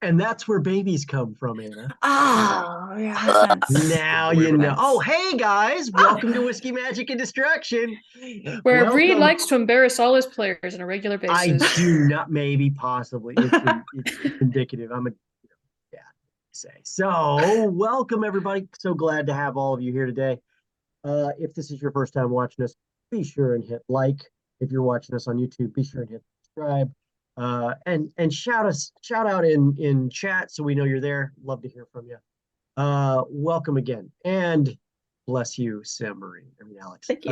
And that's where babies come from, Anna. Oh, yeah. Now you know. Oh, hey guys, welcome to Whiskey Magic and Destruction. Where Reed Welcome. likes to embarrass all his players on a regular I basis. do not, maybe, possibly. It's indicative. I'm a yeah, say. So, welcome everybody. So glad to have all of you here today. If this is your first time watching us, be sure and hit like. If you're watching us on YouTube, be sure and hit subscribe. And shout out in chat so we know you're there. Love to hear from you. Welcome again, and bless you, Sam Marie. I mean, Alex. Thank you.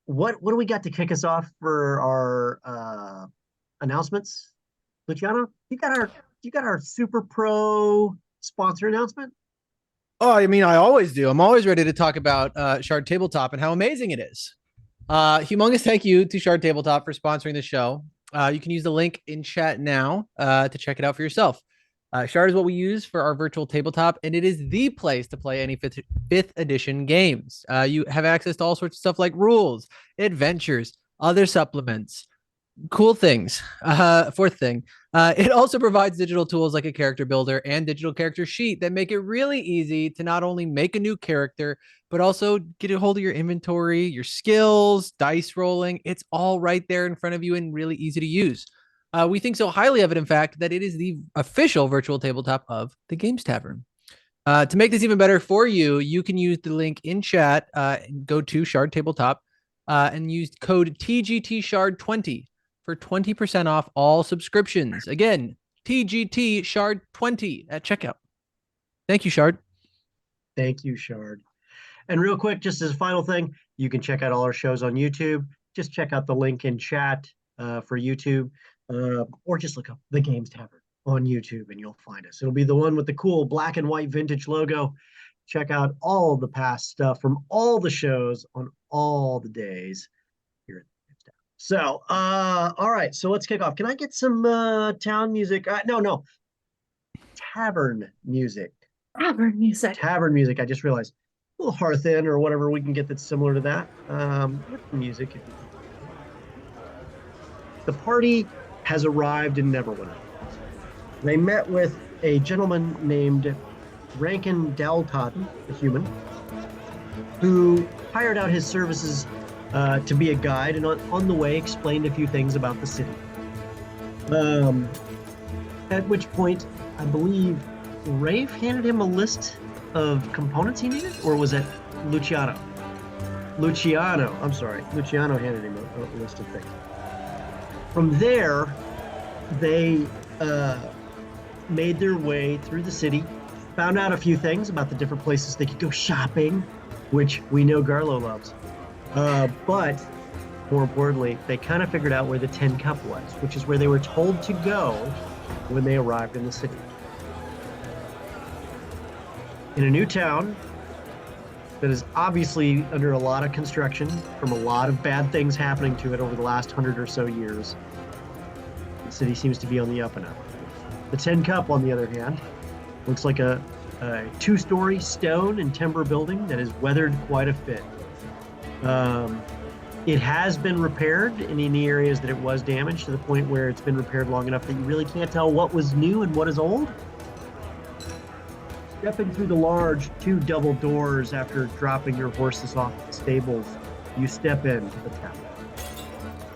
What do we got to kick us off for our announcements? Luciano, you got our Super Pro sponsor announcement? Oh, I mean, I always do. I'm always ready to talk about Shard Tabletop and how amazing it is. Humongous thank you to Shard Tabletop for sponsoring the show. You can use the link in chat now to check it out for yourself. Shard is what we use for our virtual tabletop, and it is the place to play any fifth edition games. You have access to all sorts of stuff like rules, adventures, other supplements, cool things. Fourth thing, it also provides digital tools like a character builder and digital character sheet that make it really easy to not only make a new character, but also get a hold of your inventory, your skills, dice rolling. It's all right there in front of you and really easy to use. We think so highly of it, in fact, that it is the official virtual tabletop of the Games Tavern. To make this even better for you, you can use the link in chat, go to Shard Tabletop, and use code TGTShard20 for 20% off all subscriptions. Again, TGT Shard 20 at checkout. Thank you, Shard. Thank you, Shard. And real quick, just as a final thing, you can check out all our shows on YouTube. Just check out the link in chat for YouTube, or just look up the Games Tavern on YouTube and you'll find us. It'll be the one with the cool black and white vintage logo. Check out all the past stuff from all the shows on all the days. So, all right. So let's kick off. Can I get some town music? No. Tavern music. Tavern music. Tavern music. I just realized a little Hearth Inn or whatever we can get that's similar to that. With music. The party has arrived in Neverwinter. They met with a gentleman named Rankin Daltotten, a human, who hired out his services to be a guide, and on the way explained a few things about the city. At which point, I believe Rafe handed him a list of components he needed, or was it Luciano? I'm sorry. Luciano handed him a list of things. From there, they made their way through the city, found out a few things about the different places they could go shopping, which we know Garlo loves. But more importantly, they kind of figured out where the Tin Cup was, which is where they were told to go when they arrived in the city. In a new town that is obviously under a lot of construction from a lot of bad things happening to it over the last 100 or so years, the city seems to be on the up and up. The Tin Cup, on the other hand, looks like a two-story stone and timber building that is weathered quite a bit. It has been repaired in any areas that it was damaged, to the point where it's been repaired long enough that you really can't tell what was new and what is old. Stepping through the large two double doors after dropping your horses off at the stables, you step into the town.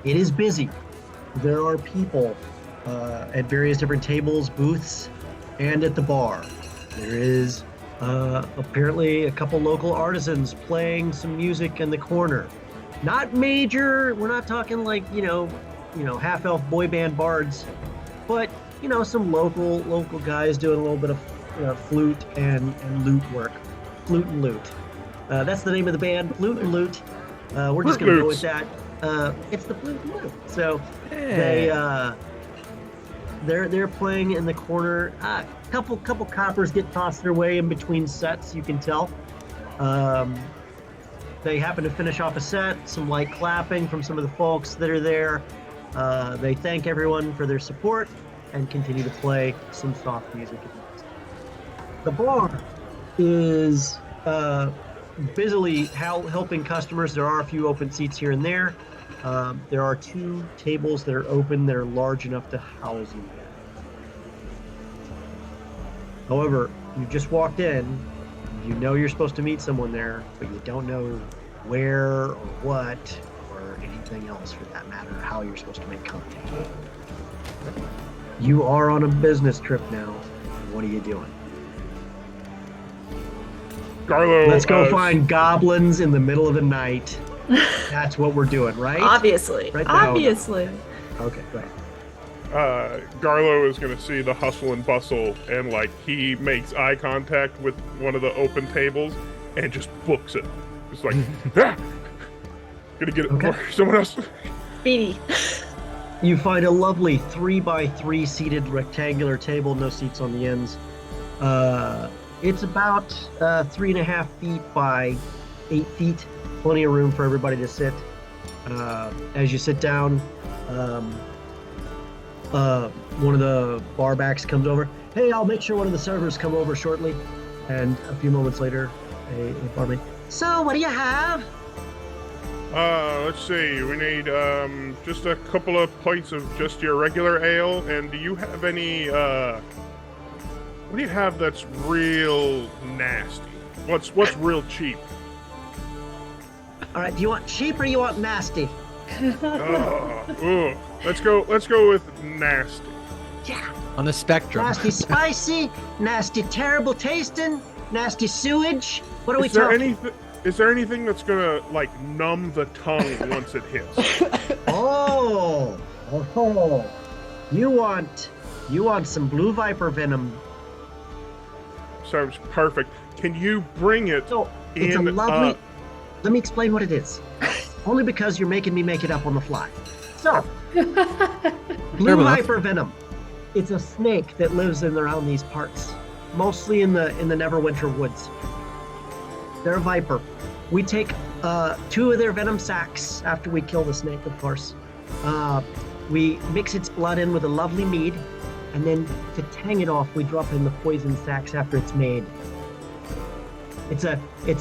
It is busy. There are people at various different tables, booths, and at the bar. There is apparently a couple local artisans playing some music in the corner. Not major, we're not talking like, half-elf boy band bards, but, some local guys doing a little bit of flute and lute work. Flute and lute. That's the name of the band, Flute and Lute. We're just going to go with that. It's the Flute and Lute. So they're playing in the corner. Couple coppers get tossed their way in between sets, you can tell. They happen to finish off a set, some light clapping from some of the folks that are there. They thank everyone for their support and continue to play some soft music. The bar is busily helping customers. There are a few open seats here and there. There are two tables that are open that are large enough to house you. However, you just walked in. You know you're supposed to meet someone there, but you don't know where or what or anything else for that matter, how you're supposed to make contact. You are on a business trip now. What are you doing? Garlo, Let's go find goblins in the middle of the night. That's what we're doing, right? Obviously. Right now. Obviously. Okay, go ahead. Garlo is going to see the hustle and bustle, and like he makes eye contact with one of the open tables and just books it. It's like, ah! Gonna get it before someone else. Speedy. You find a lovely 3x3 seated rectangular table, no seats on the ends. It's about 3.5 feet by 8 feet. Plenty of room for everybody to sit. As you sit down, one of the barbacks comes over. Hey, I'll make sure one of the servers come over shortly. And a few moments later, a barmaid. So, what do you have? Let's see. We need just a couple of pints of just your regular ale. And do you have any? What do you have that's real nasty? What's real cheap? All right. Do you want cheap or you want nasty? Let's go with nasty. Yeah. On the spectrum. Nasty spicy, nasty terrible tasting, nasty sewage. What are we talking? Is there anything that's gonna like numb the tongue once it hits? Oh, you want some blue viper venom? Sounds perfect. Can you bring it? So it's a lovely. Let me explain what it is. Only because you're making me make it up on the fly. So, blue viper venom. It's a snake that lives in around these parts, mostly in the Neverwinter woods. They're a viper. We take 2 of their venom sacs after we kill the snake, of course. We mix its blood in with a lovely mead, and then to tang it off, we drop in the poison sacs after it's made. It's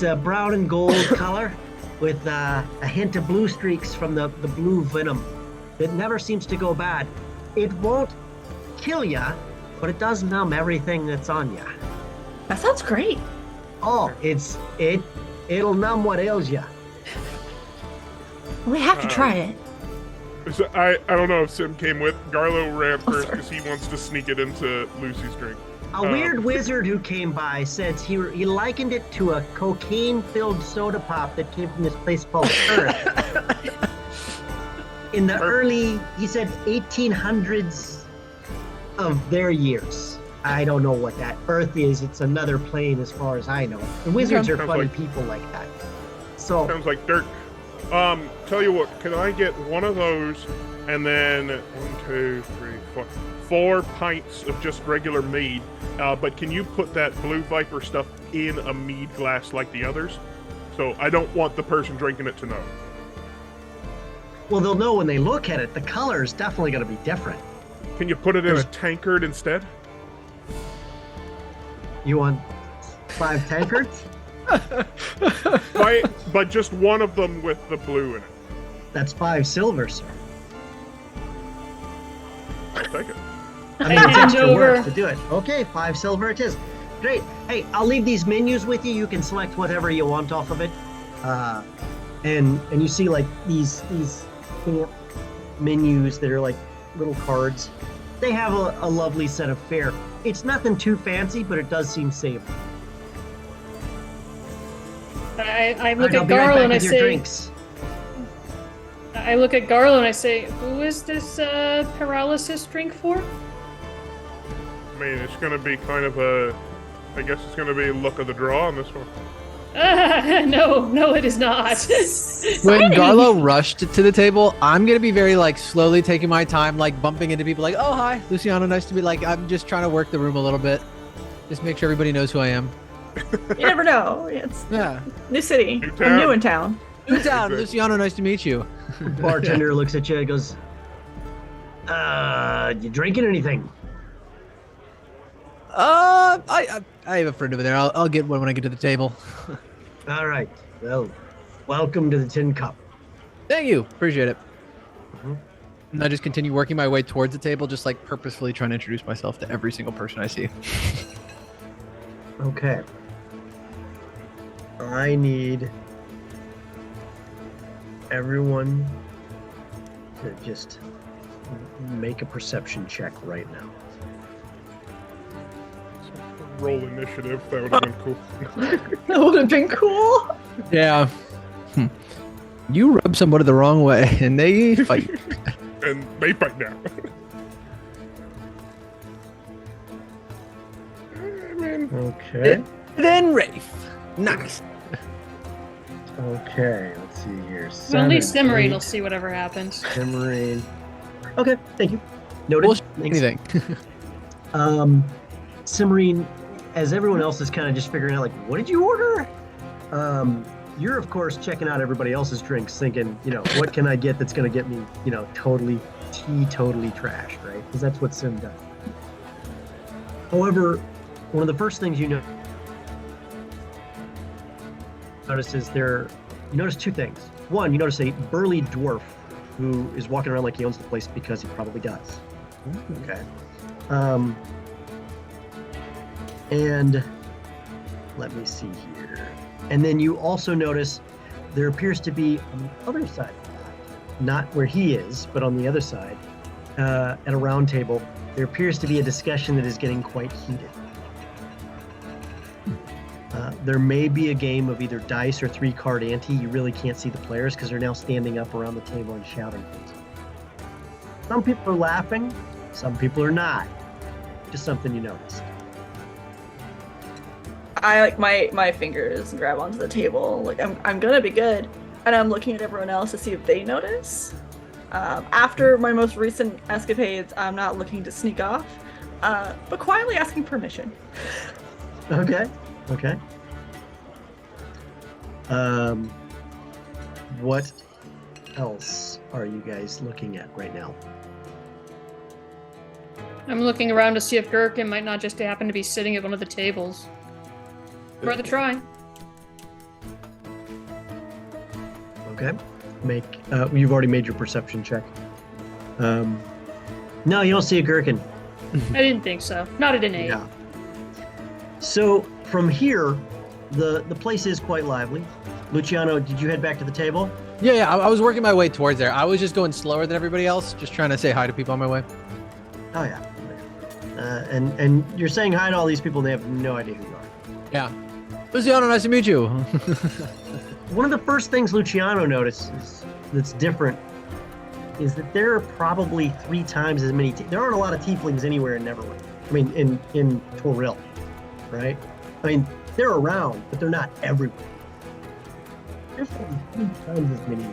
a brown and gold color with a hint of blue streaks from the blue venom. It never seems to go bad. It won't kill ya, but it does numb everything that's on ya. That sounds great. Oh, it'll numb what ails ya. We have to try it. So I don't know if Sim came with. Garlo ran first because he wants to sneak it into Lucy's drink. A weird wizard who came by said he likened it to a cocaine-filled soda pop that came from this place called Earth. In the early, he said 1800s of their years. I don't know what that Earth is. It's another plane as far as I know. The wizards are funny people like that. So sounds like dirt. Tell you what, can I get one of those and then 1, 2, 3, 4 pints of just regular mead? But can you put that blue viper stuff in a mead glass like the others? So I don't want the person drinking it to know. well, they'll know when they look at it. The color is definitely going to be different. Can you put it in a tankard instead? You want 5 tankards? But just one of them with the blue in it. That's 5 silver, sir. I'll take it. I mean, it's extra work to do it. Okay, 5 silver it is. Great. Hey, I'll leave these menus with you. You can select whatever you want off of it. And you see like these menus that are like little cards. They have a lovely set of fare. It's nothing too fancy, but it does seem safe. I look I'll at be right Garl back and I with your say, drinks. I look at Garl and I say, who is this paralysis drink for? I mean, it's going to be kind of I guess it's going to be luck of the draw on this one. No, it is not. When Garlo rushed to the table, I'm gonna be very like slowly taking my time, like bumping into people, like, "Oh, hi, Luciano, nice to be." Like, I'm just trying to work the room a little bit, just make sure everybody knows who I am. You never know. It's Yeah, new city. New I'm town. new in town. new town, Luciano, nice to meet you. Bartender looks at you and goes, you drinking anything? I have a friend over there. I'll get one when I get to the table. All right. Well, welcome to the Tin Cup. Thank you, appreciate it. Mm-hmm. And I just continue working my way towards the table, just like purposefully trying to introduce myself to every single person I see. Okay. I need everyone to just make a perception check right now. Roll initiative. That would have been cool. That would have been cool. Yeah. You rub somebody the wrong way, and they fight. And they fight now. I mean, Okay. Then Rafe. Nice. Okay, let's see here. Well, at least 7, Simmerine 8, will see whatever happens. Simmerine. Okay, thank you. Noted. Well, Thanks. anything. Simmerine, as everyone else is kind of just figuring out, like, what did you order? You're, of course, checking out everybody else's drinks, thinking, what can I get that's going to get me, totally trashed, right? Because that's what Sim does. However, one of the first things you notice is you notice two things. One, you notice a burly dwarf who is walking around like he owns the place because he probably does. Okay. And let me see here. And then you also notice there appears to be on the other side of that, not where he is, but on the other side, at a round table, there appears to be a discussion that is getting quite heated. There may be a game of either dice or 3-card ante. You really can't see the players because they're now standing up around the table and shouting things. Some people are laughing, some people are not. Just something you noticed. I like my fingers grab onto the table. Like I'm gonna be good, and I'm looking at everyone else to see if they notice. After my most recent escapades, I'm not looking to sneak off, but quietly asking permission. Okay. What else are you guys looking at right now? I'm looking around to see if Gherkin might not just happen to be sitting at one of the tables. Worth a try. Okay. You've already made your perception check. No, you don't see a gherkin. I didn't think so. Not at an 8. Yeah. So from here, the place is quite lively. Luciano, did you head back to the table? Yeah. I was working my way towards there. I was just going slower than everybody else, just trying to say hi to people on my way. Oh yeah. And you're saying hi to all these people and they have no idea who you are. Yeah. Luciano, nice to meet you. One of the first things Luciano notices that's different is that there are probably 3 times as many. There aren't a lot of tieflings anywhere in Neverland. I mean, in Toril, right? I mean, they're around, but they're not everywhere. There's probably 3 times as many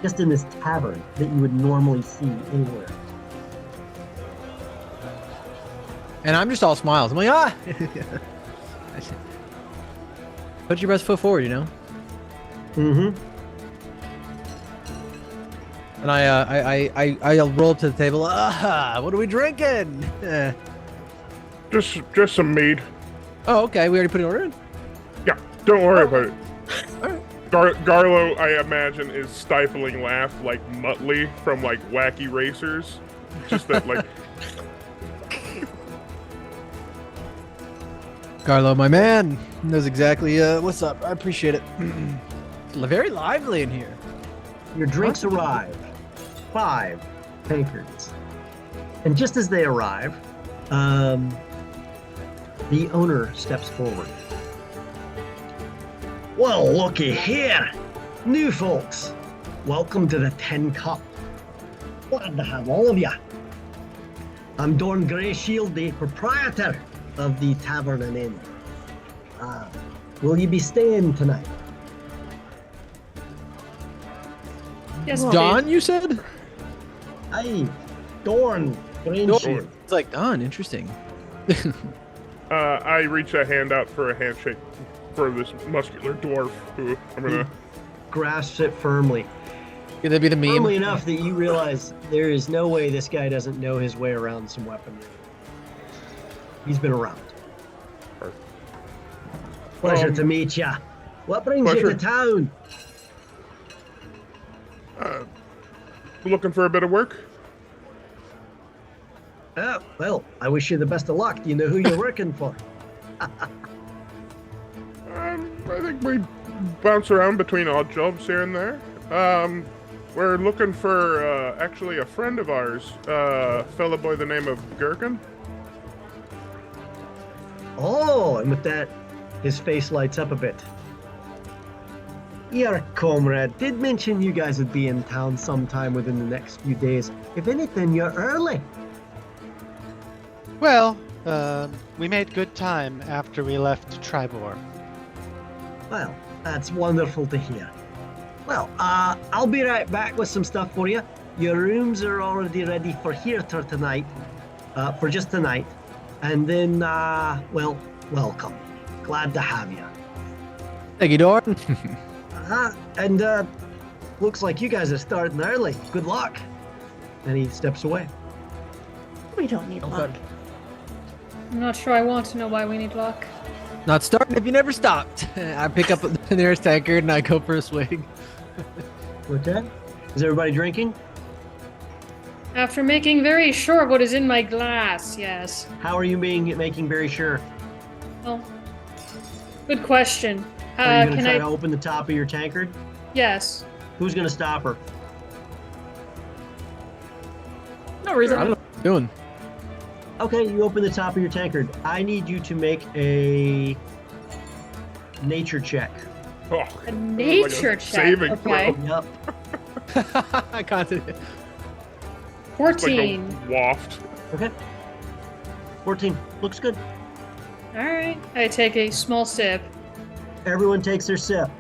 just in this tavern that you would normally see anywhere. And I'm just all smiles. I'm like, ah. Put your best foot forward, Mm-hmm. And I'll roll up to the table. What are we drinking? just some mead. Oh, okay. We already put an order in. Yeah, don't worry about it. All right. Garlo, I imagine, is stifling laugh like Muttley from like Wacky Racers. Just that like. Carlo, my man, knows exactly what's up. I appreciate it. It's very lively in here. Your drinks arrive. 5 tankards. And just as they arrive, the owner steps forward. Well, looky here. New folks, welcome to the 10 Cup. Glad to have all of ya. I'm Dorn Greyshield, the proprietor of the Tavern and Inn. Will you be staying tonight? Yes, Don, you said? Aye, Dorn Greyshield. It's like Don. Interesting. I reach a hand out for a handshake for this muscular dwarf who I'm gonna Grasps it firmly. Could that be the meme? Firmly enough that you realize there is no way this guy doesn't know his way around some weaponry. He's been around. Pleasure to meet ya. What brings you to town? looking for a bit of work. Well, I wish you the best of luck. Do you know who you're working for? I think we bounce around between odd jobs here and there. We're looking for actually a friend of ours, a fella by the name of Gherkin. Oh, and with that, his face lights up a bit. Your comrade did mention you guys would be in town sometime within the next few days. If anything, you're early. Well, we made good time after we left Tribor. Well, that's wonderful to hear. Well, I'll be right back with some stuff for you. Your rooms are already ready for here for tonight, for just tonight. And then, well, welcome. Glad to have you. Thank you, Doran. And looks like you guys are starting early. Good luck. And he steps away. We don't need luck. I'm not sure I want to know why we need luck. Not starting if you never stopped. I pick up the nearest tankard and I go for a swig. Okay. Is everybody drinking? After making very sure of what is in my glass, yes. How are you making very sure? Well, good question. Are you going to Can try I? to open the top of your tankard? Yes. Who's going to stop her? No reason. I don't know what I'm doing. Okay, you open the top of your tankard. I need you to make a nature check. Oh, A nature check. saving Okay. throw. Yep. I can't do it. It's 14. like a waft. Okay. 14. Looks good. All right. I take a small sip. Everyone takes their sip.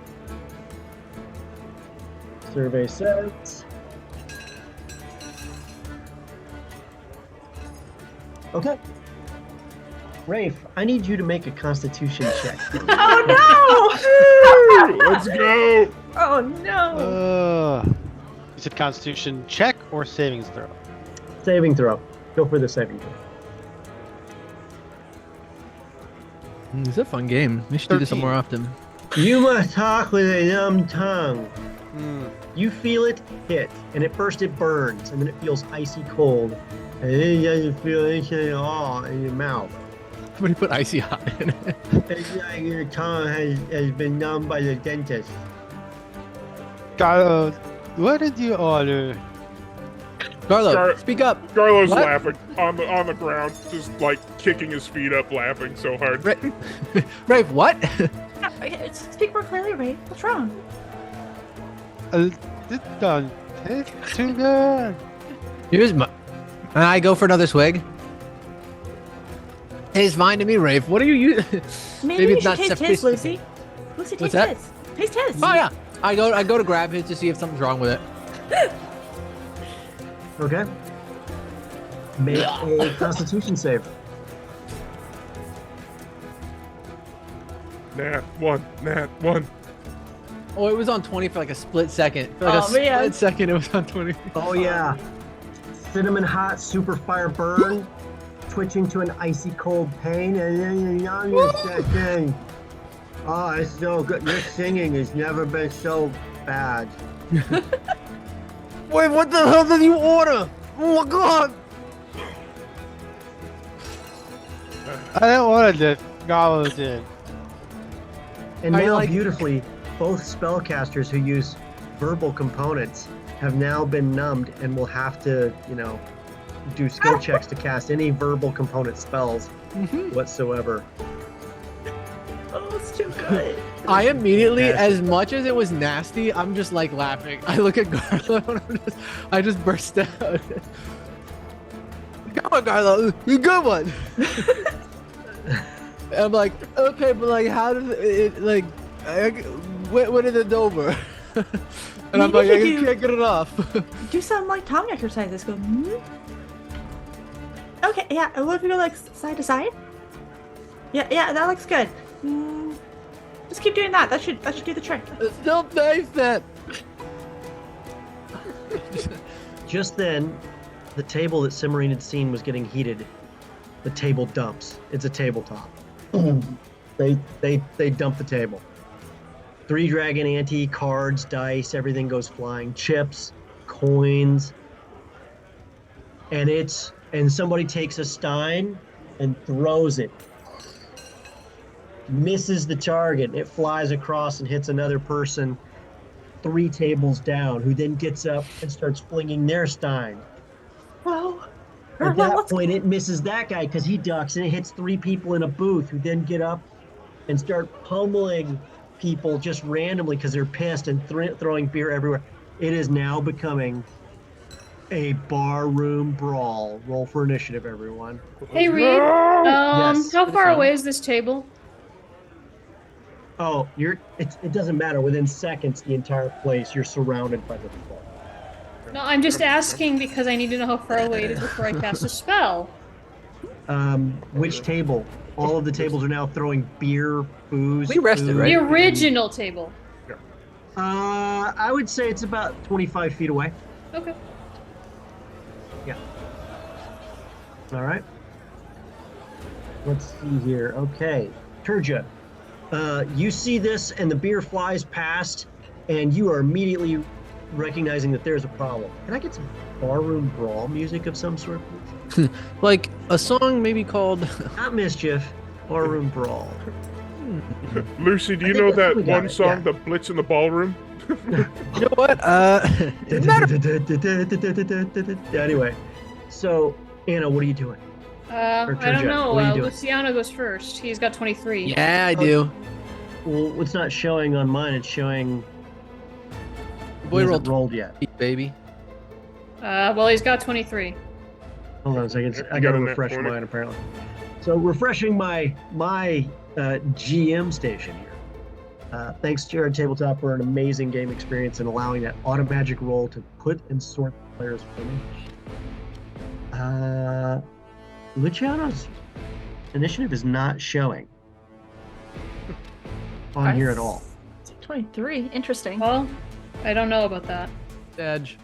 Survey says. Okay. Rafe, I need you to make a constitution check. Oh no! Let's go. Oh no! You said Constitution check or savings throw? Saving throw. Go for the saving throw. It's a fun game. We should do this 13. more often. You must talk with a numb tongue. Hmm. You feel it hit, and at first it burns, and then it feels icy cold. And then it doesn't feel anything at all in your mouth. Somebody put icy hot in it. It's like your tongue has been numbed by the dentist. Carlo, what did you order? Carlo, speak up. Garlo's What? laughing on the ground, just like kicking his feet up, laughing so hard. Rafe, what? Speak more clearly, Ray. What's wrong? This don't taste too good. Here's my. And I go for another swig. Tastes fine to me, Rafe. What are you using? Maybe you it's should not taste his, sophisticated. Lucy. Lucy, What's taste that? his. Taste his. Oh yeah. I go to grab his to see if something's wrong with it. Okay. Make a constitution save. Nat one. Oh, it was on 20 for like a split second. For like Oh, a split man. second, it was on 20. Oh yeah. Cinnamon hot, super fire burn, twitching to an icy cold pain, and then you're that thing. Oh, it's so good. Your singing has never been so bad. Wait, what the hell did you order? Oh my god! I didn't order this. Carlo did. And Are you now, like- beautifully, both spellcasters who use verbal components have now been numbed and will have to, do skill checks to cast any verbal component spells whatsoever. Oh, it's too good. I immediately, Nasty. as much as it was nasty, I'm just like laughing. I look at Garlo and I just burst out. Come on, Garlo, you good one. And I'm like, okay, but like, how did it like? When did it over? And I'm like, Maybe I you can't get it off. Do some like tongue exercises. Go. Okay, yeah. What if we go like side to side? Yeah, that looks good. Just keep doing that. That should do the trick. It still tastes that. Just then, the table that Cimarine had seen was getting heated. The table dumps. It's a tabletop. They dump the table. 3 dragon ante, cards, dice, everything goes flying. Chips, coins. And somebody takes a stein and throws it. misses the target. It flies across and hits another person 3 tables down, who then gets up and starts flinging their stein. Whoa. At that point, it misses that guy because he ducks, and it hits 3 people in a booth, who then get up and start pummeling people just randomly because they're pissed and throwing beer everywhere. It is now becoming a barroom brawl. Roll for initiative, everyone. Hey, Reed. Yes. How far away is this table? Oh, it doesn't matter. Within seconds, the entire place, you're surrounded by the people. No, I'm just asking because I need to know how far away it is before I cast a spell. Which table? All of the tables are now throwing beer, booze. We rested, food. right? The original table. I would say it's about 25 feet away. Okay. Yeah. All right. Let's see here. Okay. Turja, you see this and the beer flies past and you are immediately recognizing that there's a problem. Can I get some barroom brawl music of some sort, please? Like a song maybe called Not Mischief, barroom brawl. Lucy, do you know that one song, The Blitz in the Ballroom? You know what? Doesn't matter. Anyway, so Anna, what are you doing? I don't know. What are you doing? Luciano goes first. He's got 23. Yeah, I do. Well, it's not showing on mine. It's showing. Boy He hasn't rolled rolled yet. baby. Well, he's got 23. Hold on a second. I You got gotta a net refresh 20? mine apparently. So refreshing my GM station here. Thanks to Jared Tabletop for an amazing game experience and allowing that automagic roll to put and sort players for me. Luciano's initiative is not showing on here at all. 23. Interesting. Well, I don't know about that. Edge.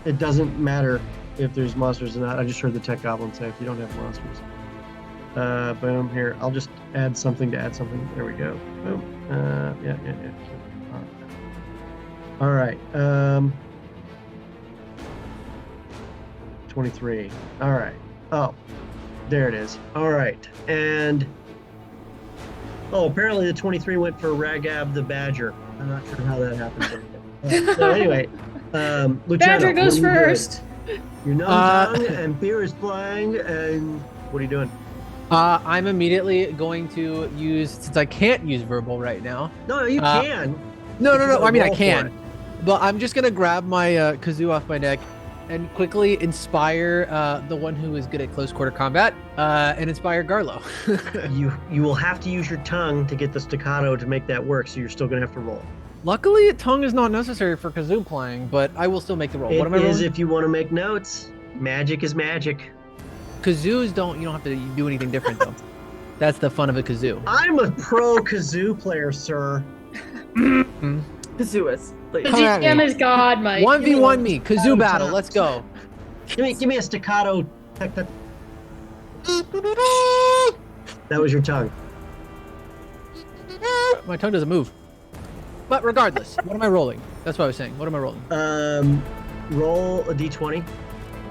It doesn't matter if there's monsters or not. I just heard the tech goblin say if you don't have monsters. Boom, here. I'll just add something to add something. There we go. Boom. Yeah. All right. 23. All right. Oh, there it is. All right. And apparently the 23 went for Ragab the Badger. I'm not sure how that happened. So anyway, Luciano, Badger what are goes you doing? first. Your numb tongue and beer is flying, and what are you doing? I'm immediately going to use, since I can't use verbal right now. No, you can. No. I mean, I Roll for can. it. But I'm just going to grab my kazoo off my neck and quickly inspire the one who is good at close quarter combat and inspire Garlo. You will have to use your tongue to get the staccato to make that work, so you're still going to have to roll. Luckily, tongue is not necessary for kazoo playing, but I will still make the roll. What am I It is rolling? if you want to make notes. Magic is magic. Kazoos you don't have to do anything different though. That's the fun of a kazoo. I'm a pro kazoo player, sir. Kazuas, The please. Come at GM me. is God, Mike. 1v1 me, kazoo battle, let's go. Give me a staccato. That was your tongue. My tongue doesn't move. But regardless, what am I rolling? That's what I was saying. What am I rolling? Roll a d20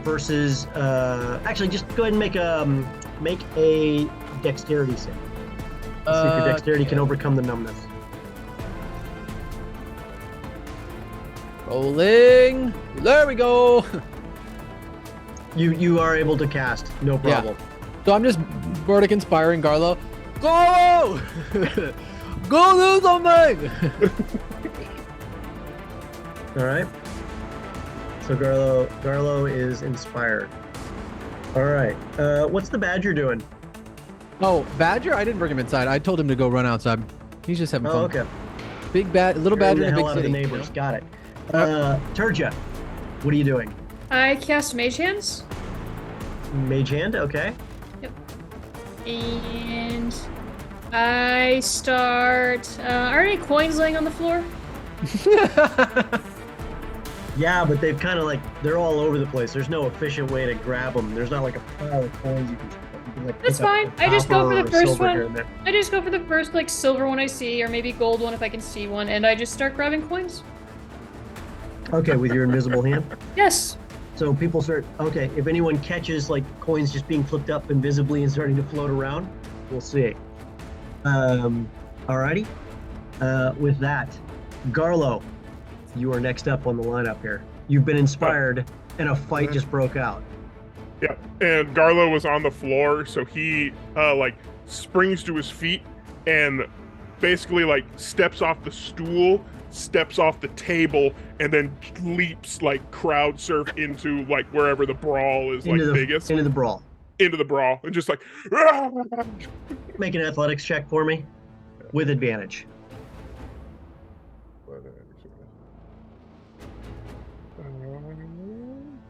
versus. Actually, just go ahead and make a dexterity save. See if your dexterity can overcome the numbness. Rolling. There we go. You are able to cast, no problem. So I'm just Burdick inspiring Garlo. Go! Go do something! All right. So Garlo is inspired. All right. What's the badger doing? Oh, Badger? I didn't bring him inside. I told him to go run outside. He's just having fun. Oh, okay. Little Badger in the a hell big out of the city. neighbors. Got it. Turja, what are you doing? I cast Mage Hands, Mage hand. Okay. and I start. Are any coins laying on the floor? Yeah, but they've kind of they're all over the place. There's no efficient way to grab them. There's not like a pile of coins you can. That's fine. I just go for the first one. There. I just go for the first silver one I see, or maybe gold one if I can see one, and I just start grabbing coins. Okay, with your invisible hand. Yes. So people start. Okay, if anyone catches like coins just being flipped up invisibly and starting to float around, we'll see. Alrighty. With that, Garlo, you are next up on the lineup here. You've been inspired, and a fight just broke out. Yeah, and Garlo was on the floor, so he like springs to his feet and basically like steps off the stool, steps off the table, and then leaps like crowd surf into like wherever the brawl is like biggest. Into the brawl. Into the brawl, and just like Make an athletics check for me with advantage.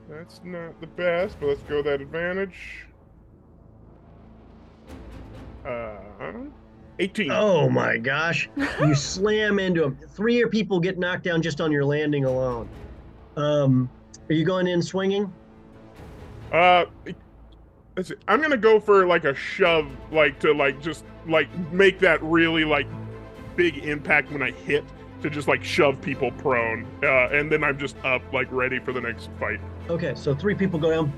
That's not the best, but let's go with that advantage. 18. Oh my gosh. You slam into him. 3 of your people get knocked down just on your landing alone. Are you going in swinging? Let's see. I'm gonna go for like a shove, like to like just like make that really like big impact when I hit, to just like shove people prone, and then I'm just up like ready for the next fight. Okay, so 3 people go down,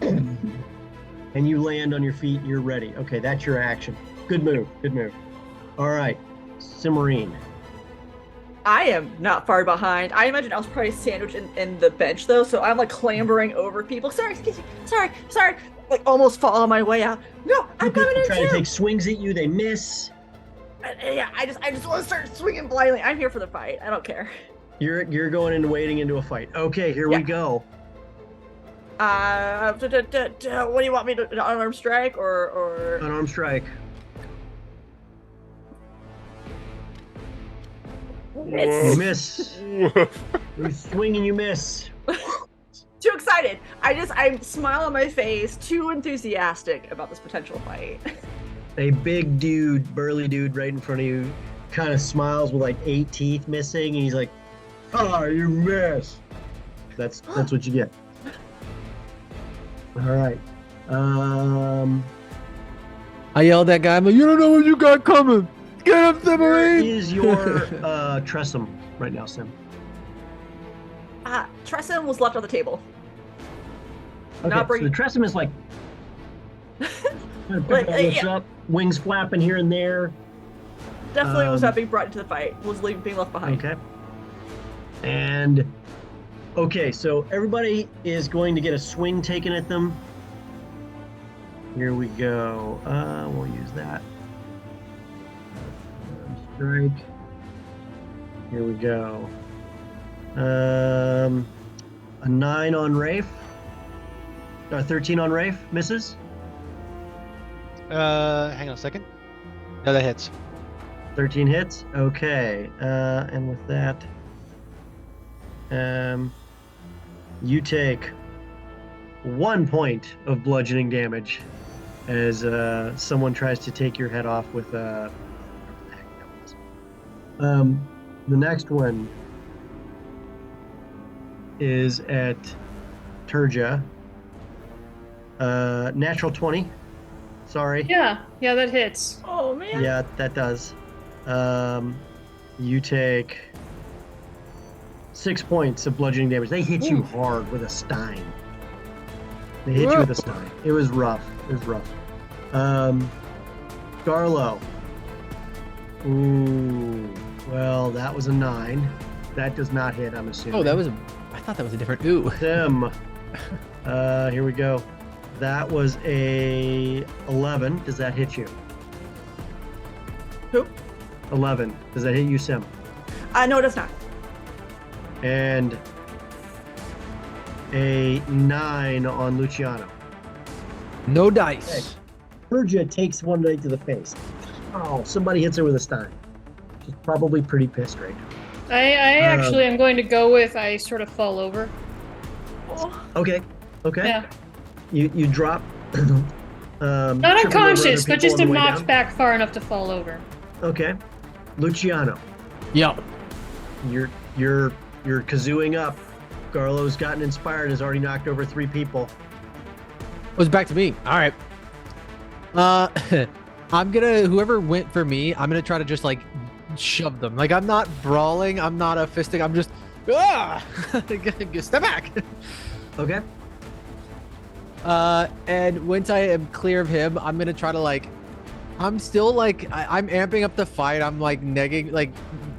and you land on your feet. And you're ready. Okay, that's your action. Good move. Good move. All right, Cimarine. I am not far behind. I imagine I was probably sandwiched in the bench though, so I'm like clambering over people. Sorry, excuse me. Sorry. Like almost fall on my way out. No, I'm coming in trying too. to take swings at you. They miss. Yeah, I just want to start swinging blindly. I'm here for the fight. I don't care. You're going into wading into a fight. Okay, here we go. What do you want me to unarmed strike or Unarmed strike. You miss. You swing and you miss. Too excited. I smile on my face, too enthusiastic about this potential fight. A big dude, burly dude right in front of you kind of smiles with like 8 teeth missing, and he's like, "Oh, you miss." That's what you get. All right. I yelled at that guy. I'm like, you don't know what you got coming. Get him, Where Cimarine. is your Tressum right now, Sim? Tressum was left on the table. Okay, Not so the Tressum is like, kind of picking all this up, wings flapping here and there. Definitely was not being brought into the fight. Was being left behind. Okay. And okay, so everybody is going to get a swing taken at them. Here we go. We'll use that. Strike. Here we go. A 9 on Rafe. 13 on Rafe. Misses. Hang on a second. No, that hits. 13 hits. Okay. And with that, you take 1 point of bludgeoning damage as someone tries to take your head off with a. The next one is at Turja. Natural 20. Sorry. Yeah, that hits. Oh man. Yeah, that does. You take 6 points of bludgeoning damage. They hit you hard with a stein. They hit you with a stein. It was rough. Garlo. Ooh. Well, that was a 9. That does not hit, I'm assuming. Oh, I thought that was a different ooh. Tim. Here we go. That was a 11. Does that hit you? Who? 11. Does that hit you, Sim? No, it does not. And a 9 on Luciano. No dice. Perja takes one right to the face. Oh, somebody hits her with a stein. She's probably pretty pissed right now. I actually am going to go with I sort of fall over. Okay. Yeah. You drop. Not trip over unconscious, other but people just on the am way knocked down. back far enough to fall over. Okay. Luciano, Yep. you're kazooing up. Garlo's gotten inspired, has already knocked over 3 people. It was back to me. All right. I'm gonna, whoever went for me, I'm gonna try to just like shove them. Like I'm not brawling, I'm not a fisting, I'm just step back. Okay. And once I am clear of him, I'm gonna try to like. I'm still like I'm amping up the fight. I'm like negging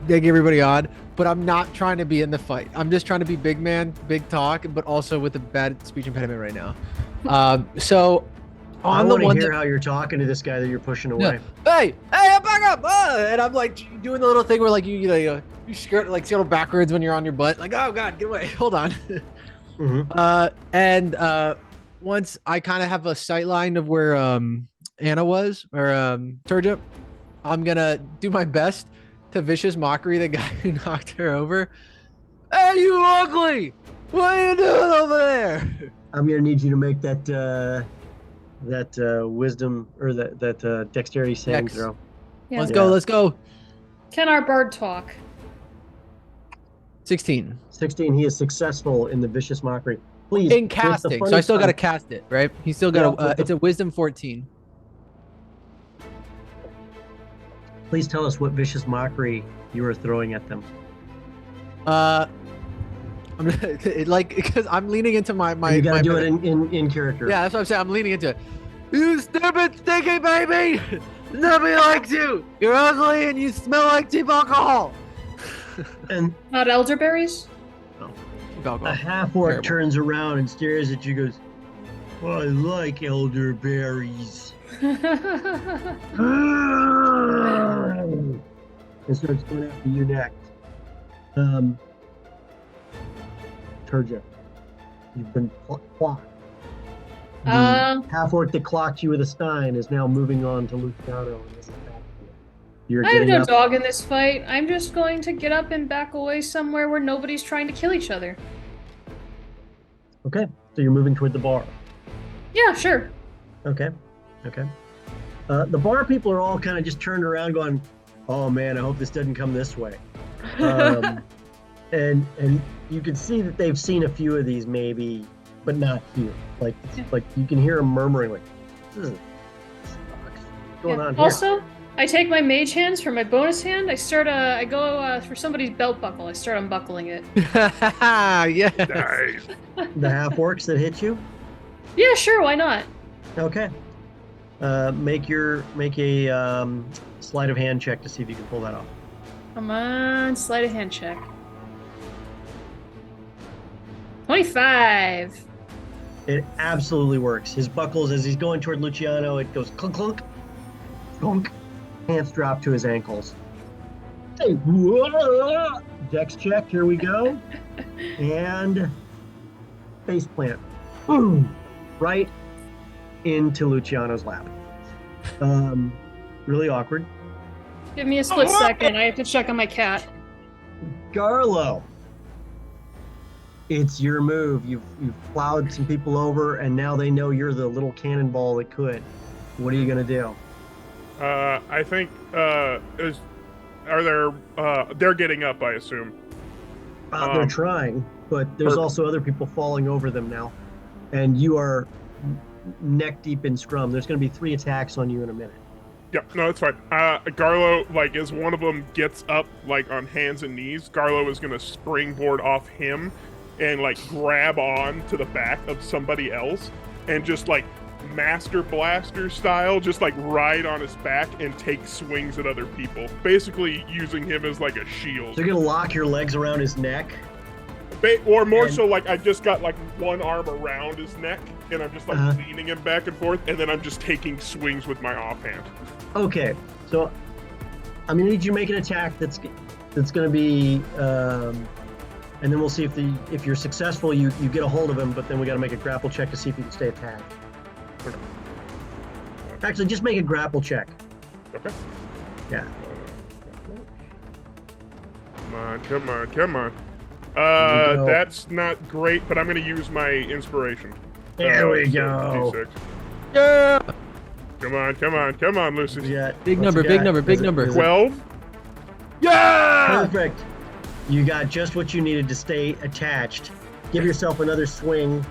everybody on, but I'm not trying to be in the fight. I'm just trying to be big man, big talk, but also with a bad speech impediment right now. So I on the want to one hear how you're talking to this guy that you're pushing away. hey, back up! And I'm like doing the little thing where like you skirt like scuttle backwards when you're on your butt. Like, oh god, get away! Hold on. Mm-hmm. Once I kind of have a sight line of where Anna was or Turja, I'm gonna do my best to vicious mockery the guy who knocked her over. Hey, you ugly! What are you doing over there? I'm gonna need you to make that wisdom or that dexterity saving Dex. throw. Yeah. Let's go. Can our bird talk? 16. 16. He is successful in the vicious mockery. Please. In casting, so I still gotta cast it, right? He's still got Yeah, it's a wisdom 14. Please tell us what vicious mockery you are throwing at them. I'm like because I'm leaning into my You gotta my do it in character. Yeah, that's what I'm saying. I'm leaning into it. You stupid stinky baby! Nobody likes you. You're ugly and you smell like cheap alcohol. And Not elderberries? Cheap alcohol. a half-orc Terrible. turns around and stares at you. Goes, "I like elderberries." And starts going after you next. Turja, you've been clocked. The half-orc that clocked you with a stein is now moving on to Luciano. And this is back to you. You're I have getting no up. dog in this fight. I'm just going to get up and back away somewhere where nobody's trying to kill each other. Okay, so you're moving toward the bar. Yeah, sure. Okay. The bar people are all kind of just turned around going, "Oh man, I hope this doesn't come this way." And you can see that they've seen a few of these maybe, but not here. Like you can hear them murmuring like, "This sucks. What's going on here?" Also, I take my mage hands for my bonus hand. I go for somebody's belt buckle. I start unbuckling it. Yes. Nice. The half-orcs that hit you. Yeah, sure. Why not? Okay. Make a sleight of hand check to see if you can pull that off. Come on, sleight of hand check. 25. It absolutely works. His buckles, as he's going toward Luciano, it goes clunk, clunk, clunk. Pants drop to his ankles. Hey, whoa! Dex check, here we go. And face plant. Boom! Right into Luciano's lap. Really awkward. Give me a split second. I have to check on my cat. Garlo, it's your move. You've plowed some people over, and now they know you're the little cannonball that could. What are you gonna do? I think they're getting up, I assume. They're trying, but there's also other people falling over them now, and you are neck deep in scrum. There's going to be 3 attacks on you in a minute. Yeah, no, that's fine. Garlo, like, as one of them gets up, like, on hands and knees, Garlo is going to springboard off him and, like, grab on to the back of somebody else and just, like, Master Blaster style, just, like, ride on his back and take swings at other people. Basically using him as, like, a shield. So you're going to lock your legs around his neck? Or more so, like, I just got, like, one arm around his neck, and I'm just, like, leaning him back and forth, and then I'm just taking swings with my offhand. Okay, so I'm going to need you to make an attack that's going to be, and then we'll see if you're successful, you get a hold of him, but then we got to make a grapple check to see if you can stay attacked. Actually, just make a grapple check. Okay. Yeah. Come on. That's not great, but I'm going to use my inspiration. There we go. D6. Yeah. Come on, Lucy. Yeah. Big number. 12? Yeah. Perfect. You got just what you needed to stay attached. Give yourself another swing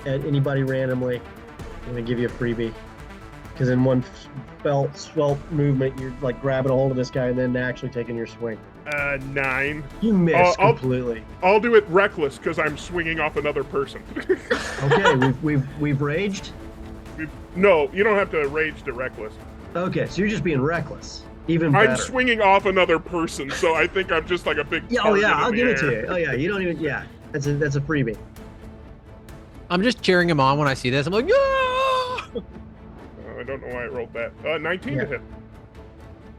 at anybody randomly. I'm going to give you a freebie. Because in one svelte movement, you're like grabbing a hold of this guy and then actually taking your swing. 9. You missed I'll- completely. I'll do it reckless because I'm swinging off another person. Okay, we've raged. No, you don't have to rage to reckless. Okay, so you're just being reckless. Even better. I'm swinging off another person, so I think I'm just like a big. Yeah, oh yeah, target in I'll the give it to air. you. Oh yeah, you don't even. Yeah, that's a freebie. I'm just cheering him on when I see this. I'm like, yeah. I don't know why I rolled that. 19 to Yeah. hit.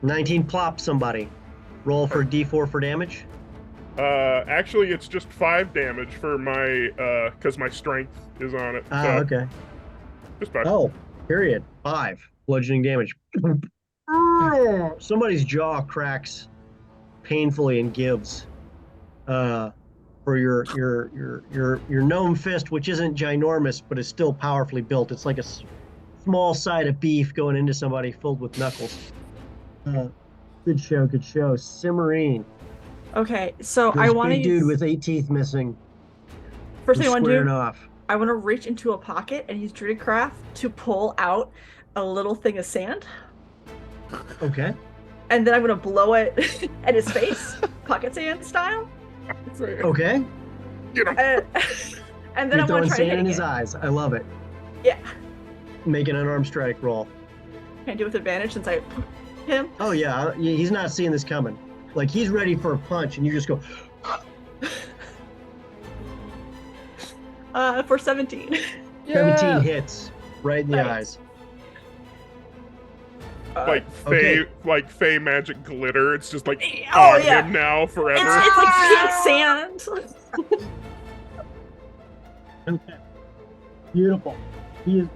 19 plop somebody. Roll for D4 for damage. Actually, it's just 5 damage for my because my strength is on it. Ah, so okay. Just 5. Oh, period. 5 bludgeoning damage. Somebody's jaw cracks painfully and gives. For your gnome fist, which isn't ginormous but is still powerfully built. It's like a small side of beef going into somebody filled with knuckles. Good show, good show. Cimarine. Okay, so This I want to big use. dude with 8 teeth missing. First thing I want to Squaring do, off. I want to reach into a pocket and use Druidcraft to pull out a little thing of sand, Okay. and then I'm gonna blow it at his face, pocket sand style. Okay. You know, And then You're I'm gonna throwing try to hit sand in his again. eyes. I love it. Yeah. Make an unarmed strike roll. Can I do it with advantage since I him? Oh yeah, he's not seeing this coming. Like he's ready for a punch, and you just go. For 17. 17 hits right in the Nice. eyes. like like Fey magic glitter. It's just like Oh, on yeah. him now forever. It's like pink sand. Okay. Beautiful. He is.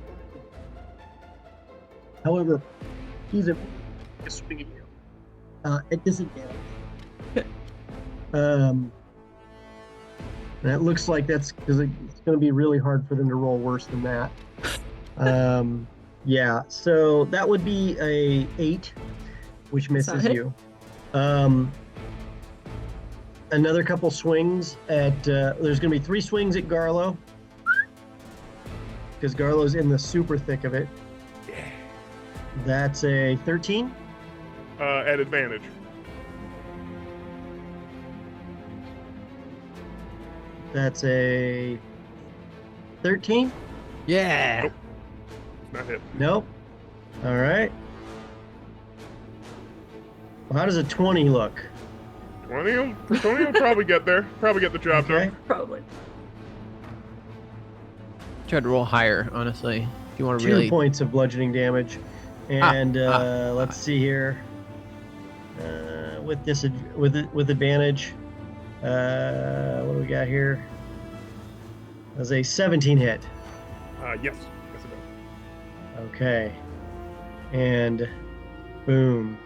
However, he's a swing at you. At disadvantage. That looks like that's because it's going to be really hard for them to roll worse than that. Yeah. So that would be a 8, which misses hit. you. Another couple swings at. There's going to be 3 swings at Garlo. Because Garlo's in the super thick of it. That's a 13. At advantage. That's a 13. Yeah. Nope. Not hit. Nope. All right. Well, how does a 20 look? 20 will probably get there. Probably get the job Okay. done. Probably. Tried to roll higher, honestly. If you want to 2 really. points of bludgeoning damage. And let's see here. With this, with advantage. What do we got here? That's a 17 hit. Yes. Yes, it does. Okay. And boom.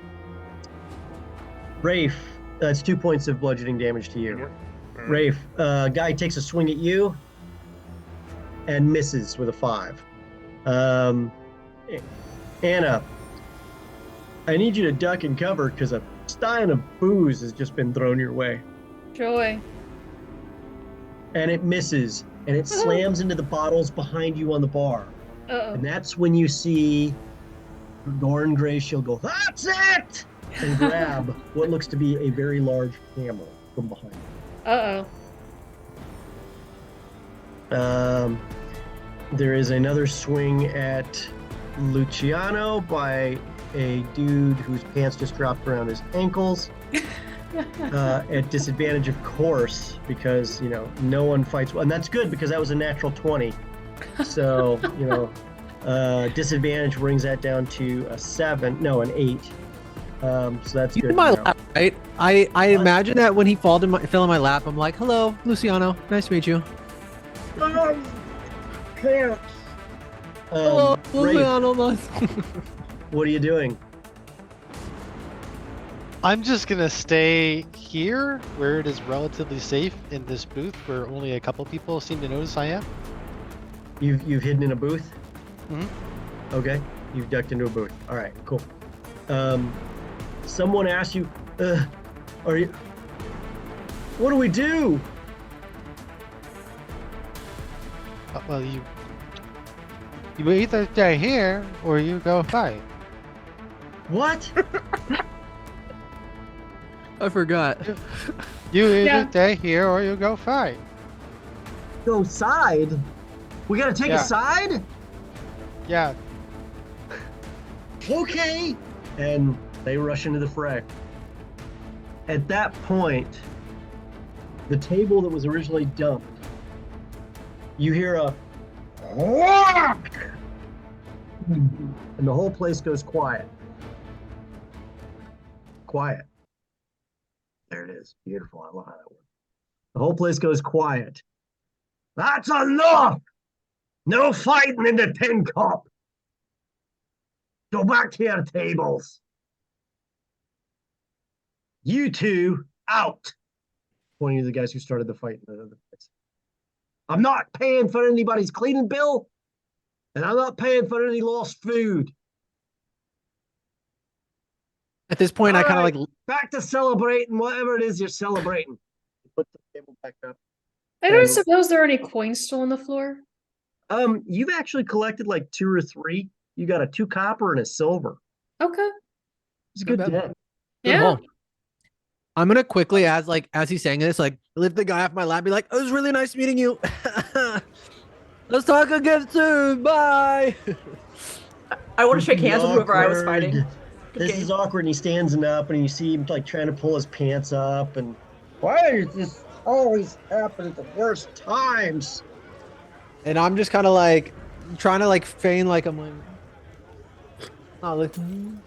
Rafe, that's 2 points of bludgeoning damage to you. All right. Rafe, guy takes a swing at you and misses with a 5. Anna, I need you to duck and cover because a stein of booze has just been thrown your way. Joy. And it misses, and it slams into the bottles behind you on the bar. Uh-oh. And that's when you see Gorn Grayshield go, "That's it!" and grab what looks to be a very large hammer from behind. Uh-oh. There is another swing at Luciano by a dude whose pants just dropped around his ankles. At disadvantage, of course, because, you know, no one fights well. And that's good because that was a natural 20. So, you know, disadvantage brings that down to a 7. No, an 8. So that's You good. in my to know. lap, right? I imagine that when he fell in my lap, I'm like, "Hello, Luciano. Nice to meet you." Pants. Hello, Rafe, Luciano. what are you doing? I'm just gonna stay here where it is relatively safe in this booth where only a couple people seem to notice I am. You've hidden in a booth? Mhm. Okay. You've ducked into a booth. All right, cool. Someone asked you, are you... What do we do? Well, you either stay here or you go fight. What? I forgot. You either Yeah. stay here or you go fight. Go side? We gotta take Yeah. a side? Yeah. Okay. And they rush into the fray. At that point, the table that was originally dumped, you hear a whack! And the whole place goes quiet. Quiet. There it is. Beautiful. I love how that works. The whole place goes quiet. That's enough! No fighting in the tin cup! Go back to your tables. You two out. Pointing to the guys who started the fight in the other place. I'm not paying for anybody's cleaning bill, and I'm not paying for any lost food. At this point, I kind of Alright. like Back to celebrating whatever it is you're celebrating. Put the table back up. I don't suppose there are any coins still on the floor. You've actually collected like 2 or 3. You got a 2 copper and a silver. Okay. It's a good Not bad. day. Good Yeah. haul. I'm gonna quickly, as he's saying this, like lift the guy off my lap, be like, "It was really nice meeting you. Let's talk again soon. Bye." I want to shake hands with whoever I was Awkward. fighting. Good This game. is awkward, and he stands up, and you see him like trying to pull his pants up, and why does this always happen at the worst times? And I'm just kind of like trying to like feign like I'm like, not looking.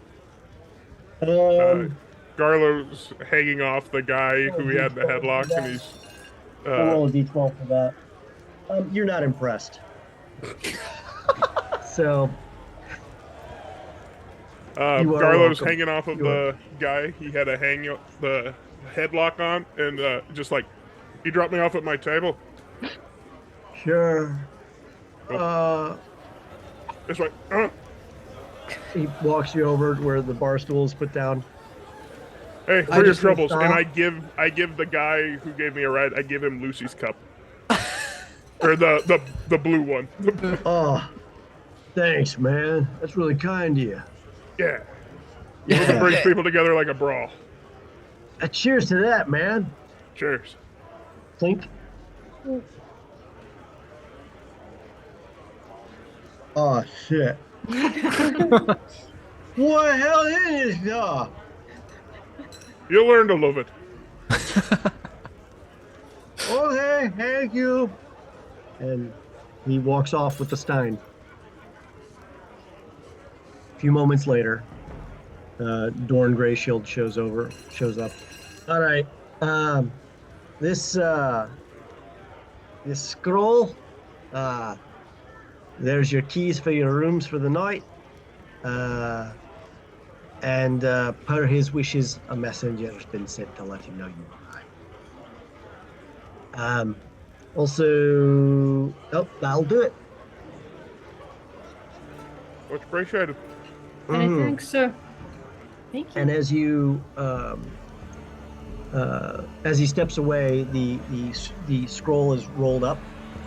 Garlo's hanging off the guy who he had in the headlock, and he's. I'll roll a d12 for that. You're not impressed. So you are Garlo's welcome. hanging off of the guy he had the headlock on, and just like, he dropped me off at my table. sure. It's like, He walks you over to where the bar stool is put down. hey, I for your just wanna troubles, and stop. I give the guy who gave me a ride, I give him Lucy's cup, or the blue one. Oh, thanks, man. That's really kind of you. Yeah, it brings people together like a brawl. Cheers to that, man. Cheers. Clink. Oh shit. What the hell is this dog? You'll learn to love it. Okay, thank you. And he walks off with the stein. A few moments later, Dorn Greyshield shows up. All right. This scroll. There's your keys for your rooms for the night. And per his wishes, a messenger has been sent to let him know you arrived. Also, that'll do it. Much appreciated. I Mhm. think so. Thank you. And as you, as he steps away, the scroll is rolled up.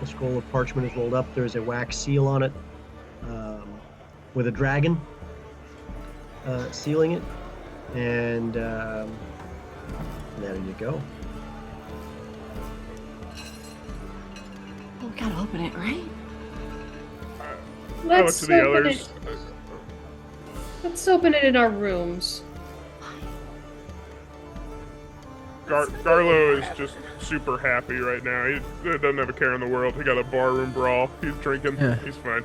The scroll of parchment is rolled up. There's a wax seal on it, with a dragon sealing it, and there you go. Well, we gotta open it, right? I look Let's to the open others. it. Let's open it in our rooms. Garlo is just super happy right now. He doesn't have a care in the world. He got a barroom brawl. He's drinking. Yeah. He's fine.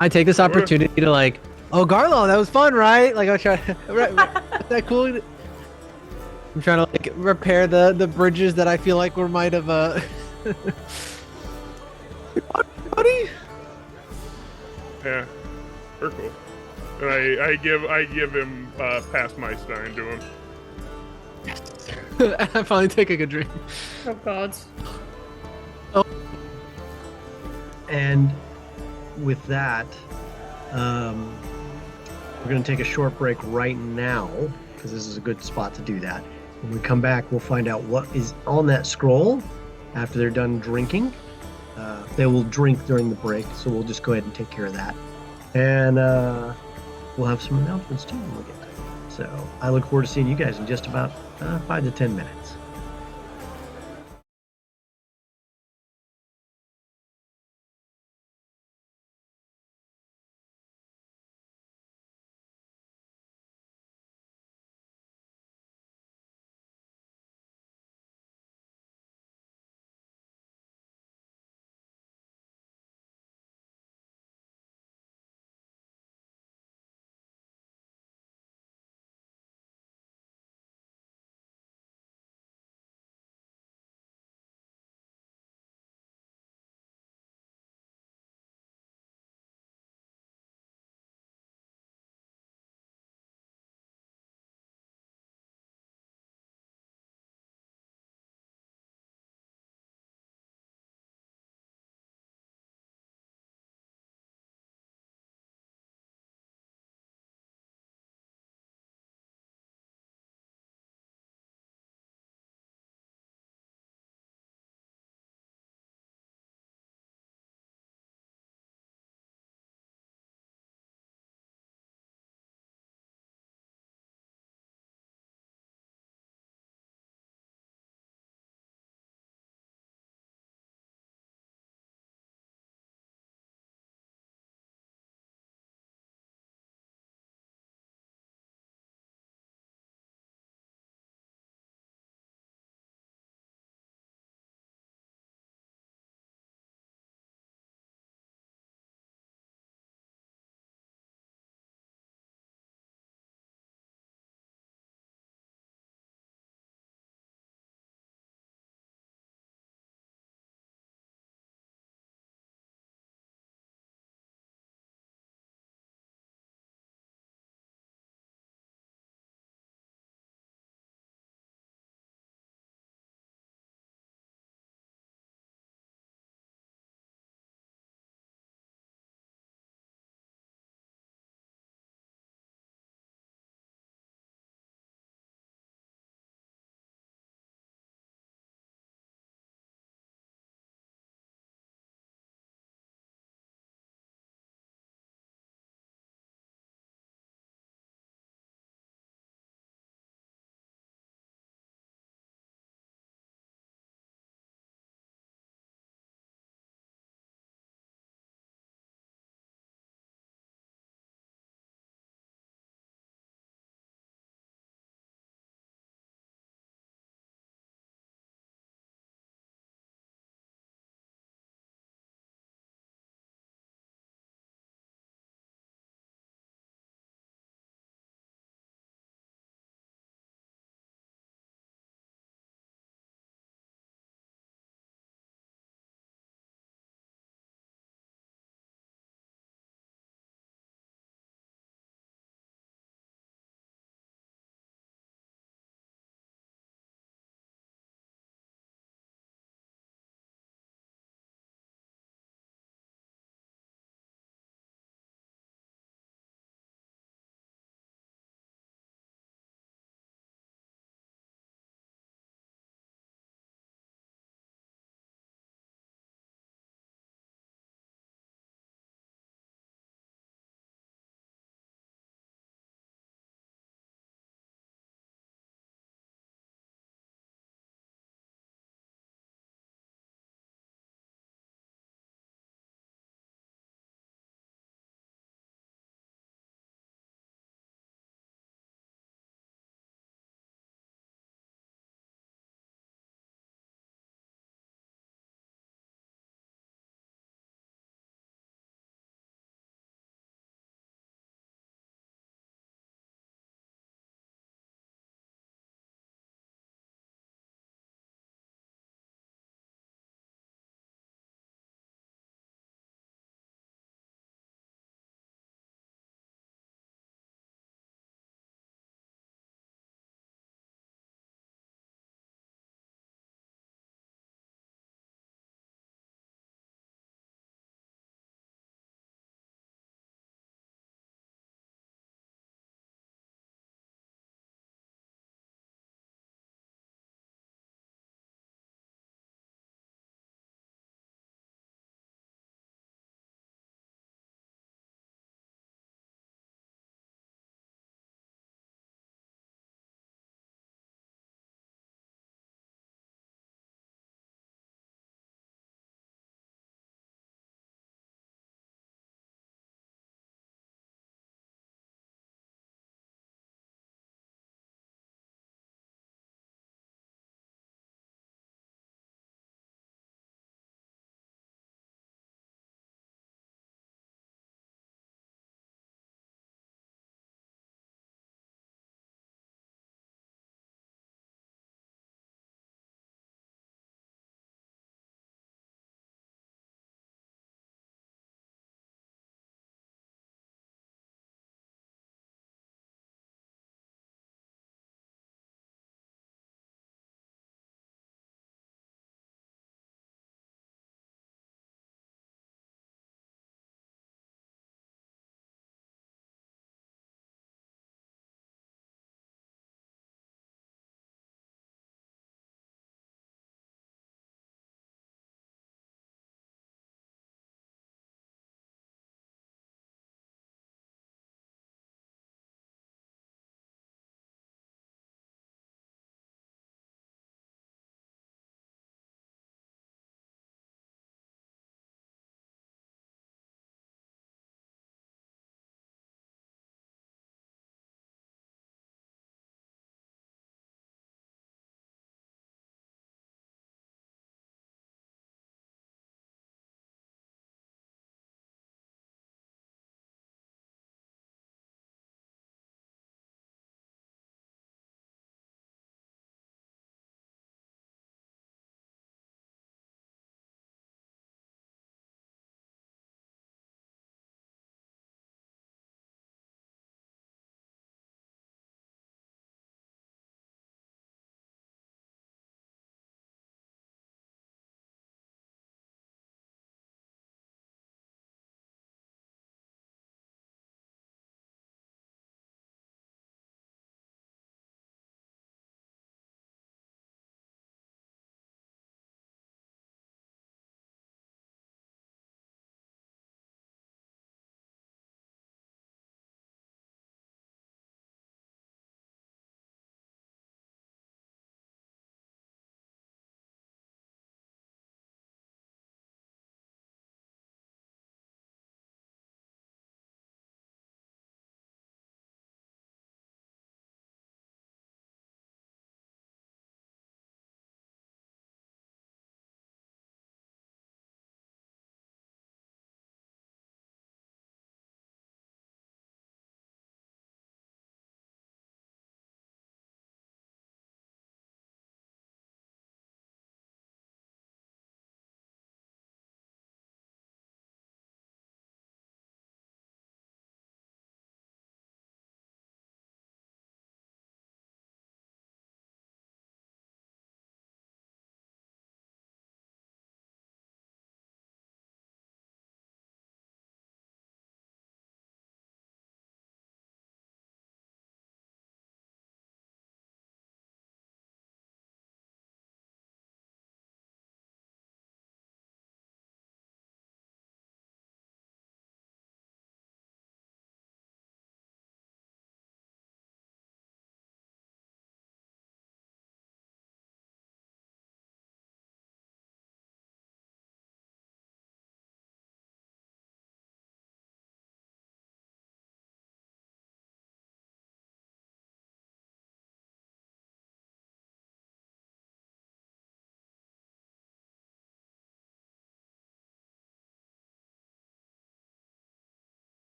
I take this opportunity to like, oh Garlo, that was fun, right? Like I'm trying. Right, is that cool? I'm trying to like repair the bridges that I feel like we might have. Buddy. Yeah, they're cool. And I give him past my stein to him. I finally take a good drink. Oh God. And with that, we're going to take a short break right now because this is a good spot to do that. When we come back, we'll find out what is on that scroll after they're done drinking. They will drink during the break, so we'll just go ahead and take care of that. And we'll have some announcements too when we get back. So I look forward to seeing you guys in just about 5 to 10 minutes.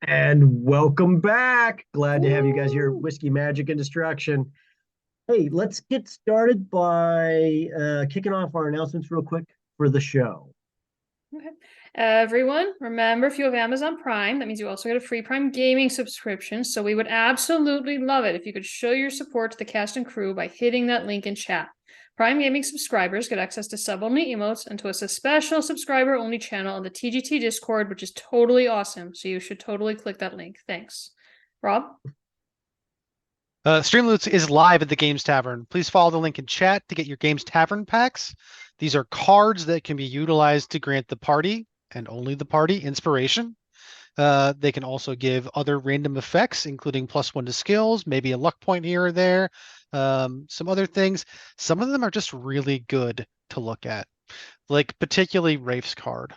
And welcome back. Glad to have you guys here at Whiskey, Magic, and Destruction. Hey, let's get started by kicking off our announcements real quick for the show. Okay. Everyone, remember, if you have Amazon Prime, that means you also get a free Prime Gaming subscription. So we would absolutely love it if you could show your support to the cast and crew by hitting that link in chat. Prime Gaming subscribers get access to sub-only emotes and to a special subscriber-only channel on the TGT Discord, which is totally awesome. So you should totally click that link. Thanks. Rob? Streamloots is live at the Games Tavern. Please follow the link in chat to get your Games Tavern packs. These are cards that can be utilized to grant the party, and only the party, inspiration. They can also give other random effects, including +1 to skills, maybe a luck point here or there, some other things. Some of them are just really good to look at, like particularly Rafe's card.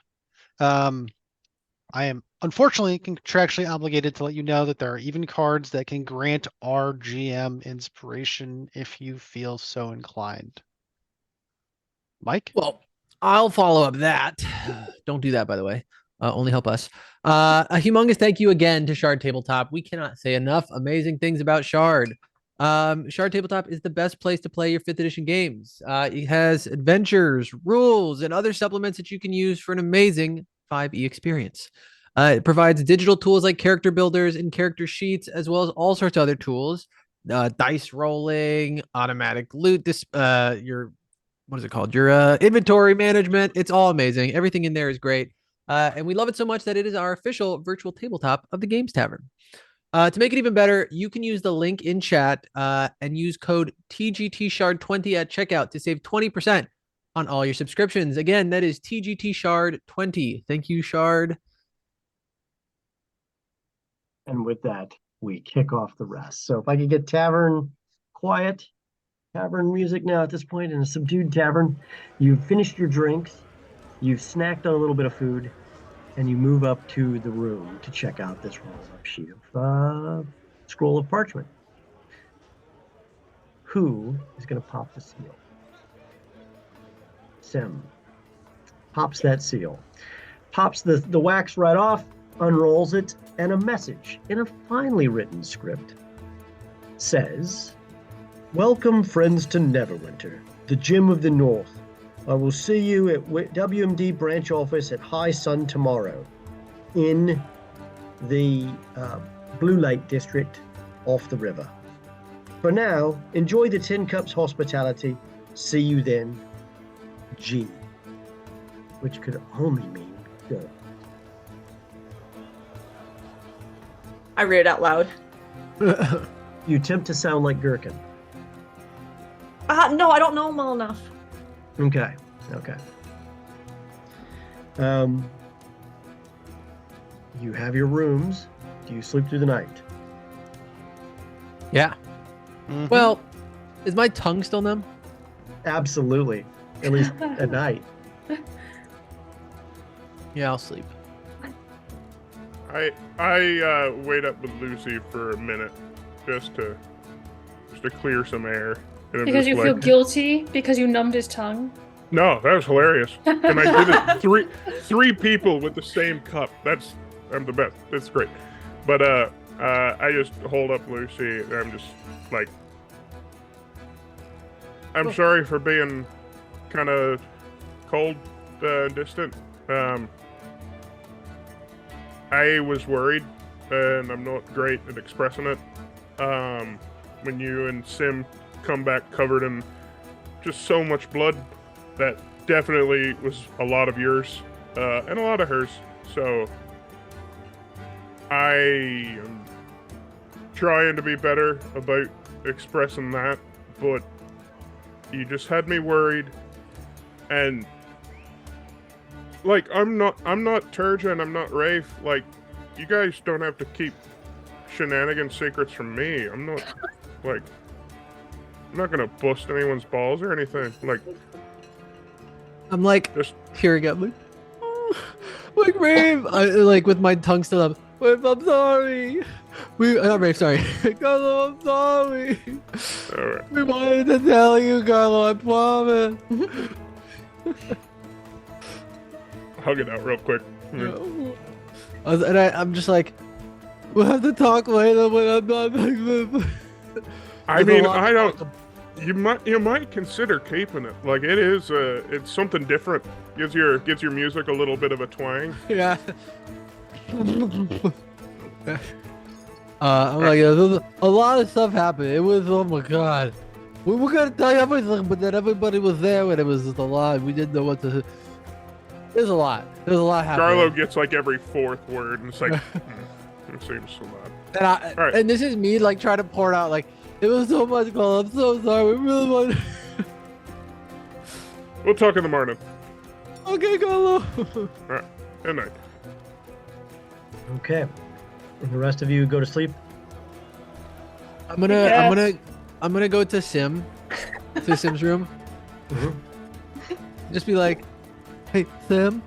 I am unfortunately contractually obligated to let you know that there are even cards that can grant our GM inspiration if you feel so inclined. Mike? Well, I'll follow up that. Don't do that, by the way. Only help us. A humongous thank you again to Shard Tabletop. We cannot say enough amazing things about Shard. Shard Tabletop is the best place to play your 5th edition games. It has adventures, rules, and other supplements that you can use for an amazing 5e experience. It provides digital tools like character builders and character sheets, as well as all sorts of other tools. Dice rolling, automatic loot, your what is it called? Your inventory management. It's all amazing. Everything in there is great. And we love it so much that it is our official virtual tabletop of the Games Tavern. To make it even better, you can use the link in chat and use code TGTShard20 at checkout to save 20% on all your subscriptions. Again, that is TGTShard20. Thank you, Shard. And with that, we kick off the rest. So if I could get Tavern quiet, Tavern music now at this point in a subdued tavern. You've finished your drinks, you've snacked on a little bit of food, and you move up to the room to check out this roll-up sheet of scroll of parchment. Who is going to pop the seal? Sim pops that seal, pops the wax right off, unrolls it, and a message in a finely written script says, "Welcome, friends, to Neverwinter, the Gym of the North. I will see you at WMD branch office at high sun tomorrow in the Blue Lake district off the river. For now, enjoy the Tin Cups hospitality. See you then, G," which could only mean good. I read it out loud. You attempt to sound like Gherkin. No, I don't know him well enough. Okay. You have your rooms. Do you sleep through the night? Yeah. Mhm. Well, is my tongue still numb? Absolutely. At least at night. Yeah, I'll sleep. I wait up with Lucy for a minute just to clear some air. And I'm Because just you feel guilty because you numbed his tongue? No, that was hilarious. And I did it three people with the same cup. I'm the best. That's great. But I just hold up Lucy and I'm just like, I'm sorry for being kind of cold and distant. I was worried, and I'm not great at expressing it. When you and Sim come back covered in just so much blood, that definitely was a lot of yours, and a lot of hers. So I am trying to be better about expressing that, but you just had me worried, and like, I'm not Turja and I'm not Rafe. Like, you guys don't have to keep shenanigan secrets from me. I'm not gonna bust anyone's balls or anything. Like, I'm like just tearing up, like Rafe, like with my tongue still up. Rafe, I'm sorry. Rafe, sorry. Carlo, I'm sorry. all right. We wanted to tell you, Carlo. I promise. Hug it out real quick. And I'm just like, We'll have to talk later when I'm not like this. I There's a mean, lot I to don't. talk You might consider keeping it. Like it is, it's something different. Gives your music a little bit of a twang. Yeah. I'm like, there's a lot of stuff happened. It was, oh my god. We were gonna tell you everything, but then everybody was there and it was just a lot. We didn't know what to. There's a lot. There's a lot happening. Garlo gets like every fourth word, and it's like, it seems so bad. And and this is me like trying to pour it out. Like it was so much, Garlo. I'm so sorry. We really want. We'll talk in the morning. Okay, Garlo. All right. Good night. Okay. And the rest of you go to sleep. I'm gonna go to Sim's room. Just be like, hey, Sim.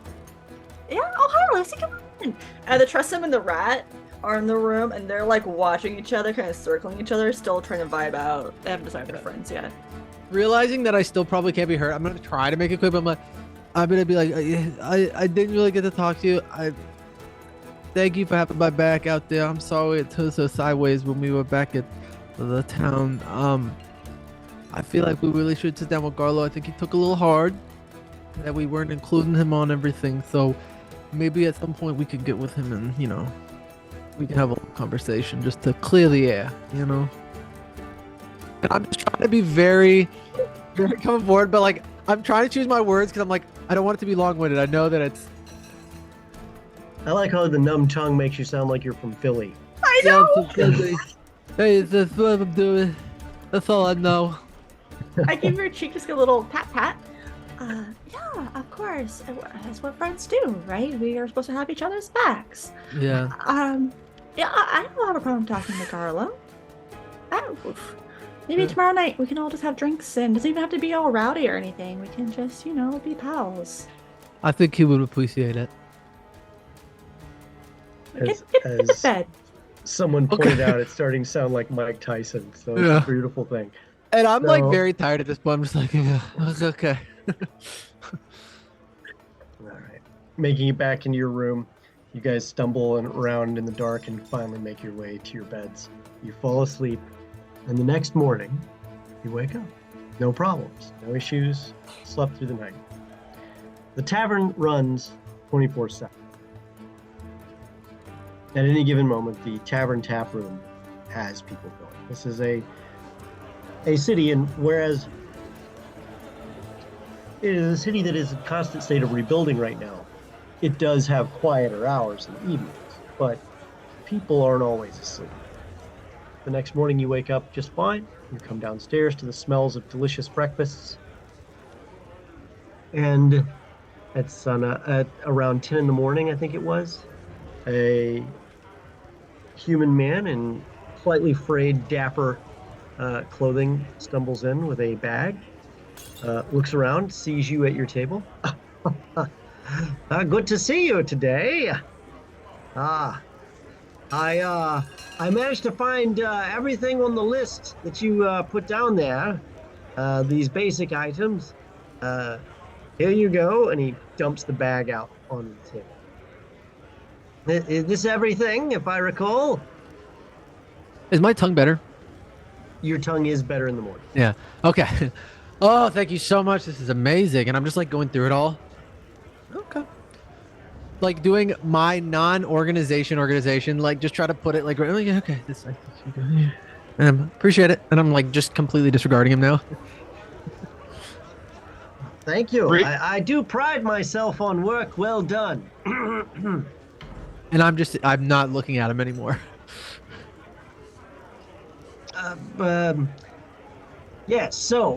Yeah, oh hi, Lucy, come on. And the Tressum and the rat are in the room, and they're like watching each other, kind of circling each other, still trying to vibe out. They haven't decided they're friends yet. Realizing that I still probably can't be hurt, I'm gonna try to make it quick. But I'm gonna be like, I didn't really get to talk to you. Thank you for having my back out there. I'm sorry it took so sideways when we were back at the town. I feel like we really should sit down with Garlo. I think he took a little hard that we weren't including him on everything. So maybe at some point we could get with him and, we can have a conversation just to clear the air, And I'm just trying to be very, very coming forward, but like, I'm trying to choose my words because I'm like, I don't want it to be long-winded. I know that it's. I like how the numb tongue makes you sound like you're from Philly. I know! Hey, that's what I'm doing. That's all I know. I give your cheek just a little pat pat. Yeah, of course. That's what friends do, right? We are supposed to have each other's backs. Yeah. Yeah, I don't have a problem talking to Garlo. Maybe tomorrow night we can all just have drinks and it doesn't even have to be all rowdy or anything. We can just, be pals. I think he would appreciate it. Get to bed. Someone pointed out, it's starting to sound like Mike Tyson, so it's a beautiful thing. And I'm like So- very tired at this point. I'm just like, yeah, okay. All right. Making it back into your room, you guys stumble around in the dark and finally make your way to your beds. You fall asleep, and the next morning, you wake up. No problems, no issues, slept through the night. The tavern runs 24/7. At any given moment, the tavern tap room has people going. This is a city, and whereas it is a city that is in constant state of rebuilding right now, it does have quieter hours in the evenings, but people aren't always asleep. The next morning you wake up just fine. You come downstairs to the smells of delicious breakfasts. And it's at around 10 in the morning, I think it was, a human man in slightly frayed, dapper clothing stumbles in with a bag, looks around, sees you at your table. Good to see you today. I managed to find everything on the list that you put down there. These basic items. Here you go, and he dumps the bag out on the table. Is this everything, if I recall? Is my tongue better? Your tongue is better in the morning. Yeah. Okay. Oh, thank you so much. This is amazing. And I'm just like going through it all. Okay. Like doing my organization, like just try to put it like, okay, this, and appreciate it. And I'm like just completely disregarding him now. Thank you. I do pride myself on work well done. And I'm not looking at him anymore. Yes, so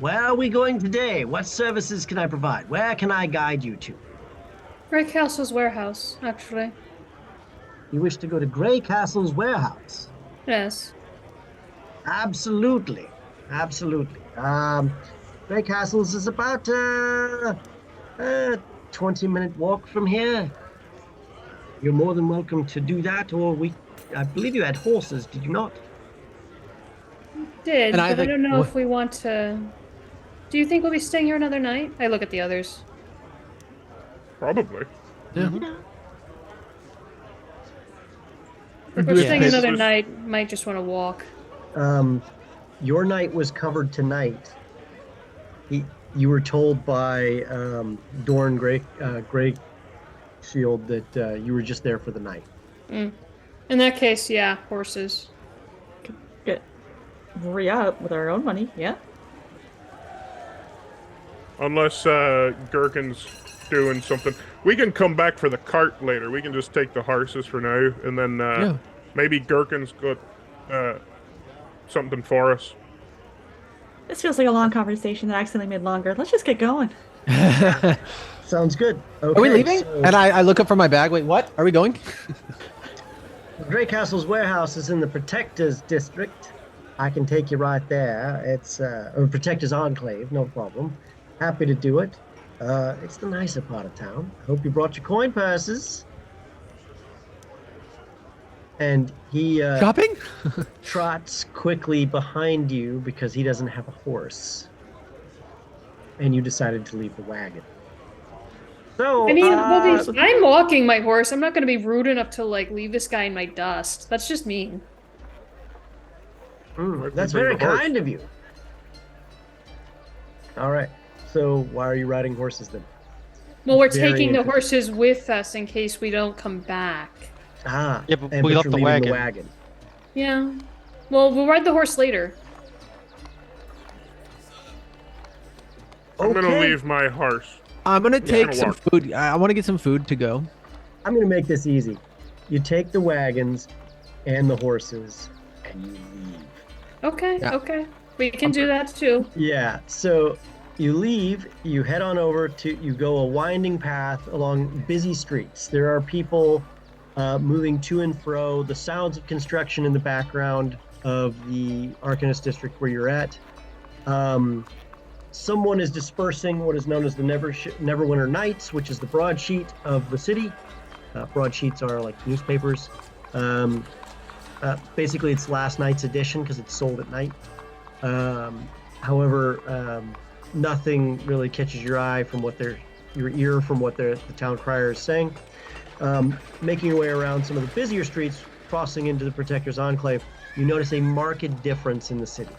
where are we going today? What services can I provide? Where can I guide you to? Grey Castle's warehouse, actually. You wish to go to Grey Castle's warehouse? Yes. Absolutely. Grey Castle's is about a 20-minute walk from here. You're more than welcome to do that, or I believe you had horses, did you not? Did, And I but I think- don't know if we want to... Do you think we'll be staying here another night? I look at the others. Probably. Yeah. We're With staying another pistols. night. Might just want to walk. Your night was covered tonight. You were told by Dorn Grey Shield that you were just there for the night. In that case, yeah, horses. Yeah, with our own money, yeah. Unless Gherkin's doing something. We can come back for the cart later. We can just take the horses for now, and then maybe Gherkin's got something for us. This feels like a long conversation that I accidentally made longer. Let's just get going. Sounds good. Okay, Are we leaving? so And I look up from my bag. Wait, what? Are we going? Grey Castle's warehouse is in the Protector's district. I can take you right there. It's or Protector's Enclave, no problem. Happy to do it. It's the nicer part of town. Hope you brought your coin purses. And he Shopping? trots quickly behind you because he doesn't have a horse. And you decided to leave the wagon. So I mean, I'm walking my horse. I'm not going to be rude enough to like leave this guy in my dust. That's just mean. That's very kind of you. All right. So why are you riding horses then? Well, we're Very taking the interesting. horses with us in case we don't come back. Ah. Yeah, but and we but left you're the leaving wagon. Yeah. Well, we'll ride the horse later. I'm gonna Okay. leave my horse. I'm gonna take gonna some walk. food. I want to get some food to go. I'm going to make this easy. You take the wagons and the horses and you leave. Okay, Yeah. okay. We can do that too. Yeah. So you leave, you head on over you go a winding path along busy streets. There are people moving to and fro, the sounds of construction in the background of the Arcanist district where you're at. Someone is dispersing what is known as the Neverwinter Nights, which is the broadsheet of the city. Broadsheets are like newspapers. Basically, it's last night's edition because it's sold at night. However, nothing really catches your eye from your ear from what the town crier is saying. Making your way around some of the busier streets, crossing into the Protector's Enclave, you notice a marked difference in the city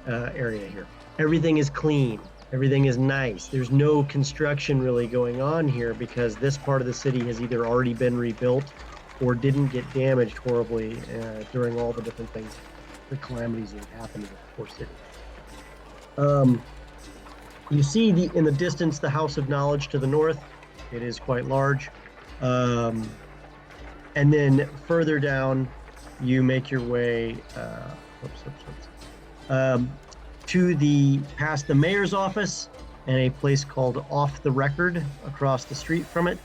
area here. Everything is clean. Everything is nice. There's no construction really going on here because this part of the city has either already been rebuilt or didn't get damaged horribly during all the different things, the calamities that happened in the poor city. You see in the distance the House of Knowledge to the north. It is quite large. And then further down, you make your way past the mayor's office and a place called Off the Record across the street from it,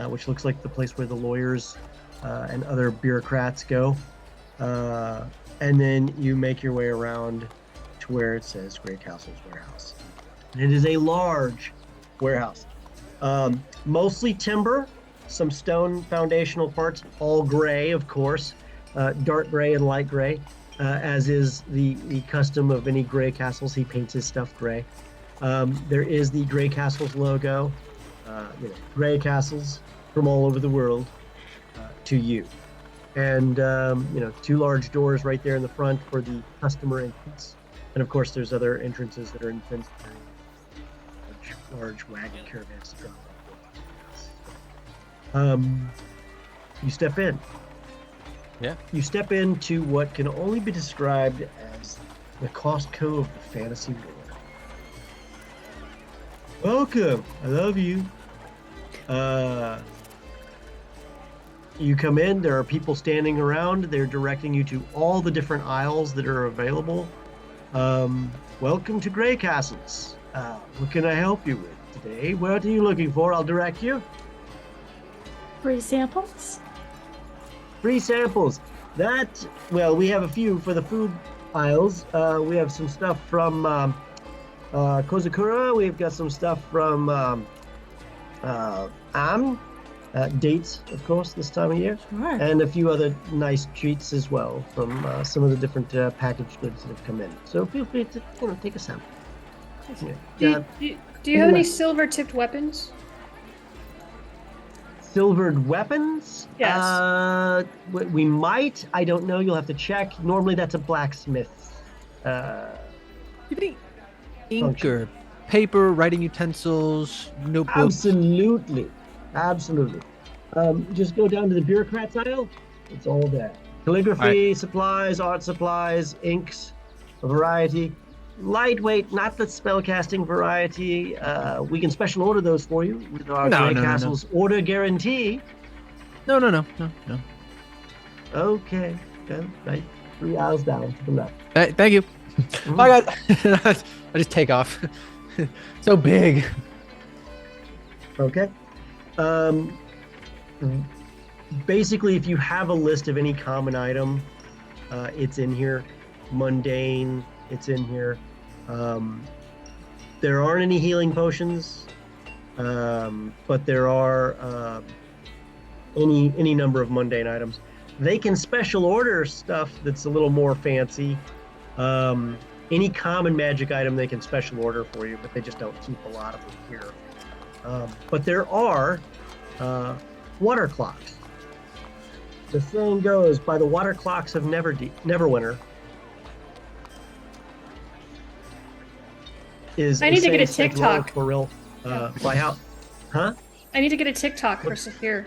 which looks like the place where the lawyers and other bureaucrats go. And then you make your way around to where it says Grey Castle's warehouse. And it is a large warehouse, mostly timber, some stone foundational parts, all gray, of course, dark gray and light gray. As is the custom of any Grey Castles, he paints his stuff gray. There is the Grey Castles logo, Grey Castles from all over the world to you. And, two large doors right there in the front for the customer entrance. And of course, there's other entrances that are in fenced areas, large wagon caravans to drop off. You step in. Yeah. You step into what can only be described as the Costco of the fantasy world. Welcome. I love you. You come in, there are people standing around. They're directing you to all the different aisles that are available. Welcome to Grey Castles. What can I help you with today? What are you looking for? I'll direct you. Free samples? Free samples. We have a few for the food aisles. We have some stuff from Kozakura. We've got some stuff from dates, of course, this time of year. Sure. And a few other nice treats as well from some of the different packaged goods that have come in. So feel free to take a sample. Do you have any silver-tipped weapons? Silvered weapons? Yes. We might. I don't know. You'll have to check. Normally, that's a blacksmith's. Ink Function. or paper, writing utensils, notebooks. Absolutely. Just go down to the bureaucrats aisle. It's all there. Calligraphy supplies, art supplies, inks, a variety. Lightweight, not the spellcasting variety. We can special order those for you with our Grey Castle's order guarantee. No. Okay. Right. 3 aisles down to the left. Thank you. Bye, guys. I just take off. So big. Okay. Basically, if you have a list of any common item, it's in here. Mundane, it's in here. There aren't any healing potions, but there are any number of mundane items. They can special order stuff that's a little more fancy. Any common magic item they can special order for you, but they just don't keep a lot of them here. But there are water clocks. The saying goes, by the water clocks of Neverwinter. I need to get a TikTok. For real. By how? Huh? I need to get a TikTok for Sahir.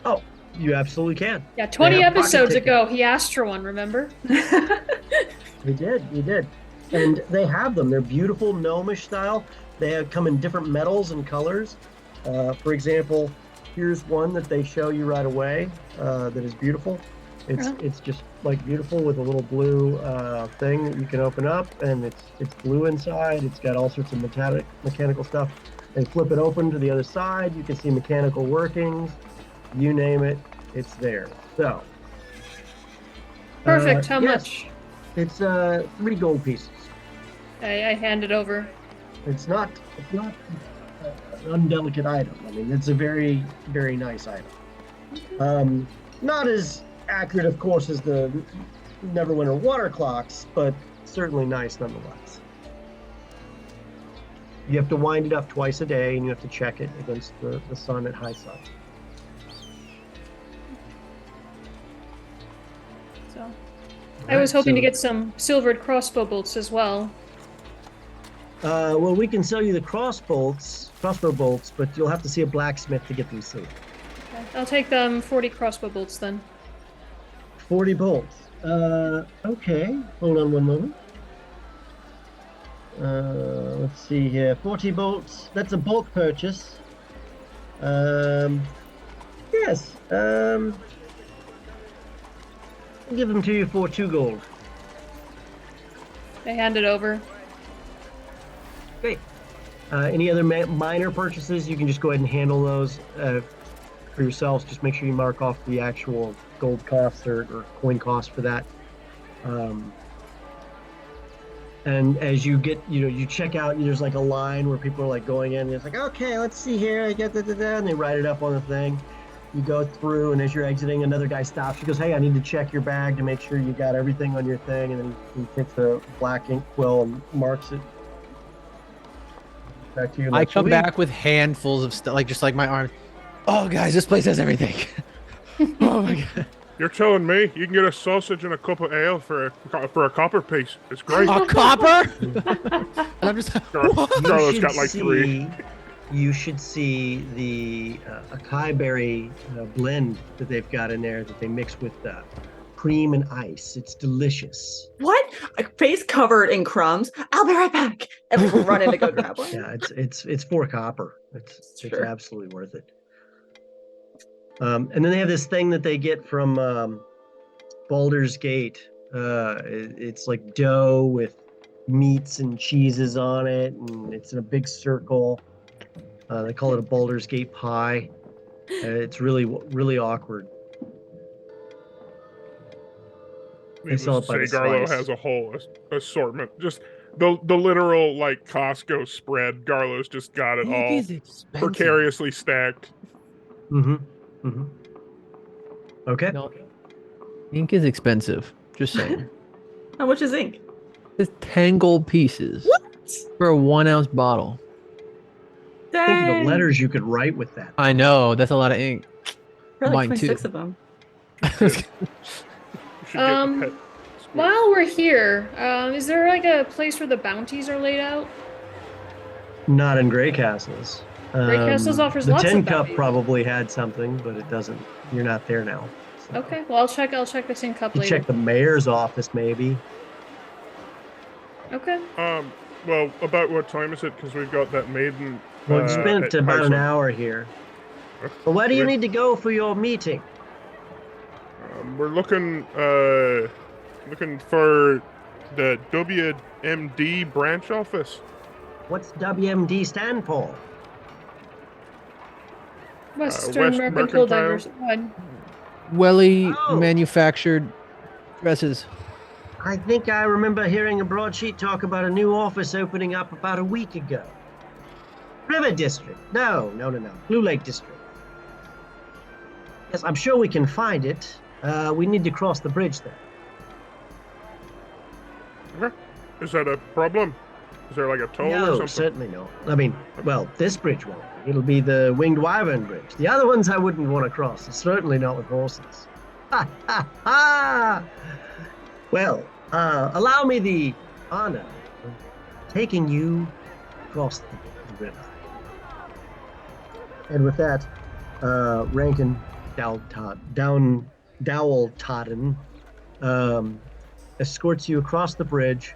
Oh, you absolutely can. Yeah, 20 They have pocket episodes tickets. ago, he asked for one, remember? He did. And they have them. They're beautiful, gnomish style. They come in different metals and colors. For example, here's one that they show you right away that is beautiful. It's just like beautiful with a little blue thing that you can open up, and it's blue inside. It's got all sorts of mechanical stuff. They flip it open to the other side. You can see mechanical workings. You name it, it's there. So. Perfect. How yes. much? It's 3 gold pieces. I hand it over. It's not an undelicate item. I mean, it's a very, very nice item. Not as accurate, of course, as the Neverwinter water clocks, but certainly nice nonetheless. You have to wind it up twice a day, and you have to check it against the sun at high sun. So, I was hoping to get some silvered crossbow bolts as well. Well, we can sell you the crossbow bolts, but you'll have to see a blacksmith to get them sealed. Okay. I'll take them 40 crossbow bolts then. 40 bolts. Okay. Hold on one moment. Let's see here. 40 bolts. That's a bulk purchase. Yes. I'll give them to you for 2 gold. I hand it over. Great. Any other minor purchases, you can just go ahead and handle those for yourselves. Just make sure you mark off the actual gold cost or coin cost for that. And as you get, you check out, there's like a line where people are like going in, and it's like, okay, let's see here, I get da-da-da, and they write it up on the thing. You go through, and as you're exiting, another guy stops. He goes, hey, I need to check your bag to make sure you got everything on your thing, and then he takes the black ink quill and marks it. Back to you. I come back with handfuls of stuff, just like my arms. Oh, guys, this place has everything. Oh my god. You're telling me you can get a sausage and a cup of ale for a copper piece? It's great. A copper? And I'm just Carlos got like 3. You should see the acai berry blend that they've got in there that they mix with cream and ice. It's delicious. What? A face covered in crumbs. I'll be right back. And we'll run in to go grab one. Yeah, it's 4 copper. It's Sure. absolutely worth it. And then they have this thing that they get from Baldur's Gate. It's like dough with meats and cheeses on it, and it's in a big circle. They call it a Baldur's Gate pie. It's really, really awkward. They sell it by the Garlo slice. has a whole assortment. Just the literal like Costco spread. Garlo's just got it all precariously stacked. Okay. No, ink is expensive. Just saying. How much is ink? It's 10 gold pieces. What? For a 1 ounce bottle. Think of the Dang. letters you could write with that. I know that's a lot of ink. Probably Mine too. 26 of them. You should get the pet squid. While we're here, is there like a place where the bounties are laid out? Not in Grey Castles. Grey Castles offers the lots of 10 Cup bounties. probably had something, but it doesn't. You're not there now. So. Okay, well I'll check the same cup You later. check the mayor's office, maybe. Okay. Well, about what time is it? Because we've got that maiden. Well, it's spent at about an High hour here. Huh? But where do you We're- need to go for your meeting? We're looking for the WMD branch office. What's WMD stand for? Western West Mercantile Mercantile. Diversified. Welly Oh. manufactured dresses. I think I remember hearing a broadsheet talk about a new office opening up about a week ago. River District. No. Blue Lake District. Yes, I'm sure we can find it. We need to cross the bridge there. Okay. Is that a problem? Is there like a toll or No, something? certainly not. I mean, well, this bridge won't be. It'll be the Winged Wyvern Bridge. The other ones I wouldn't want to cross. Certainly not with horses. Ha ha ha! Well, allow me the honor of taking you across the river. And with that, Rankin Dowell-Totten escorts you across the bridge,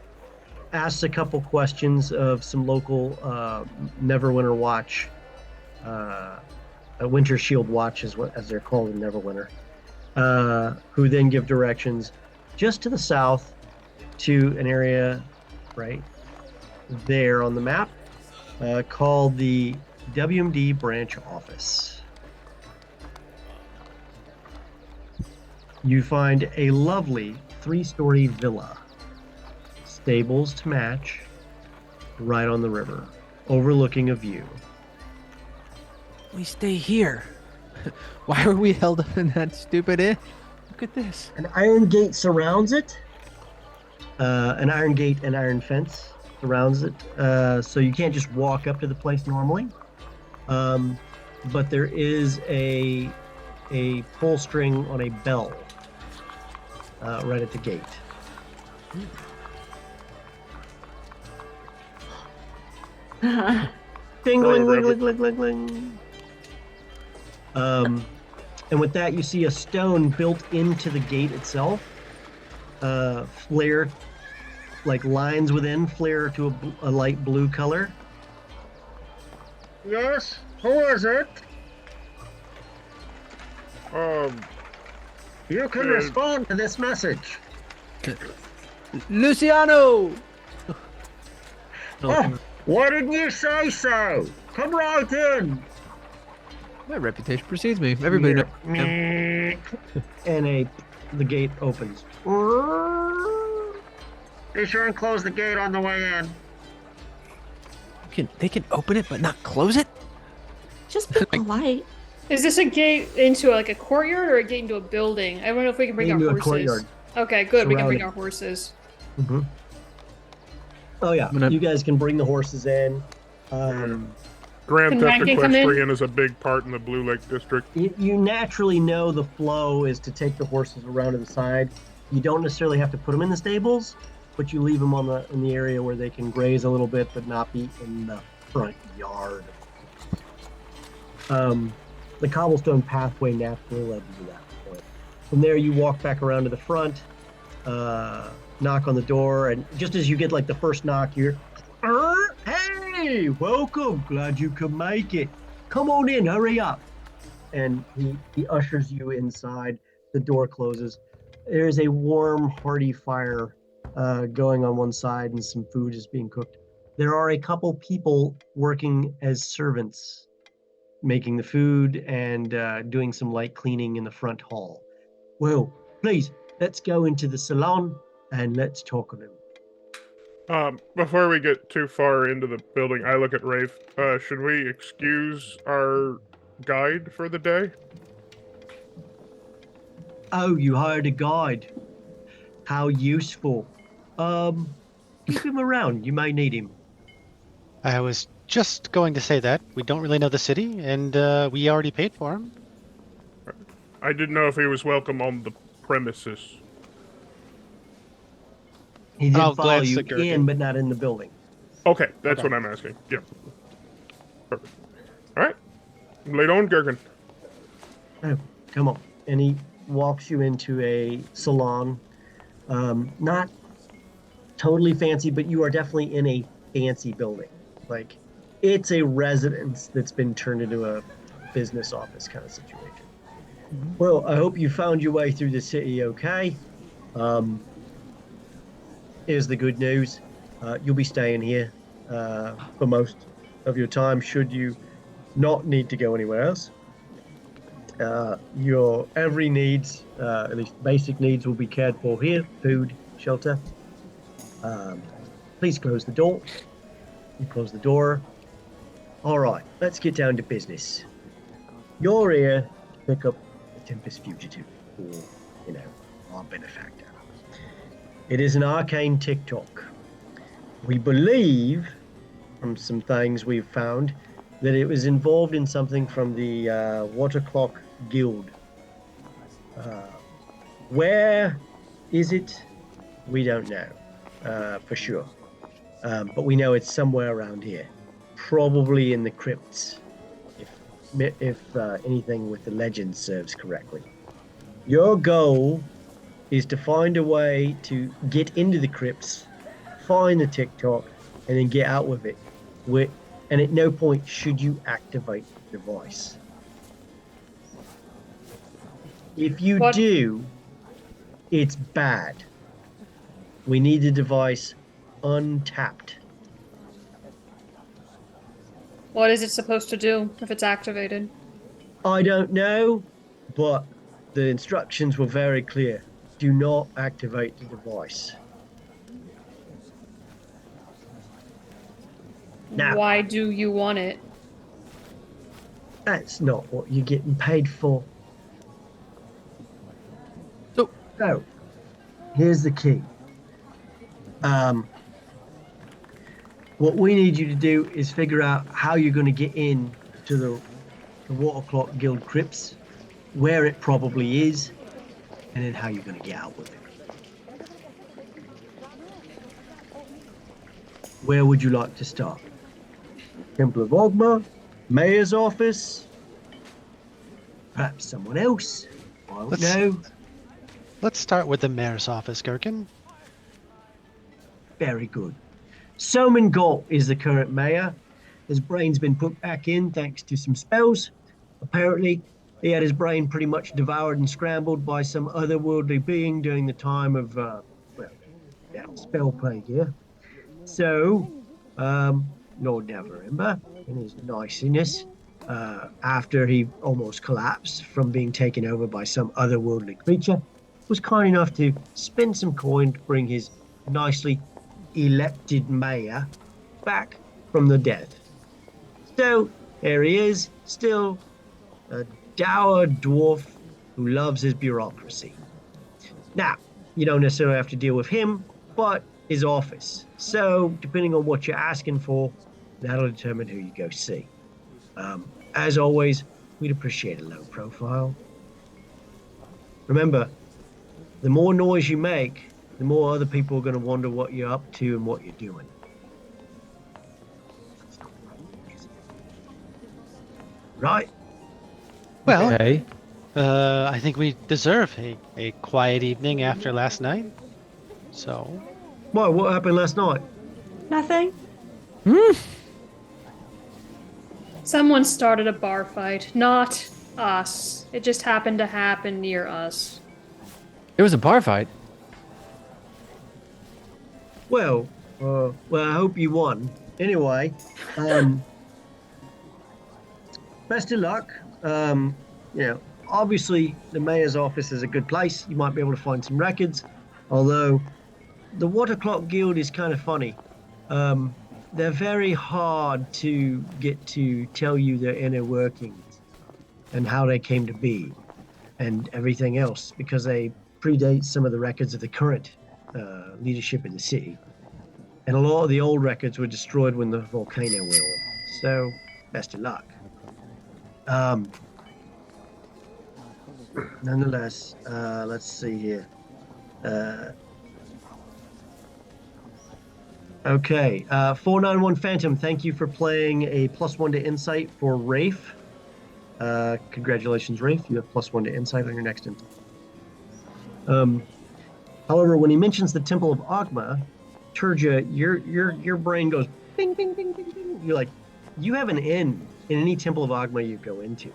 asks a couple questions of some local Neverwinter Watch, Winter Shield Watch as they're called in Neverwinter, who then give directions just to the south to an area right there on the map called the WMD branch office. You find a lovely 3-story villa, stables to match, right on the river, overlooking a view. We stay here. Why were we held up in that stupid inn? Look at this. An iron gate surrounds it. An iron gate and iron fence surrounds it. So you can't just walk up to the place normally. But there is a pull string on a bell right at the gate. Ding, ling, ling, ling, ling, ling, ling. And with that, you see a stone built into the gate itself. Flare, like lines within, flare to a light blue color. Yes, who is it? You can respond to this message. Luciano! Why didn't you say so? Come right in. My reputation precedes me. Everybody knows. And the gate opens. Be sure and close the gate on the way in. They can open it but not close it? Just be polite. Is this a gate into like a courtyard or a gate into a building? I don't know if we can bring Into our a horses. courtyard. Okay, good. We can bring Surrounded. our horses. Mm-hmm. Oh yeah, you guys can bring the horses in. Grand Can Theft Rankin come in? Equestrian is a big part in the Blue Lake District. You naturally know the flow is to take the horses around to the side. You don't necessarily have to put them in the stables, but you leave them in the area where they can graze a little bit, but not be in the front yard. The cobblestone pathway naturally led you to that point. From there, you walk back around to the front, knock on the door, and just as you get like the first knock, you're, hey, welcome, glad you could make it. Come on in, hurry up. And he ushers you inside. The door closes. There's a warm, hearty fire going on one side, and some food is being cooked. There are a couple people working as servants, making the food and doing some light cleaning in the front hall. Well, please, let's go into the salon and let's talk a little. Before we get too far into the building, I look at Rafe. Should we excuse our guide for the day? Oh, you hired a guide. How useful. Keep him around. You may need him. I was just going to say that we don't really know the city, and we already paid for him. I didn't know if he was welcome on the premises. He did I'll follow glance you at Gherkin. in, but not in the building. Okay, that's Okay. what I'm asking. Yeah. Perfect. All right. Lead on, Gherkin. Oh, come on. And he walks you into a salon. Not totally fancy, but you are definitely in a fancy building. Like, it's a residence that's been turned into a business office kind of situation. Well, I hope you found your way through the city okay. Here's the good news. You'll be staying here for most of your time, should you not need to go anywhere else. Your every needs, at least basic needs, will be cared for here. Food, shelter. Please close the door. You close the door. All right, let's get down to business. You're here to pick up the Tempest Fugitive, or, our benefactor. It is an arcane TikTok. We believe, from some things we've found, that it was involved in something from the Waterclock Guild. Where is it? We don't know for sure. But we know it's somewhere around here. Probably in the crypts, if anything with the legend serves correctly. Your goal is to find a way to get into the crypts, find the TikTok, and then get out with it. And at no point should you activate the device. If you do, it's bad. We need the device untapped. What is it supposed to do if it's activated? I don't know, but the instructions were very clear. Do not activate the device. Now, Why do you want it? that's not what you're getting paid for. So, here's the key. What we need you to do is figure out how you're going to get in to the Waterclock Guild crypts, where it probably is, and then how you're going to get out with it. Where would you like to start? Temple of Ogma, Mayor's office, perhaps someone else. I don't know. Let's start with the mayor's office, Gherkin. Very good. Soman Galt is the current mayor. His brain's been put back in thanks to some spells. Apparently, he had his brain pretty much devoured and scrambled by some otherworldly being during the time of, spell plague here. So, Lord Neverember, in his niceness, after he almost collapsed from being taken over by some otherworldly creature, was kind enough to spend some coin to bring his nicely elected mayor back from the dead. So, here he is, still a dour dwarf who loves his bureaucracy. Now, you don't necessarily have to deal with him, but his office. So, depending on what you're asking for, that'll determine who you go see. As always, we'd appreciate a low profile. Remember, the more noise you make, the more other people are going to wonder what you're up to and what you're doing. Right? Well, Okay. I think we deserve a quiet evening after last night. So, Why, what happened last night? Nothing. Someone started a bar fight, not us. It just happened to happen near us. It was a bar fight. Well, I hope you won. Anyway, best of luck. Obviously the mayor's office is a good place. You might be able to find some records, although the Waterclock Guild is kind of funny. They're very hard to get to tell you their inner workings and how they came to be and everything else, because they predate some of the records of the current leadership in the city. And a lot of the old records were destroyed when the volcano went off. So, best of luck. Nonetheless, let's see here. Okay, 491 Phantom, thank you for playing a +1 to insight for Rafe. Congratulations, Rafe. You have +1 to insight on your next insight. However, when he mentions the Temple of Ogma, Turja, your brain goes bing, bing, bing, bing, bing. You're like, you have an inn in any Temple of Ogma you go into.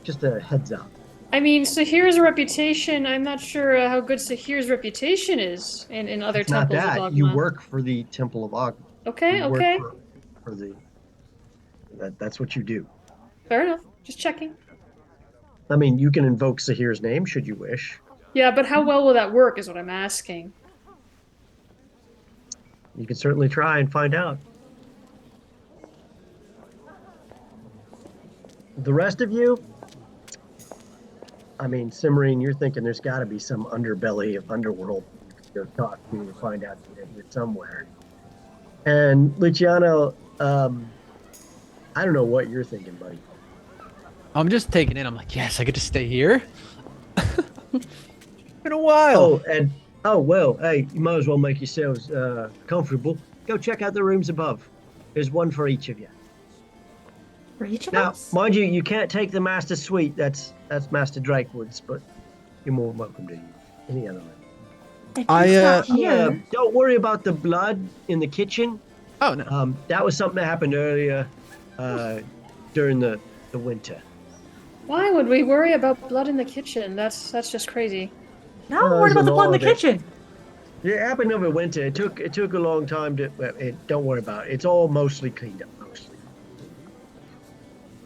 Just a heads up. I mean, Sahir's reputation, I'm not sure how good Sahir's reputation is in other It's not temples that. of Ogma. You work for the Temple of Ogma. Okay, You work okay. for the. That's what you do. Fair enough. Just checking. I mean, you can invoke Sahir's name should you wish. Yeah, but how well will that work is what I'm asking. You can certainly try and find out. The rest of you, I mean, Cimmerian, you're thinking there's got to be some underbelly of underworld you can talk to find out here somewhere. And Luciano, I don't know what you're thinking, buddy. I'm just taking it. I'm like, yes, I get to stay here. Been a while. Well, hey, you might as well make yourselves comfortable. Go check out the rooms above. There's one for each of you. For each of Now, us? mind you, you can't take the Master Suite. That's Master Drakewood's, but you're more than welcome to any other room. If I, he's not Yeah, here, don't worry about the blood in the kitchen. Oh no. That was something that happened earlier during the winter. Why would we worry about blood in the kitchen? That's just crazy. now I'm worried about the blood in the There's a lot kitchen. It happened over winter. It took a long time to. Don't worry about it. It's all mostly cleaned up. Mostly.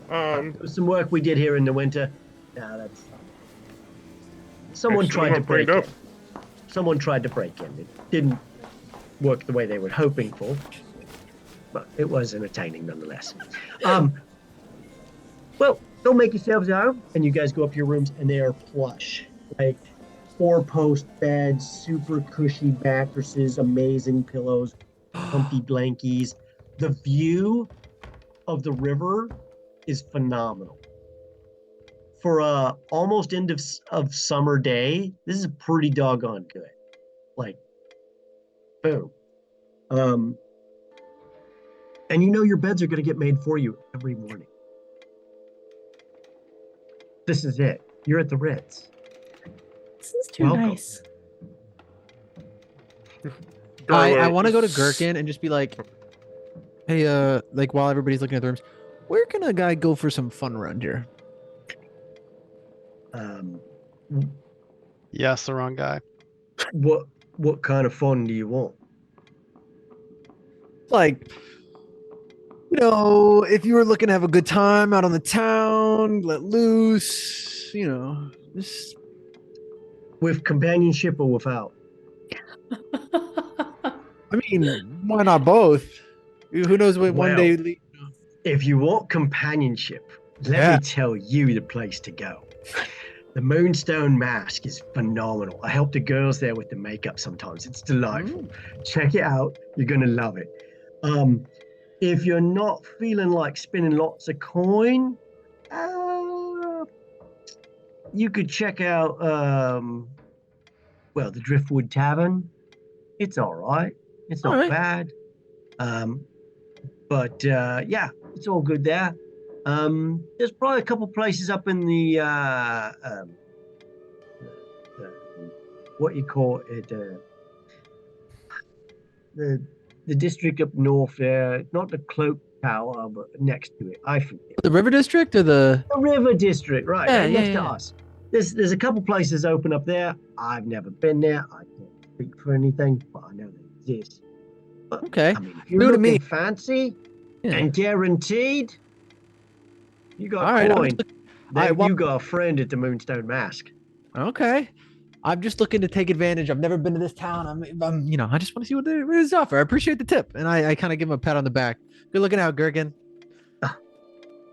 There was some work we did here in the winter. Yeah, that's. Someone It's tried to not break cleaned in. up. Someone tried to break in. It didn't work the way they were hoping for, but it was entertaining nonetheless. Well, don't make yourselves at home, and you guys go up to your rooms, and they are plush, like 4-post beds, super cushy mattresses, amazing pillows, comfy blankies. The view of the river is phenomenal. For a almost end of summer day, this is pretty doggone good. Like, boom. And you know your beds are going to get made for you every morning. This is it. You're at the Ritz. This is too Welcome. nice. I want to go to Gherkin and just be like, hey, like while everybody's looking at the rooms, where can a guy go for some fun around here? Yes, the wrong guy. What kind of fun do you want? Like, you know, if you were looking to have a good time out on the town, let loose, you know, just With companionship or without? I mean, why not both? Who knows what one Well, day. If you want companionship, let Yeah. me tell you the place to go. The Moonstone Mask is phenomenal. I help the girls there with the makeup sometimes. It's delightful. Check it out. You're going to love it. If you're not feeling like spending lots of coin, you could check out, the Driftwood Tavern. It's all right. It's not All right. bad. But yeah, it's all good there. There's probably a couple places up in the what you call it, the district up north there, not the Cloak Tower, but next to it. I forget. The River District or the. The River District, right, Yeah, right yeah, next to yeah. us. There's a couple places open up there. I've never been there. I can't speak for anything, but I know they exist. But, Okay. I mean, if you're New to looking me. fancy Yeah. and guaranteed, you got All right, I'm coin. just Then right, well- you got a friend at the Moonstone Mask. Okay. I'm just looking to take advantage. I've never been to this town. I'm you know, I just want to see what there is offer. I appreciate the tip. And I kind of give him a pat on the back. Good looking out, Gherkin.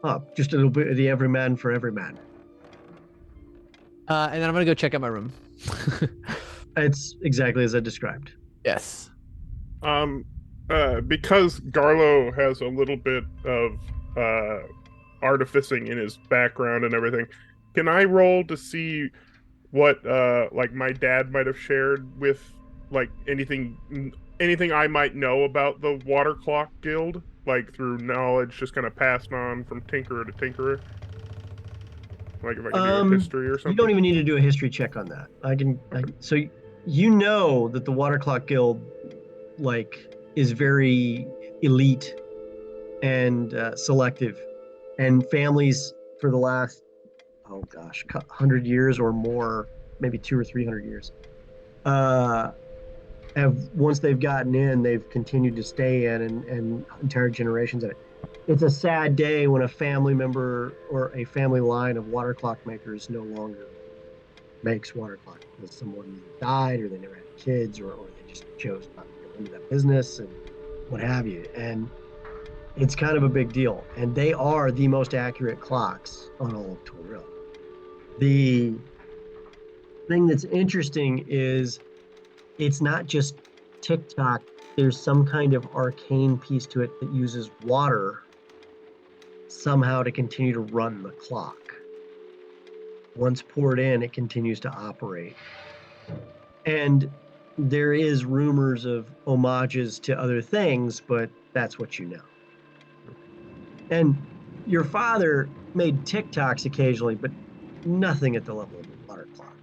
Oh, just a little bit of the everyman for everyman. And then I'm going to go check out my room. It's exactly as I described. Yes. because Garlo has a little bit of artificing in his background and everything, can I roll to see what like my dad might have shared with like anything I might know about the Water Clock Guild, like through knowledge just kind of passed on from tinkerer to tinkerer? Like if I can do a history or You something. don't even need to do a history check on that. So you know that the Water Clock Guild like is very elite and selective, and families for the last 100 years or more, maybe 200 or 300 years, have once they've gotten in, they've continued to stay in, and entire generations of it. It's a sad day when a family member or a family line of water clock makers no longer makes water clock because someone either died or they never had kids or they just chose not to go into that business and what have you. And it's kind of a big deal. And they are the most accurate clocks on all of Toril. The thing that's interesting is it's not just tick-tock. There's some kind of arcane piece to it that uses water somehow to continue to run the clock. Once poured in, it continues to operate. And there is rumors of homages to other things, but that's what you know. And your father made tick-tocks occasionally, but nothing at the level of a water clock.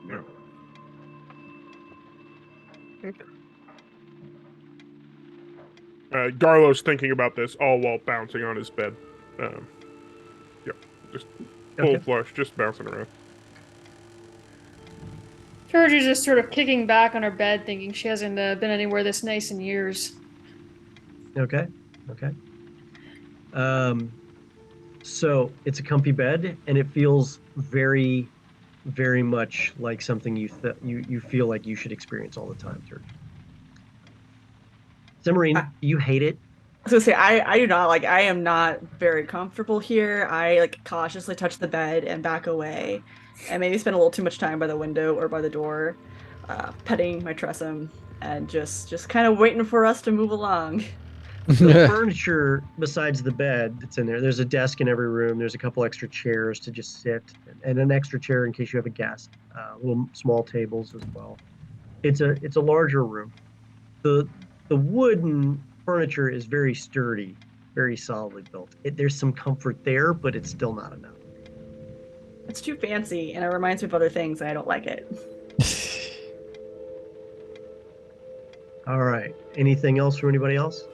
No. Okay. Garlo's thinking about this all while bouncing on his bed. Just full flush, just bouncing around. Georgie's just sort of kicking back on her bed, thinking she hasn't been anywhere this nice in years. Okay. So it's a comfy bed, and it feels very, very much like something you feel like you should experience all the time, George. Simmarine, you hate it? I was gonna say I do not like. I am not very comfortable here. I like cautiously touch the bed and back away, and maybe spend a little too much time by the window or by the door, petting my Tressum and just kind of waiting for us to move along. The furniture besides the bed that's in there, there's a desk in every room. There's a couple extra chairs to just sit, and an extra chair in case you have a guest. Little small tables as well. It's a larger room. The wooden furniture is very sturdy, very solidly built. There's some comfort there, but it's still not enough. It's too fancy, and it reminds me of other things, and I don't like it. All right. Anything else from anybody else?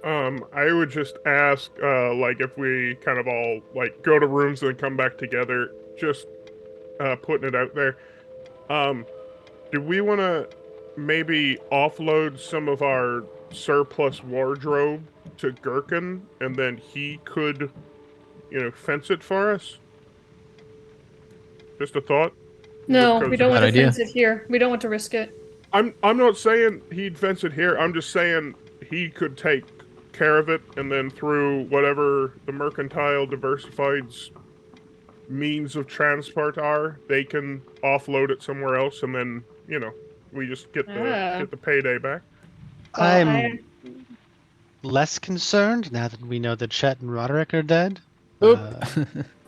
I would just ask, like, if we kind of all, like, go to rooms and then come back together, just, putting it out there. Do we want to maybe offload some of our surplus wardrobe to Gherkin, and then he could, fence it for us? Just a thought? No, Because we don't want to idea. fence it here. We don't want to risk it. I'm not saying he'd fence it here. I'm just saying he could take care of it, and then through whatever the mercantile diversified's means of transport are, they can offload it somewhere else, and then we just get the payday back. I'm less concerned now that we know that Chet and Roderick are dead. Well,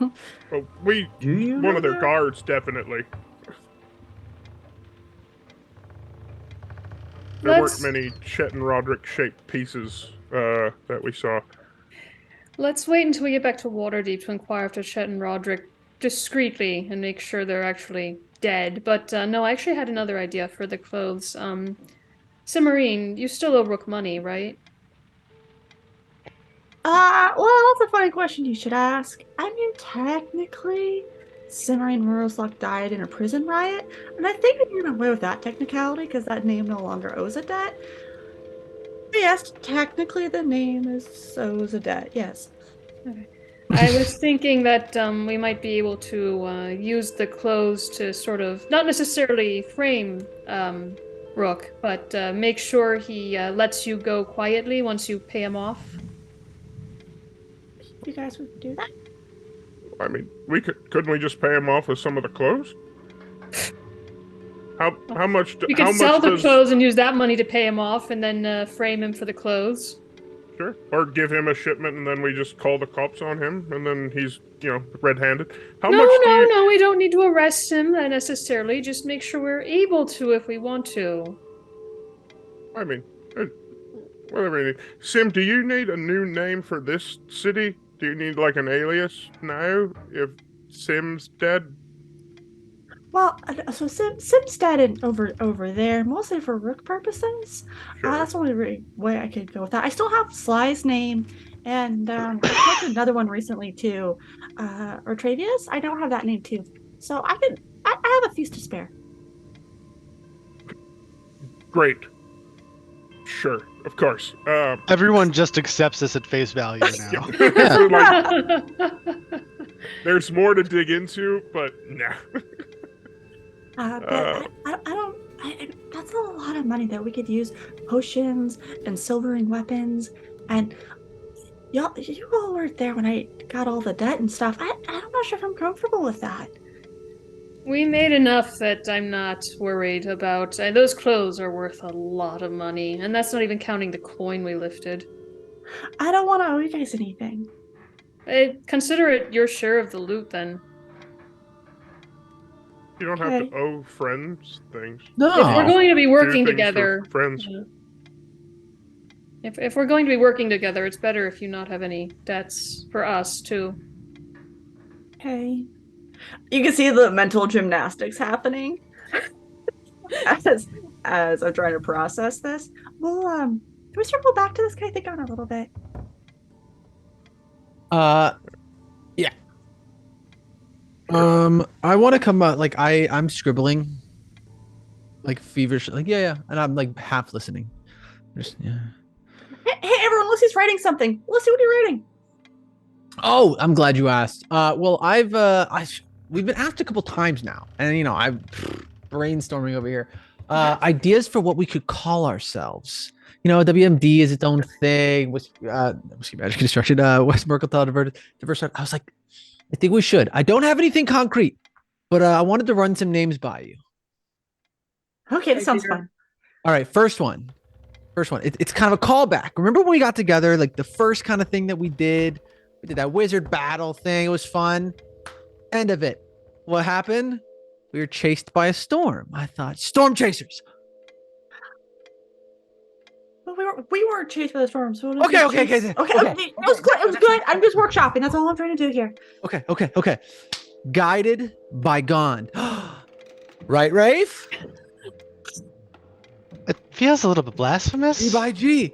Do you? one of their that? guards, definitely. There weren't many Chet and Roderick shaped pieces that we saw. Let's wait until we get back to Waterdeep to inquire after Chet and Roderick discreetly and make sure they're actually dead. But no, I actually had another idea for the clothes. Simmarine, you still owe Rook money, right? Well, that's a funny question you should ask. I mean, technically, Cimarine Muroslock died in a prison riot, and I think we can get away with that technicality because that name no longer owes a debt. But yes, technically the name owes a debt, yes. Okay. I was thinking that we might be able to use the clothes to sort of, not necessarily frame Rook, but make sure he lets you go quietly once you pay him off. You guys would do that? I mean, couldn't we just pay him off with some of the clothes? How much? You How could sell much the does? clothes and use that money to pay him off, and then frame him for the clothes. Sure. Or give him a shipment, and then we just call the cops on him, and then he's red-handed. How No, much do no, you? no. We don't need to arrest him necessarily. Just make sure we're able to if we want to. I mean, whatever you need. Sim, do you need a new name for this city? Do you need like an alias now if Sim's dead? Well, so Sim's dead and over there, mostly for rook purposes. Sure. That's the only way I could go with that. I still have Sly's name, and I talked to another one recently too. Retravius, I don't have that name too. So I have a few to spare. Great. Sure, of course. Everyone just accepts this at face value now. So, like, there's more to dig into, but nah. But I don't. That's a lot of money that we could use potions and silvering weapons, and you all weren't there when I got all the debt and stuff. I'm not sure if I'm comfortable with that. We made enough that I'm not worried about. Those clothes are worth a lot of money, and that's not even counting the coin we lifted. I don't want to owe you guys anything. Consider it your share of the loot, then. You don't have to owe friends things. No. If we're going to be Do working things for together, friends. if we're going to be working together, it's better if you not have any debts for us too. Okay. You can see the mental gymnastics happening as I'm trying to process this. Well, can we circle back to this? Can I think on it a little bit? Yeah. I want to come out like I'm scribbling, like feverish, like yeah, and I'm like half listening. Just yeah. Hey, everyone! Lucy's writing something. Lucy, what are you writing? Oh, I'm glad you asked. Well, we've been asked a couple times now, and I'm brainstorming over here. Ideas for what we could call ourselves. WMD is its own thing. Whiskey Magic Construction, West Mercantile Diverse. I was like, I think we should. I don't have anything concrete, but I wanted to run some names by you. Okay, that sounds fun. All right, first one. It's kind of a callback. Remember when we got together, like the first kind of thing that we did? We did that wizard battle thing. It was fun. End of it. What happened? We were chased by a storm. I thought, storm chasers. Well, we weren't chased by the storm. So Okay. It was good. It was good. I'm just workshopping. That's all I'm trying to do here. Okay. Guided by Gond. Right, Rafe? It feels a little bit blasphemous. G by G.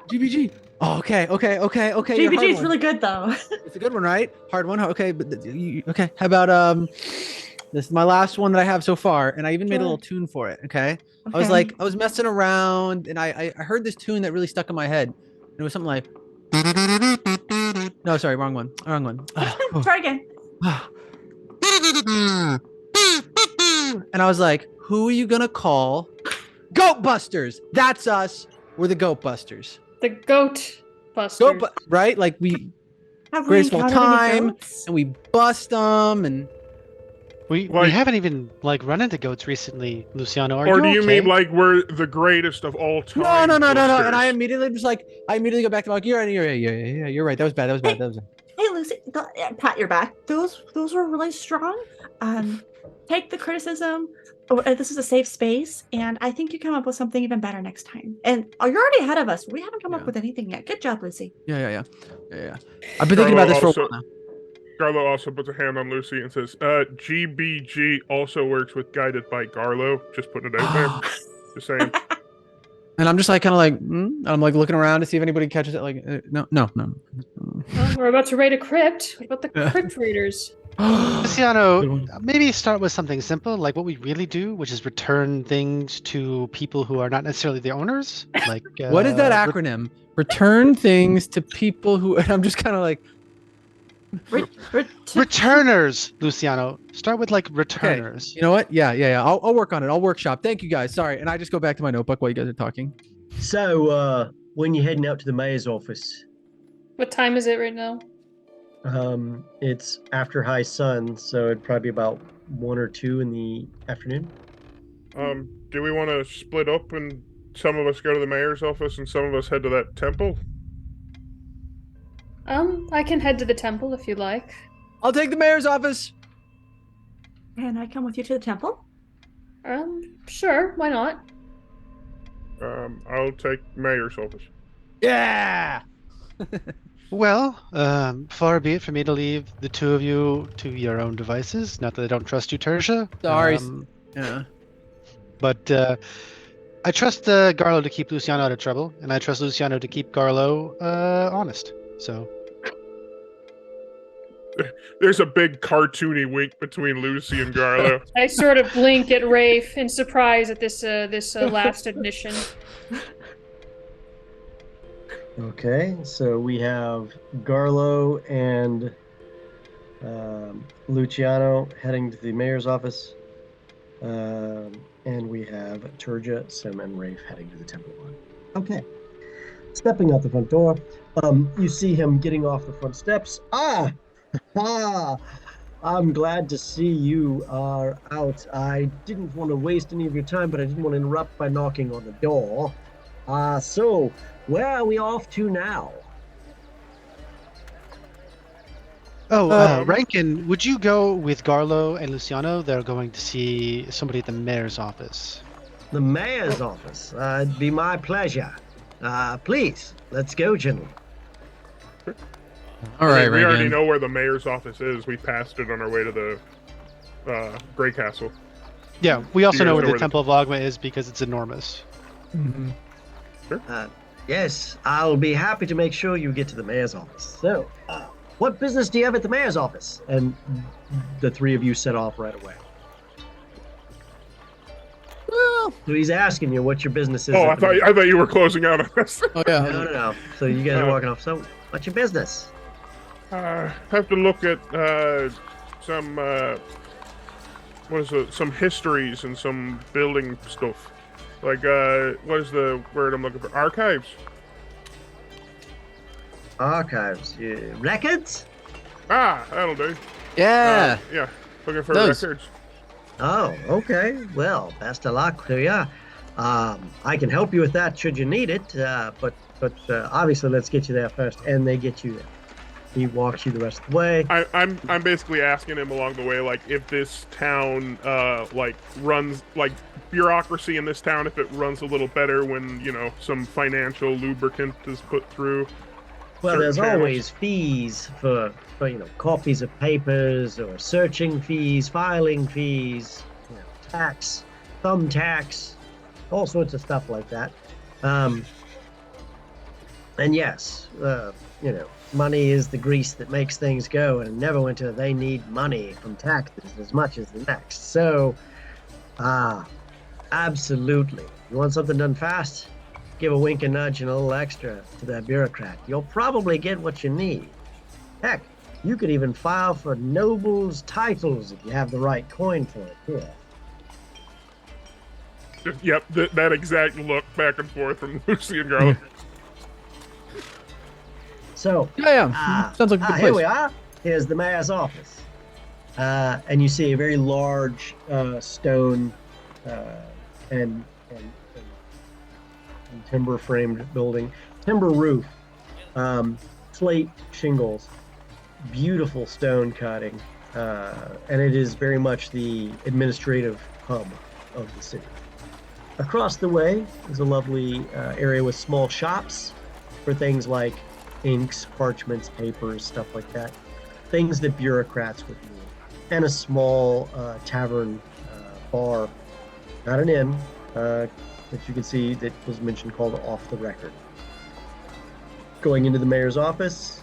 GBG. Oh, okay. GBG is really good, though. It's a good one, right? Hard one. Okay, but okay. How about this is my last one that I have so far, and I even made a little tune for it. Okay. I was messing around, and I heard this tune that really stuck in my head. It was something like, no, sorry, wrong one. Try again. And I was like, who are you gonna call? Goat Busters. That's us. We're the Goat Busters. The Goat Busters. Right? Like we Have great we small encountered any time, goats? and we bust them, and We haven't even run into goats recently, Luciano. Or do you mean like we're the greatest of all time? no. And busters? I immediately go back to like, you're right. That was bad. Hey, Lucy, pat your back. Those were really strong. Take the criticism. This is a safe space, and I think you come up with something even better next time. And you're already ahead of us. We haven't come up with anything yet. Good job, Lucy. Yeah. I've been thinking about this for a while now. Garlo also puts a hand on Lucy and says, GBG also works with Guided by Garlo. Just putting it out there. Just saying. And I'm just like, kind of like, I'm like looking around to see if anybody catches it. Like, no. Well, we're about to raid a crypt. What about the crypt raiders? Luciano, maybe start with something simple, like what we really do, which is return things to people who are not necessarily the owners. Like, what is that acronym? Return things to people who. And I'm just kind of like. Returners, Luciano. Start with like returners. Okay. You know what? Yeah. I'll work on it. I'll workshop. Thank you guys. Sorry. And I just go back to my notebook while you guys are talking. So, when you're heading out to the mayor's office? What time is it right now? It's after high sun, so it'd probably be about 1 or 2 in the afternoon. Do we want to split up and some of us go to the mayor's office and some of us head to that temple? I can head to the temple if you'd like. I'll take the mayor's office. Can I come with you to the temple? Sure, why not? I'll take mayor's office. Yeah. Well, far be it for me to leave the two of you to your own devices. Not that I don't trust you, Tertia. Sorry. Yeah. But I trust Garlo to keep Luciano out of trouble, and I trust Luciano to keep Garlo honest. So There's a big cartoony wink between Lucy and Garlo. I sort of blink at Rafe in surprise at this last admission. Okay, so we have Garlo and Luciano heading to the mayor's office. And we have Turja, Sim, and Rafe heading to the temple one. Okay. Stepping out the front door, you see him getting off the front steps. I'm glad to see you are out. I didn't want to waste any of your time, but I didn't want to interrupt by knocking on the door. So, where are we off to now? Oh, Rankin, would you go with Garlo and Luciano? They're going to see somebody at the mayor's office. The mayor's office. It'd be my pleasure. Please, let's go, gentlemen. All right, we already Reagan. know where the mayor's office is. We passed it on our way to the Grey Castle. Yeah, we also You know guys where know the where the- Temple of Ogma is because it's enormous. Mhm. Yes, I'll be happy to make sure you get to the mayor's office. So, what business do you have at the mayor's office? And the three of you set off right away. Well, So he's asking you what your business is. Oh, at I the thought you were closing out on us. oh yeah. No. So you guys are walking off. So, what's your business? Have to look at some what is it? Some histories and some building stuff. Like what is the word I'm looking for? Archives. Archives. Records? That'll do. Yeah. Yeah, looking for Those. records. Oh, okay. Well, best of luck to you. I can help you with that should you need it. But obviously, let's get you there first, and they get you there. He walks you the rest of the way. I'm basically asking him along the way, like, if this town like runs like bureaucracy in this town, if it runs a little better when some financial lubricant is put through. Well, certain there's channels. always fees for copies of papers or searching fees, filing fees, tax, thumb tax, all sorts of stuff like that. And yes, money is the grease that makes things go, and Neverwinter, they need money from taxes as much as the next. So, absolutely. You want something done fast? Give a wink and nudge and a little extra to that bureaucrat. You'll probably get what you need. Heck, you could even file for nobles' titles if you have the right coin for it. Yeah. Yep, that exact look back and forth from Lucy and Garlic. So, Yeah. Sounds like a good here place. we are. Here's the mayor's office. And you see a very large stone and timber framed building, timber roof, slate shingles, beautiful stone cutting, and it is very much the administrative hub of the city. Across the way is a lovely area with small shops for things like inks, parchments, papers, stuff like that, things that bureaucrats would need, and a small tavern bar, not an inn, that you can see that was mentioned called Off the Record. Going into the mayor's office,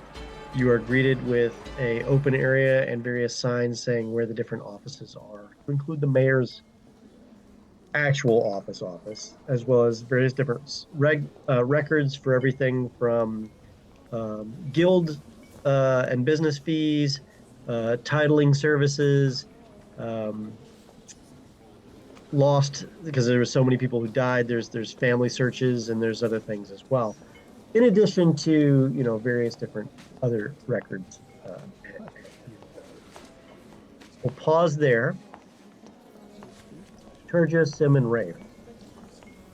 you are greeted with an open area and various signs saying where the different offices are, to include the mayor's actual office, as well as various different records for everything from guild and business fees, titling services, lost because there were so many people who died. There's family searches and there's other things as well, in addition to various different other records. We'll pause there. Turja, Sim, and Rafe.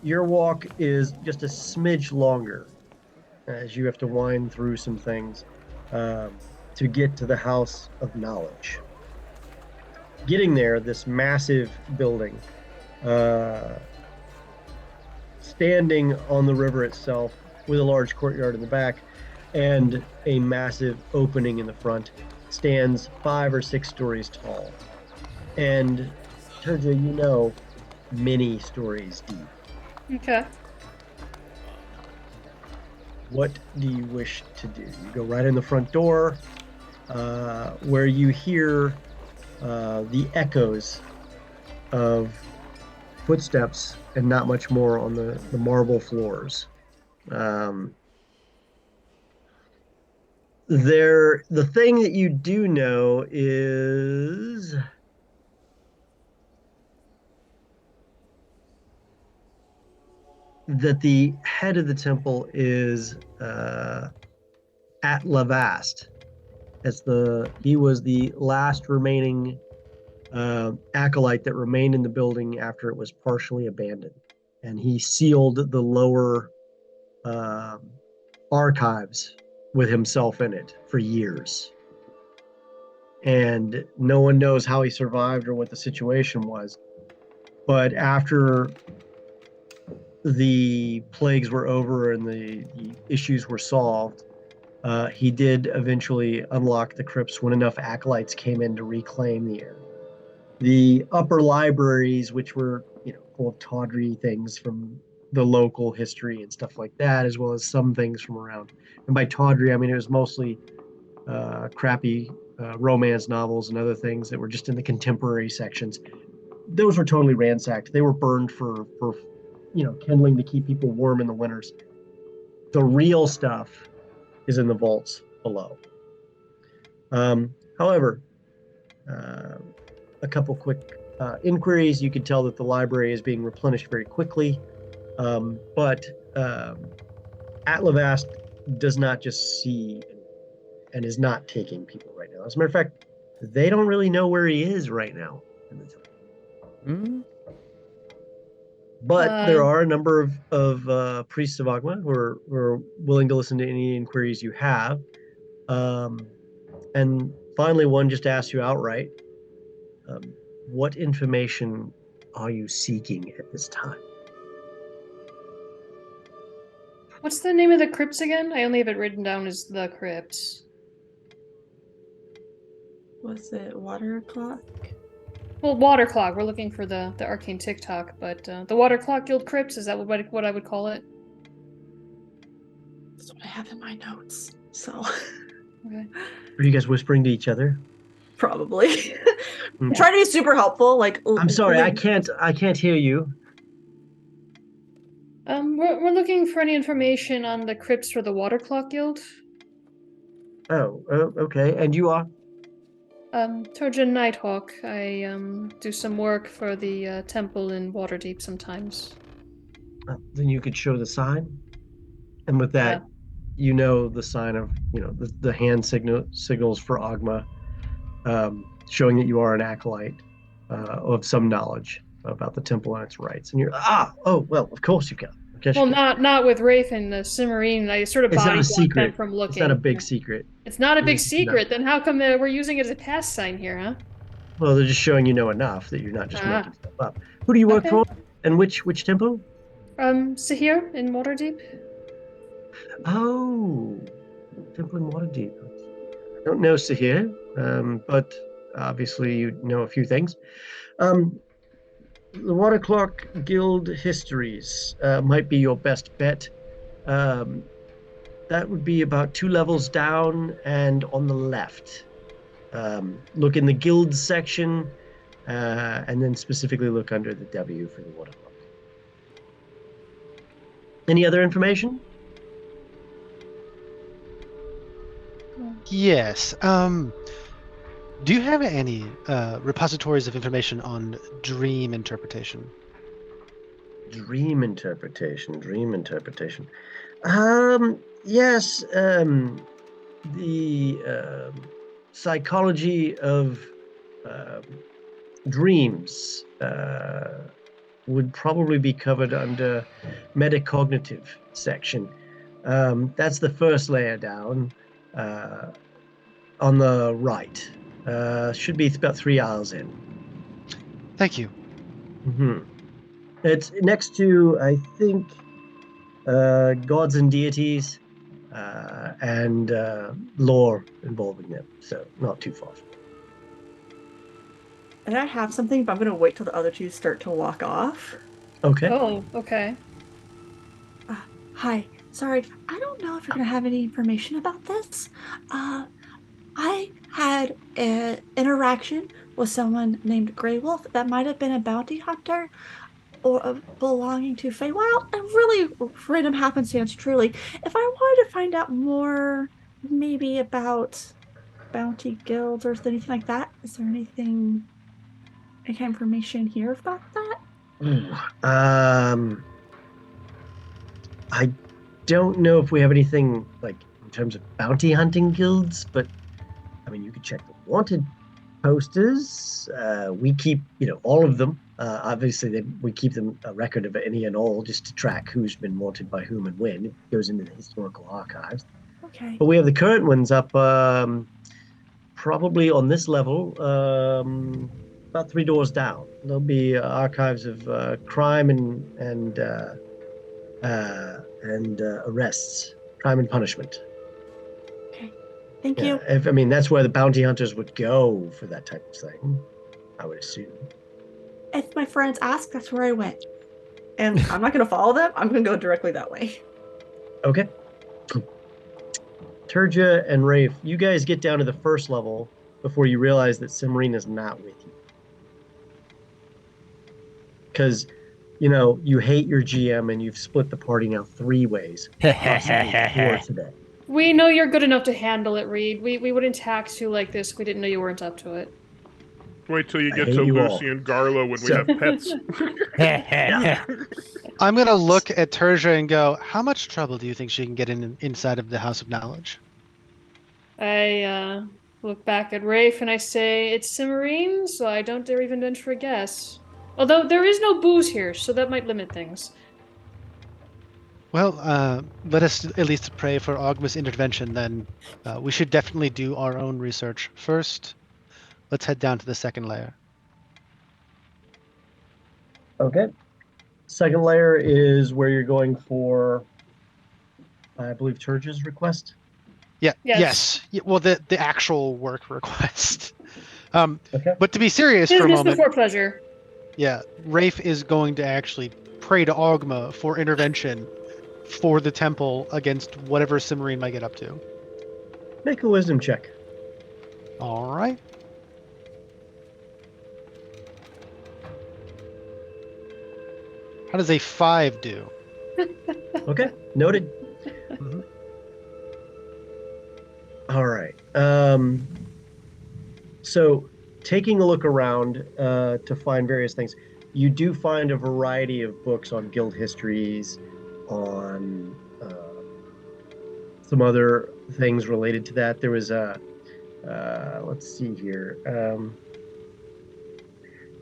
Your walk is just a smidge longer as you have to wind through some things to get to the House of Knowledge. Getting there, this massive building, standing on the river itself with a large courtyard in the back and a massive opening in the front, stands 5 or 6 stories tall. And Turja, you know, many stories deep. Okay. What do you wish to do? You go right in the front door, where you hear the echoes of footsteps and not much more on the marble floors. The thing that you do know is that the head of the temple is at Lavast. He was the last remaining acolyte that remained in the building after it was partially abandoned, and he sealed the lower archives with himself in it for years. And no one knows how he survived or what the situation was. But after the plagues were over and the issues were solved, he did eventually unlock the crypts when enough acolytes came in to reclaim the area. The upper libraries, which were, full of tawdry things from the local history and stuff like that, as well as some things from around. And by tawdry, I mean it was mostly crappy romance novels and other things that were just in the contemporary sections. Those were totally ransacked. They were burned for kindling to keep people warm in the winters. The real stuff is in the vaults below. However, a couple quick inquiries, you can tell that the library is being replenished very quickly, but Atlavast does not just see and is not taking people right now. As a matter of fact, they don't really know where he is right now in the temple. Mm-hmm. But there are a number of priests of Agma who are willing to listen to any inquiries you have. And finally, one just asks you outright, what information are you seeking at this time? What's the name of the crypts again? I only have it written down as the crypts. Was it water clock? Well, water clock. We're looking for the arcane TikTok, but the water clock guild crypts, is that what I would call it? That's what I have in my notes. So Okay. Are you guys whispering to each other? probably. I'm trying to be super helpful. Like, I'm sorry, I can't hear you. We're looking for any information on the crypts for the water clock guild. Oh, okay. And you are? Turgeon Nighthawk. I do some work for the temple in Waterdeep sometimes. Then you could show the sign, and with that, the sign of the hand signals for Agma, showing that you are an acolyte of some knowledge about the temple and its rights. And you're well, of course you can. Well, not with Rafe and the Cimmerian. I sort of body blocked them from looking. It's not a big secret. It's not a big secret. Then how come we're using it as a pass sign here, huh? Well, they're just showing you know enough that you're not just making stuff up. Who do you work for? And which temple? Sahir in Waterdeep. Oh, temple in Waterdeep. I don't know Sahir, but obviously you know a few things. The Water Clock Guild histories might be your best bet. That would be about 2 levels down and on the left. Look in the guild section, and then specifically look under the W for the Water Clock. Any other information? Yes. Do you have any repositories of information on dream interpretation? Dream interpretation. Yes. The psychology of dreams would probably be covered under metacognitive section. That's the first layer down on the right. Should be about 3 aisles in. Thank you. It's next to, I think, gods and deities and lore involving them. So not too far. And I have something, but I'm gonna wait till the other two start to walk off. Okay. Oh, okay. Hi, sorry, I don't know if you're gonna have any information about this. I had an interaction with someone named Grey Wolf that might have been a bounty hunter or belonging to Feywild. A really random happenstance, truly. If I wanted to find out more, maybe about bounty guilds or anything like that, is there any kind of information here about that? I don't know if we have anything like in terms of bounty hunting guilds, but I mean, you could check the wanted posters. We keep, all of them. Obviously, we keep them a record of any and all just to track who's been wanted by whom and when. It goes into the historical archives. Okay. But we have the current ones up probably on this level, about 3 doors down. There'll be archives of crime and arrests, crime and punishment. Thank you. That's where the bounty hunters would go for that type of thing, I would assume. If my friends ask, that's where I went. And I'm not going to follow them. I'm going to go directly that way. Okay. Turja and Rafe, you guys get down to the first level before you realize that Simrine is not with you. Because, you hate your GM and you've split the party now 3 ways. Possibly 4 today. We know you're good enough to handle it, Reed. We wouldn't tax you like this if we didn't know you weren't up to it. Wait till you I get hate to you Lucy all. and Garlo when we So- have pets. I'm gonna look at Terja and go, how much trouble do you think she can get inside of the House of Knowledge? I look back at Rafe and I say, it's Cimarine, so I don't dare even venture a guess. Although there is no booze here, so that might limit things. Well, let us at least pray for Ogma's intervention then. We should definitely do our own research. First, let's head down to the second layer. Okay. Second layer is where you're going for, I believe, Turja's request. Yeah. Yes. Well, the actual work request. Okay. But to be serious for a Business moment, before pleasure. yeah, Rafe is going to actually pray to Ogma for intervention for the temple against whatever Cimarine might get up to. Make a wisdom check. All right. How does a 5 do? Okay. Noted. Mhm. All right. So taking a look around to find various things, you do find a variety of books on guild histories, on some other things related to that. There was a, let's see here.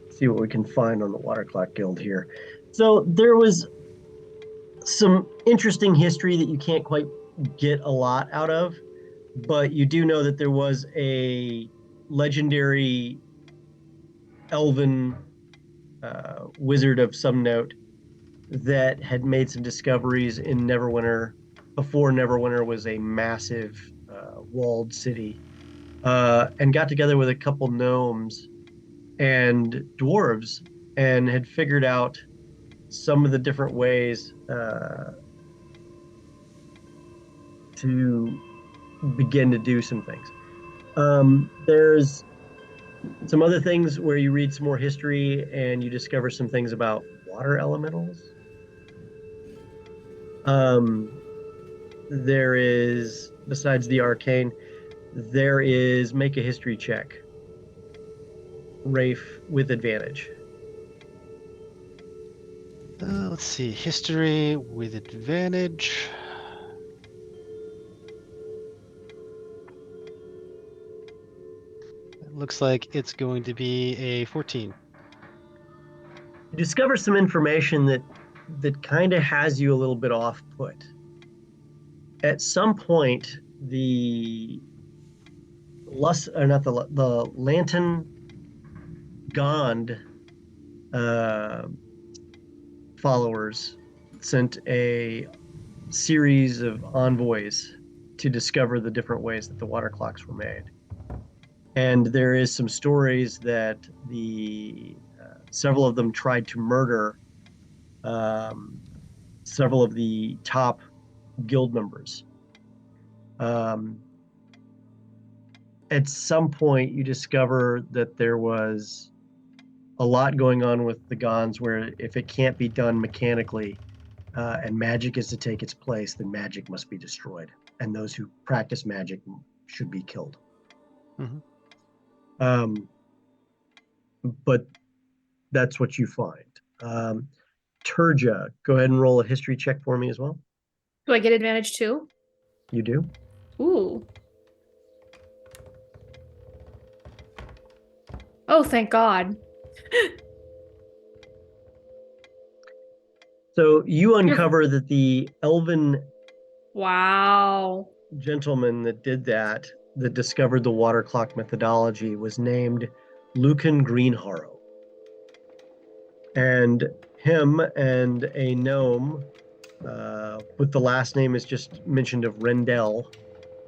See what we can find on the Waterclock Guild here. So there was some interesting history that you can't quite get a lot out of, but you do know that there was a legendary elven wizard of some note that had made some discoveries in Neverwinter before Neverwinter was a massive walled city, and got together with a couple gnomes and dwarves and had figured out some of the different ways to begin to do some things. There's some other things where you read some more history and you discover some things about water elementals. There is, besides the arcane, there is make a history check. Rafe with advantage. Let's see. History with advantage. It looks like it's going to be a 14. You discover some information that kind of has you a little bit off put. At some point, the Lantern Gond followers sent a series of envoys to discover the different ways that the water clocks were made. And there is some stories that several of them tried to murder several of the top guild members. At some point, you discover that there was a lot going on with the Gonds where if it can't be done mechanically and magic is to take its place, then magic must be destroyed. And those who practice magic should be killed. But that's what you find. Turja, go ahead and roll a history check for me as well. Do I get advantage too? You do. Ooh. Oh, thank God. So you uncover that the elven Wow. gentleman that did that discovered the water clock methodology, was named Lucan Greenharrow. And him and a gnome with the last name is just mentioned of Rendell,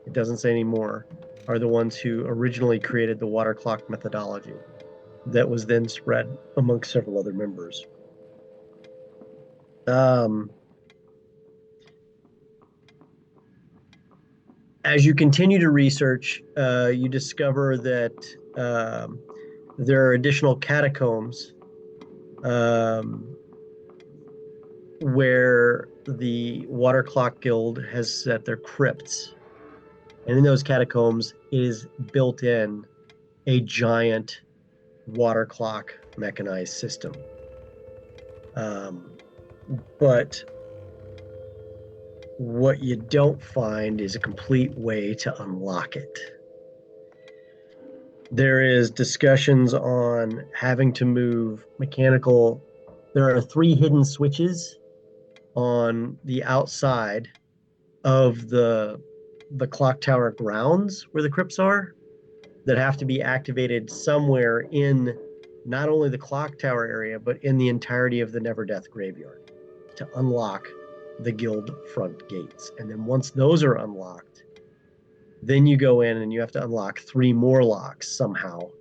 it doesn't say anymore, are the ones who originally created the water clock methodology that was then spread amongst several other members. As you continue to research, you discover that there are additional catacombs where the Water Clock Guild has set their crypts. And in those catacombs is built in a giant water clock mechanized system. But what you don't find is a complete way to unlock it. There is discussions on having to move mechanical. There are 3 hidden switches on the outside of the clock tower grounds where the crypts are that have to be activated somewhere in not only the clock tower area, but in the entirety of the Never Death graveyard to unlock the guild front gates. And then once those are unlocked, then you go in and you have to unlock 3 more locks somehow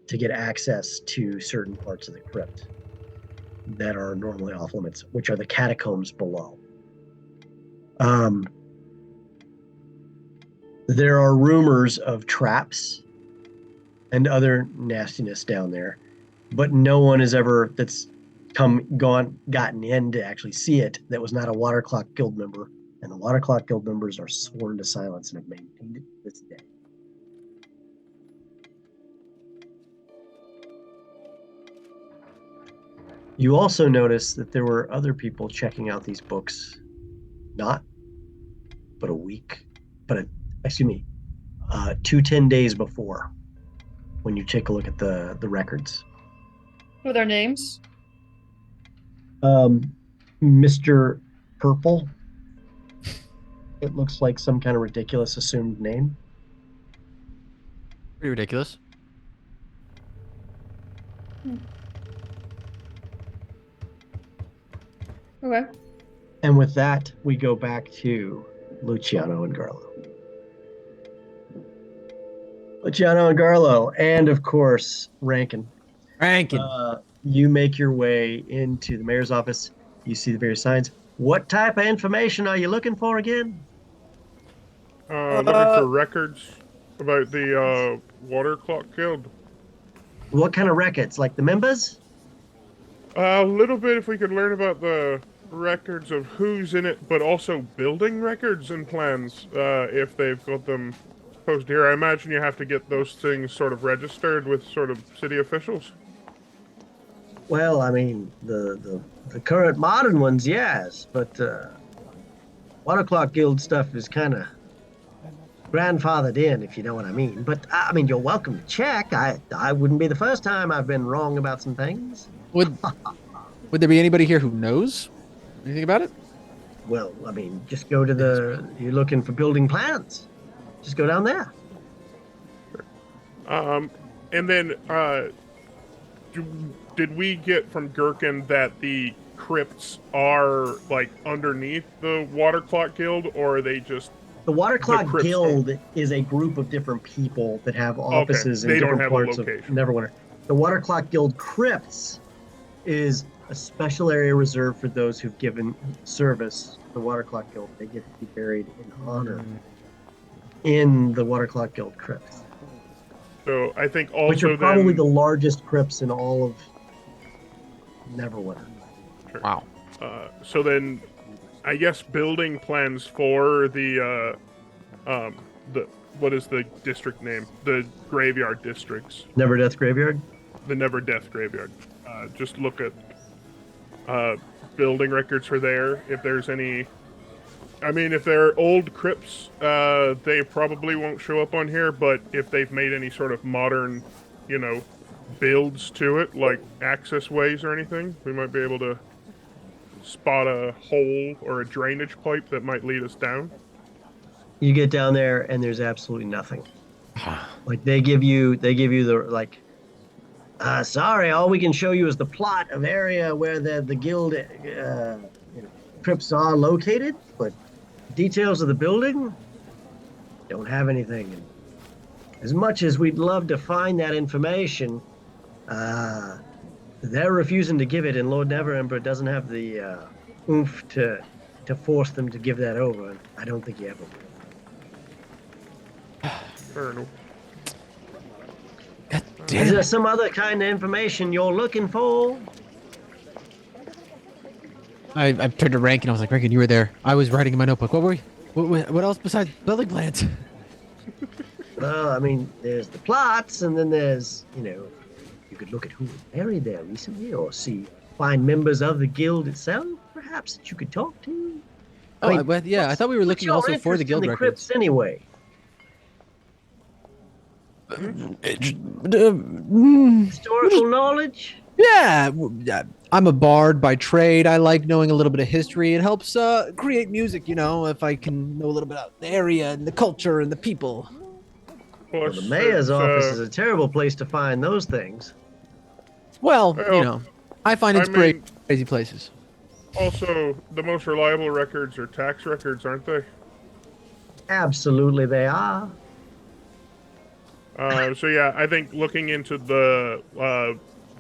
to get access to certain parts of the crypt that are normally off limits, which are the catacombs below. There are rumors of traps and other nastiness down there, but no one has ever gotten in to actually see it that was not a Water Clock Guild member, and the Water Clock Guild members are sworn to silence and have maintained it to this day. You also notice that there were other people checking out these books, two 10 days before, when you take a look at the records. What are their names? Mr. Purple. It looks like some kind of ridiculous assumed name. Pretty ridiculous. Okay. And with that, we go back to Luciano and Garlo. Luciano and Garlo, and of course, Rankin. You make your way into the mayor's office. You see the various signs. What type of information are you looking for again? Looking for records about the Water Clock Guild. What kind of records? Like the members? A little bit if we could learn about the records of who's in it, but also building records and plans, if they've got them posted here. I imagine you have to get those things sort of registered with sort of city officials. Well, I mean, the current modern ones, yes, but Water Clock Guild stuff is kind of grandfathered in, if you know what I mean. But, I mean, you're welcome to check. I wouldn't be the first time I've been wrong about some things. Would Would there be anybody here who knows anything about it? Well, I mean, just go to you're looking for building plans. Just go down there. And then, did we get from Gherkin that the crypts are like underneath the Water Clock Guild, or are they just The Water Clock crypts Guild is a group of different people that have offices in they don't different have a parts of location. Neverwinter. The Water Clock Guild Crypts is a special area reserved for those who've given service to the Water Clock Guild. They get to be buried in honor in the Water Clock Guild Crypts, So I think also which are probably then, the largest crypts in all of Neverwinter. Wow. so then, I guess building plans for the what is the district name? The graveyard districts. Never Death Graveyard? The Never Death Graveyard. Just look at building records for there. If there's any, I mean, if they're old crypts, they probably won't show up on here. But if they've made any sort of modern, builds to it, like access ways or anything, we might be able to spot a hole or a drainage pipe that might lead us down. You get down there and there's absolutely nothing. Like they give you the sorry, all we can show you is the plot of area where the guild crypts are located, but details of the building don't have anything. And as much as we'd love to find that information, they're refusing to give it, and Lord Neverember doesn't have the oomph to force them to give that over. And I don't think he ever will. Fair enough. God Is damn there it. some other kind of information you're looking for? I turned to Rankin. I was like, Rankin, you were there. I was writing in my notebook. What were we? What else besides building plans? Well, I mean, there's the plots, and then there's, you could look at who was buried there recently, or find members of the guild itself, perhaps, that you could talk to. I thought we were what's looking your also for the interest in guild the records. crypts anyway? Historical knowledge? Yeah, I'm a bard by trade. I like knowing a little bit of history. It helps create music, if I can know a little bit about the area and the culture and the people. Well, the mayor's office is a terrible place to find those things. Well, Well, I find I inspiration mean- in crazy places. Also, the most reliable records are tax records, aren't they? Absolutely, they are. So yeah, I think looking into the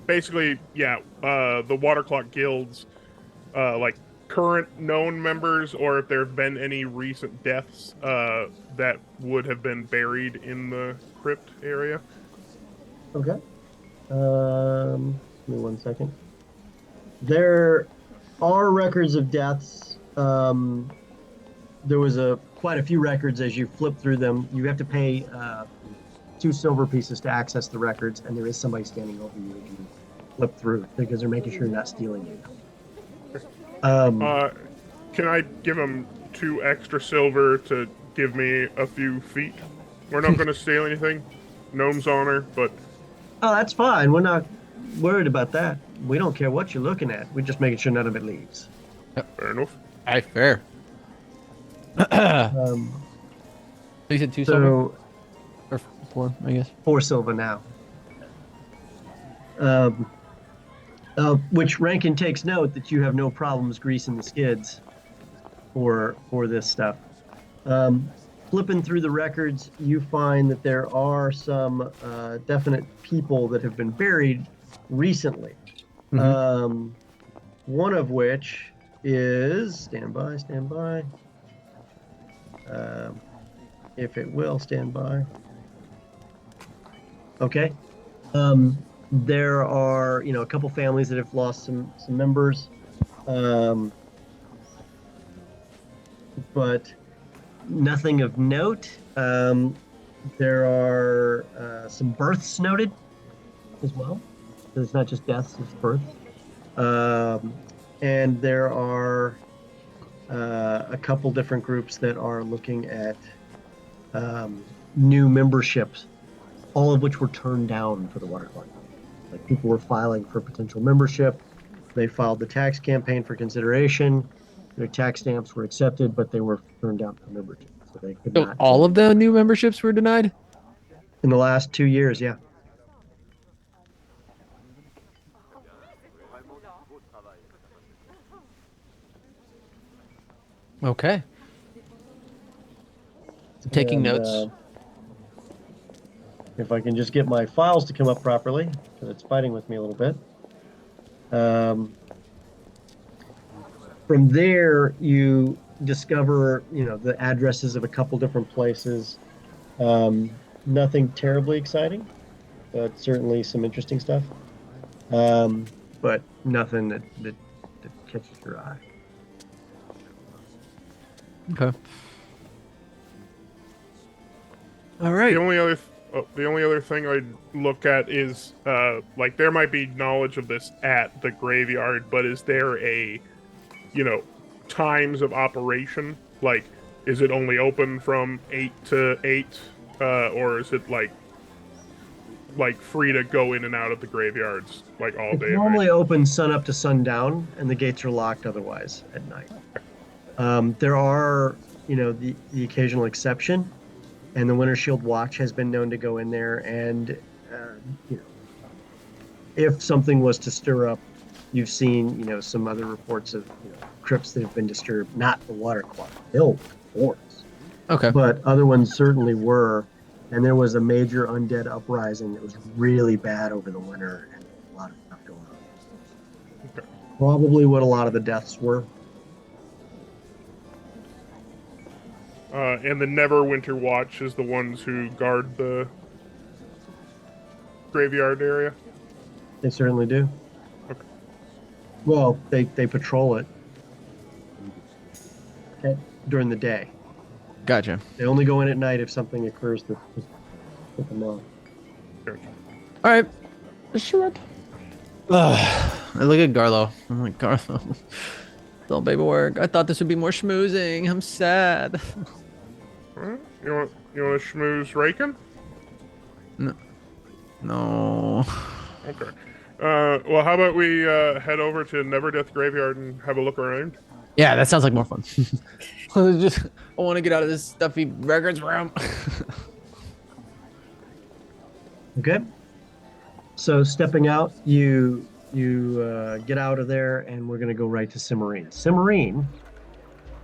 the Water Clock Guilds, like current known members, or if there have been any recent deaths that would have been buried in the crypt area. Okay. Give me 1 second. There are records of deaths. There was quite a few records as you flip through them. You have to pay 2 silver pieces to access the records, and there is somebody standing over you as you flip through because they're making sure you're not stealing you. Can I give them 2 extra silver to give me a few feet? We're not going to steal anything. Gnome's honor, but Oh, that's fine. We're not worried about that. We don't care what you're looking at. We're just making sure none of it leaves. fair enough. Aye, fair. Um, You said 2 silver? so Or 4, I guess. 4 silver now. Which Rankin takes note that you have no problems greasing the skids for this stuff. Flipping through the records, you find that there are some definite people that have been buried recently. One of which is stand by. If it will stand by. Okay. There are, a couple families that have lost some members, but nothing of note. There are some births noted as well. So it's not just deaths; it's births. And there are a couple different groups that are looking at new memberships, all of which were turned down for the Water Clock. Like people were filing for potential membership, They filed the tax campaign for consideration. Their tax stamps were accepted, but they were turned down for membership, so they could So not. all of the new memberships were denied? In the last 2 years, yeah. Okay. I'm taking And, notes. If I can just get my files to come up properly, because it's fighting with me a little bit. From there, you discover, the addresses of a couple different places. Nothing terribly exciting, but certainly some interesting stuff. But nothing that catches your eye. Okay. All right. The only other thing I'd look at is like there might be knowledge of this at the graveyard, but is there a times of operation? Like, is it only open from 8 to 8, or is it like free to go in and out of the graveyards like all It's day? normally open sun up to sundown, and the gates are locked otherwise at night. There are, the occasional exception, and the Winter Shield Watch has been known to go in there, and if something was to stir up, you've seen, some other reports of crypts that have been disturbed, not the water closet, filled with forts. Okay. But other ones certainly were, and there was a major undead uprising that was really bad over the winter, and a lot of stuff going on. Okay. Probably what a lot of the deaths were. And the Neverwinter Watch is the ones who guard the graveyard area? They certainly do. Okay. Well, they patrol it during the day. Gotcha. They only go in at night if something occurs that put them off. Gotcha. All right. Sure. I look at Garlo. I'm like, Garlo. It's all paperwork. I thought this would be more schmoozing. I'm sad. Alright. You want to schmooze Raken? No. Okay. Well, how about we head over to Neverdeath Graveyard and have a look around? Yeah, that sounds like more fun. I want to get out of this stuffy records room. Okay. So stepping out, you get out of there, and we're going to go right to Cimarine. Cimarine,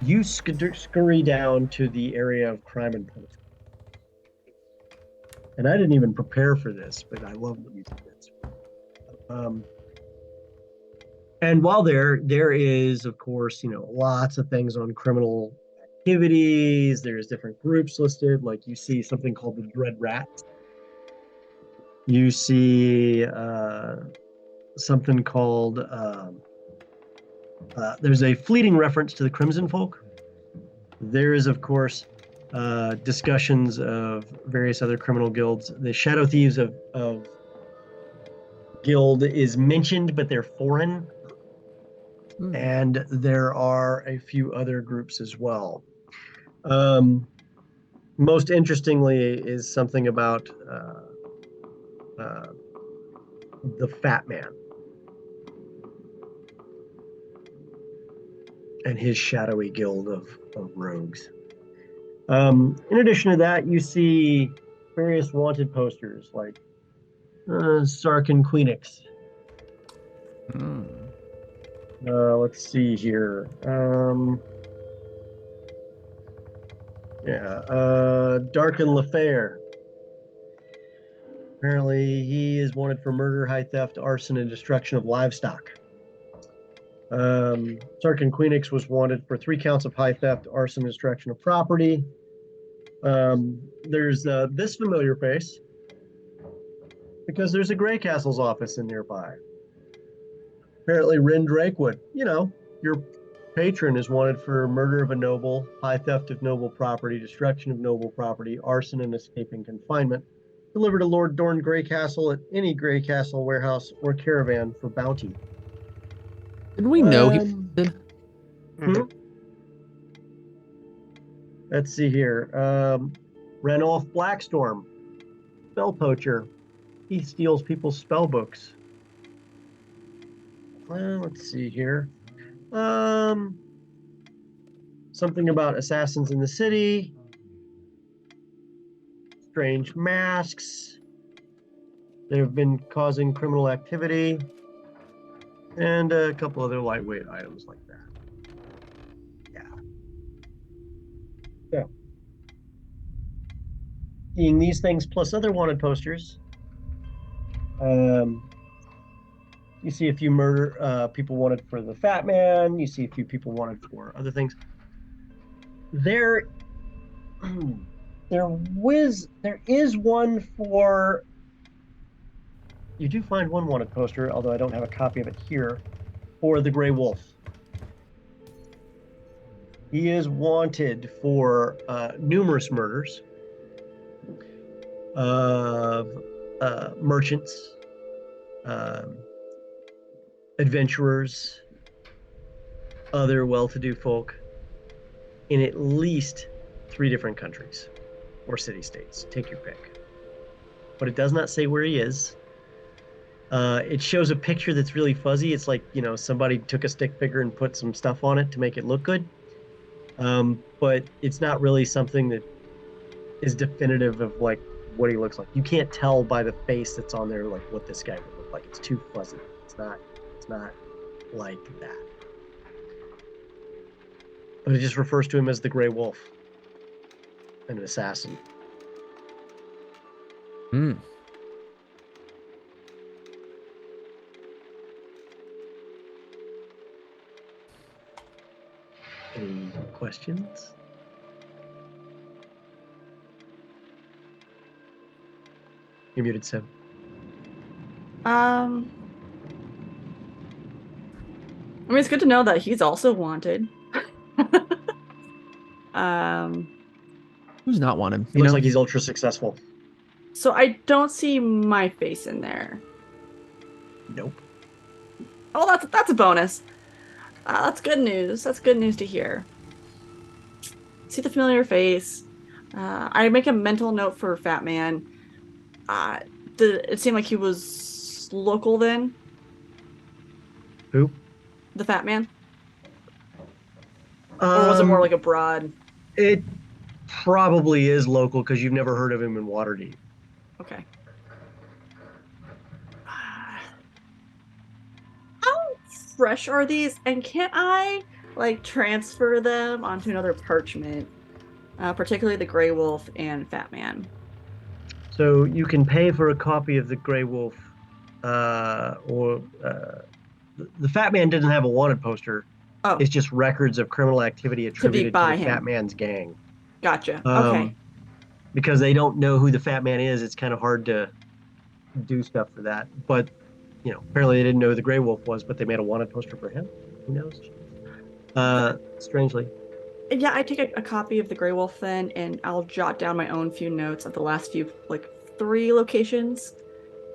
you scurry down to the area of crime and punishment. And I didn't even prepare for this, but I love that you did this. And while there is, of course, lots of things on criminal activities. There's different groups listed. Like you see something called the Dread Rats. You see something called, there's a fleeting reference to the Crimson Folk. There is, of course, discussions of various other criminal guilds. The Shadow Thieves of Guild is mentioned, but they're foreign. And there are a few other groups as well. Most interestingly is something about the Fat Man and his shadowy guild of rogues. In addition to that, you see various wanted posters like Sark and Queenix. Let's see here. Darkin Lafair. Apparently, he is wanted for murder, high theft, arson, and destruction of livestock. Sark and Queenix was wanted for 3 counts of high theft, arson, and destruction of property. There's this familiar face because there's a Grey Castle's office in nearby. Apparently, Rin Drakewood, your patron, is wanted for murder of a noble, high theft of noble property, destruction of noble property, arson, and escaping confinement. Delivered to Lord Dorn Grey Castle at any Grey Castle warehouse or caravan for bounty. Didn't we know he did? Let's see here. Ranulph Blackstorm, spell poacher. He steals people's spell books. Well, let's see here. Something about assassins in the city. Strange masks. They have been causing criminal activity. And a couple other lightweight items like that. Yeah. So, seeing these things plus other wanted posters, you see a few murder people wanted for the Fat Man. You see a few people wanted for other things. There is one for. You do find one wanted poster, although I don't have a copy of it here, for the Gray Wolf. He is wanted for numerous murders of merchants, adventurers, other well-to-do folk in at least 3 different countries or city-states. Take your pick. But it does not say where he is. It shows a picture that's really fuzzy. It's like, somebody took a stick figure and put some stuff on it to make it look good. But it's not really something that is definitive of like what he looks like. You can't tell by the face that's on there like what this guy would look like. It's too fuzzy. It's not like that. But it just refers to him as the Gray Wolf, an assassin. Hmm. Any questions? You're muted, Sim. I mean, it's good to know that he's also wanted. Who's not wanted? He looks like he's ultra successful. So I don't see my face in there. Nope. Oh, that's a bonus. That's good news. That's good news to hear. See the familiar face. I make a mental note for Fat Man. Did it seem like he was local then? Who? The Fat Man? Or was it more like a broad? It probably is local because you've never heard of him in Waterdeep. Okay. Fresh are these, and can't I transfer them onto another parchment, particularly the Grey Wolf and Fat Man? So you can pay for a copy of the Grey Wolf, or the Fat Man didn't have a wanted poster. Oh, It's just records of criminal activity attributed to by the him. Fat Man's gang. Gotcha. Okay. Because they don't know who the Fat Man is, it's kind of hard to do stuff for that. But apparently they didn't know who the Grey Wolf was, but they made a wanted poster for him. Who knows? Strangely. Yeah, I take a copy of the Grey Wolf then, and I'll jot down my own few notes of the last few 3 locations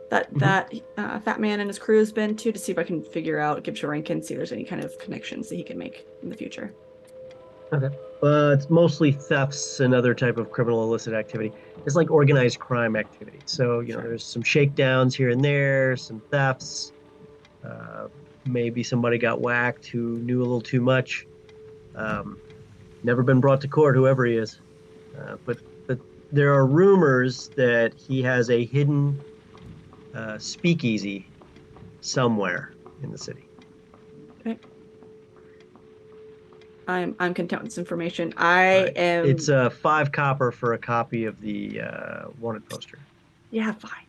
that Fat Man and his crew has been to see if I can figure out, give Sharinkin, see if there's any kind of connections that he can make in the future. Okay. It's mostly thefts and other type of criminal illicit activity. It's like organized crime activity. So, there's some shakedowns here and there, some thefts. Maybe somebody got whacked who knew a little too much. Never been brought to court, whoever he is. But there are rumors that he has a hidden speakeasy somewhere in the city. Okay. I'm content with this information. I am. It's 5 copper for a copy of the wanted poster. Yeah, fine.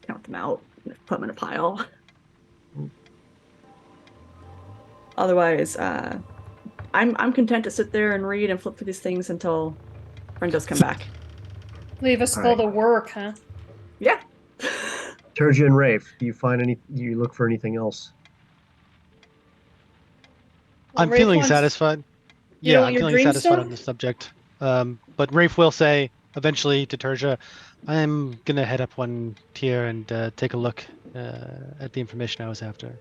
Count them out. Put them in a pile. Otherwise, I'm content to sit there and read and flip through these things until Brenda's come back. Leave us all the work, huh? Yeah. Turgia and Rafe, do you look for anything else? Well, I'm Rafe feeling wants- satisfied. You Yeah, don't want I'm your feeling dream satisfied stone? on this subject. But Rafe will say eventually to Turja, I'm gonna head up one tier and take a look at the information I was after.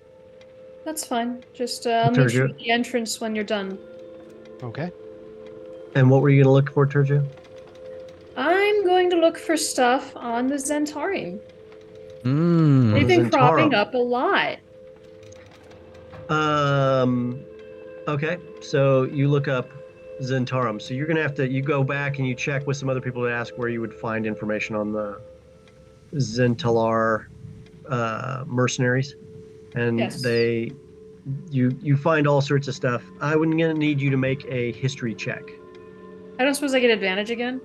That's fine. Just I'll meet you Turgia. at the entrance when you're done. Okay. And what were you going to look for, Turgia? I'm going to look for stuff on the Zentarim. Mm. They've the been cropping Zentarum. up a lot. Okay, so you look up Zentarum. So you're gonna have to you go back and you check with some other people to ask where you would find information on the Zentalar mercenaries, and Yes. you find all sorts of stuff. I'm gonna need you to make a history check. I don't suppose I get advantage again?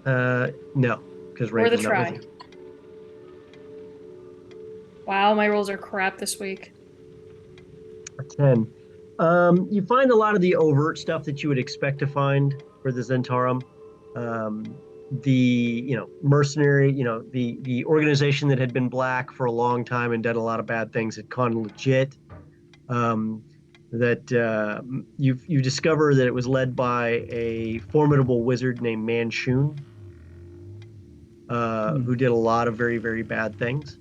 No, because Worth a Raven's not with try. you. Wow, my rolls are crap this week. A 10. You find a lot of the overt stuff that you would expect to find for the Zentarum. The mercenary, the organization that had been black for a long time and done a lot of bad things had gone legit. That you discover that it was led by a formidable wizard named Manchun, who did a lot of very, very bad things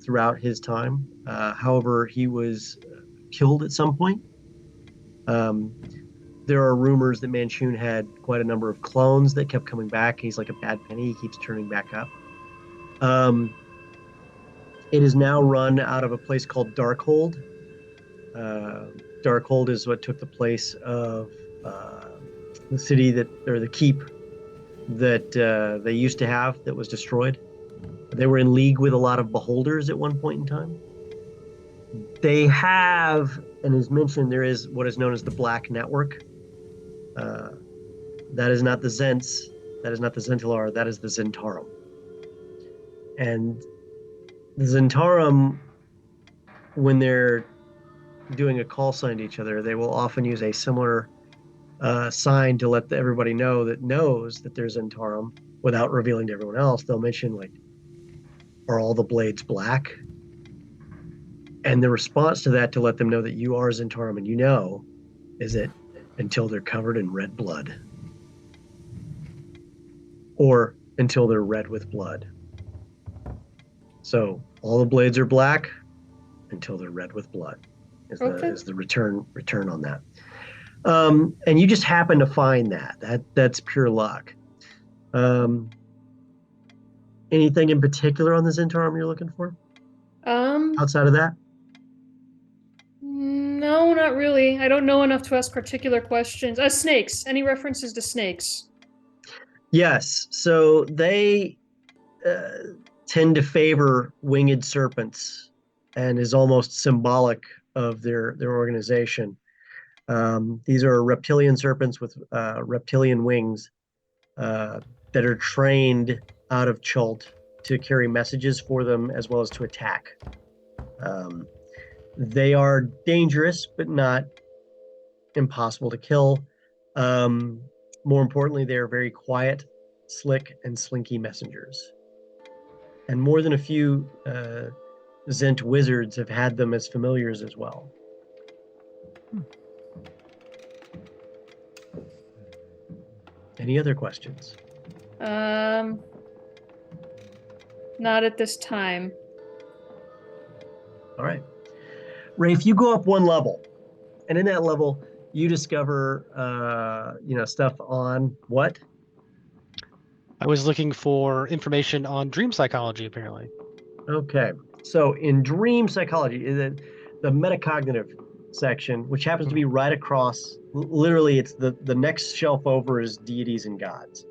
throughout his time. However, he was killed at some point. There are rumors that Manchun had quite a number of clones that kept coming back. He's like a bad penny. He keeps turning back up. It is now run out of a place called Darkhold. Darkhold is what took the place of the city or the keep that they used to have that was destroyed. They were in league with a lot of beholders at one point in time. They have, and as mentioned, there is what is known as the Black Network. That is not the Zents, that is not the Zentalar, that is the Zentarum. And the Zentarum, when they're doing a call sign to each other, they will often use a similar sign to let everybody know that they're Zentarum without revealing to everyone else. They'll mention, like, are all the blades black? And the response to that, to let them know that you are Zentarum and is that until they're covered in red blood. Or until they're red with blood. So all the blades are black until they're red with blood is the return on that. And you just happen to find that's pure luck. Anything in particular on the Zentarum you're looking for? Outside of that? No, not really. I don't know enough to ask particular questions. Snakes. Any references to snakes? Yes. So they tend to favor winged serpents, and is almost symbolic of their organization. These are reptilian serpents with reptilian wings that are trained out of Chult to carry messages for them as well as to attack. They are dangerous, but not impossible to kill. More importantly, they are very quiet, slick, and slinky messengers. And more than a few Zent wizards have had them as familiars as well. Any other questions? Not at this time. All right. Rafe, you go up one level, and in that level, you discover, stuff on what? I was looking for information on dream psychology, apparently. Okay. So in dream psychology, the metacognitive section, which happens to be right across, literally it's the next shelf over is deities and gods.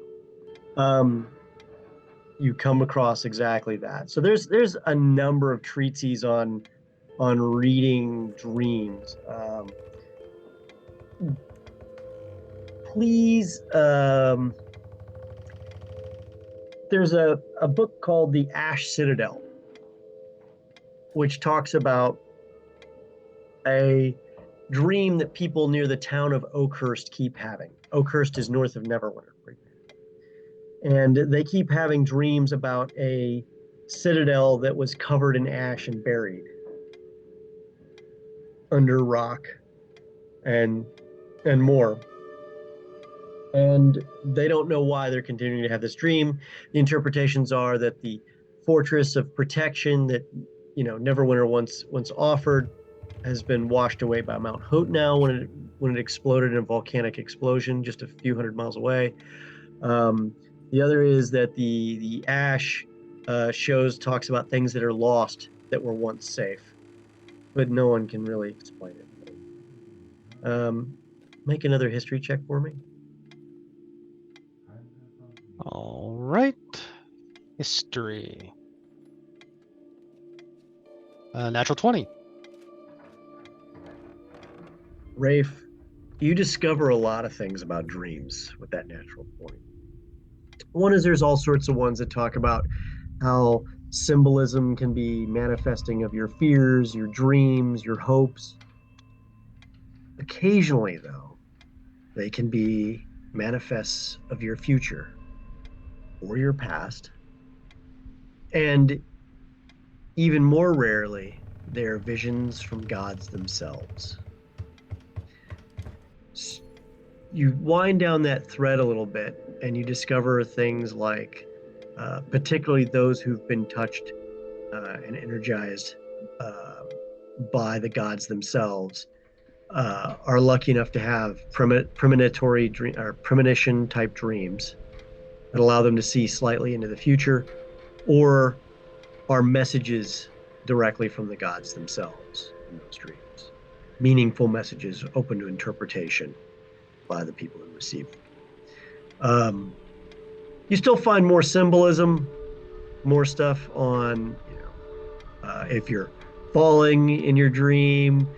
You come across exactly that. So there's a number of treatises on reading dreams. Please, there's a book called The Ash Citadel, which talks about a dream that people near the town of Oakhurst keep having. Oakhurst is north of Neverwinter. And they keep having dreams about a citadel that was covered in ash and buried under rock and more. And they don't know why they're continuing to have this dream. The interpretations are that the fortress of protection that Neverwinter once offered has been washed away by Mount Hote now when it exploded in a volcanic explosion just a few hundred miles away. The other is that the ash talks about things that are lost that were once safe. but no one can really explain it. Make another history check for me. All right. History. Natural 20. Rafe, you discover a lot of things about dreams with that natural point. One is there's all sorts of ones that talk about how symbolism can be manifesting of your fears, your dreams, your hopes. Occasionally, though, they can be manifests of your future or your past. And even more rarely, they're visions from gods themselves. You wind down that thread a little bit and you discover things like, particularly those who've been touched and energized by the gods themselves, are lucky enough to have premonitory dream or premonition type dreams that allow them to see slightly into the future, or are messages directly from the gods themselves in those dreams. Meaningful messages open to interpretation by the people who receive them. You still find more symbolism, more stuff on, if you're falling in your dream,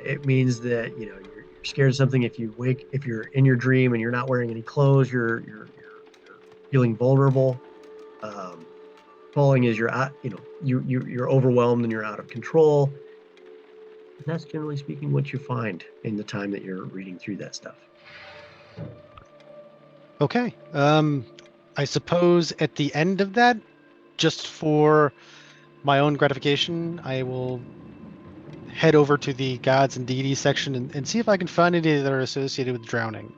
it means that you're scared of something. If you're in your dream and you're not wearing any clothes, you're feeling vulnerable. Falling is you're overwhelmed and you're out of control. And that's generally speaking what you find in the time that you're reading through that stuff. Okay. I suppose at the end of that, just for my own gratification, I will head over to the gods and deities section and see if I can find any that are associated with drowning.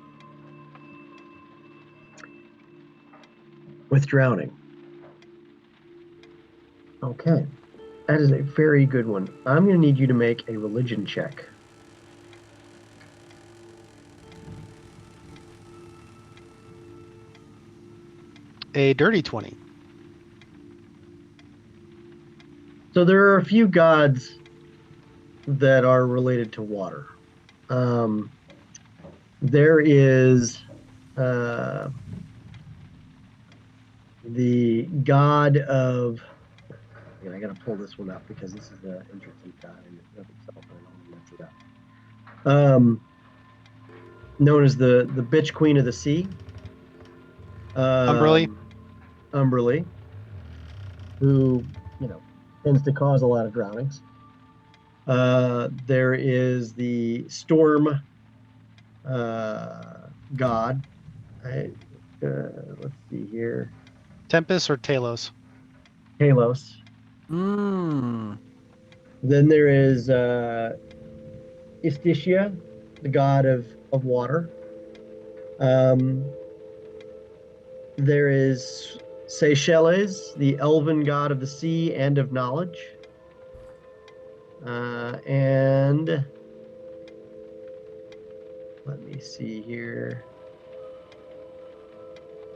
With drowning. Okay. That is a very good one. I'm going to need you to make a religion check. A dirty 20. So there are a few gods that are related to water. There is the god of... I got to pull this one up because this is an interesting god in itself. I don't mess it up. Known as the bitch queen of the sea. Umberly, who tends to cause a lot of drownings. There is the storm god. Let's see here. Tempest or Talos? Talos. Mm. Then there is Istitia, the god of water. There is Seychelles, the elven god of the sea and of knowledge. And let me see here.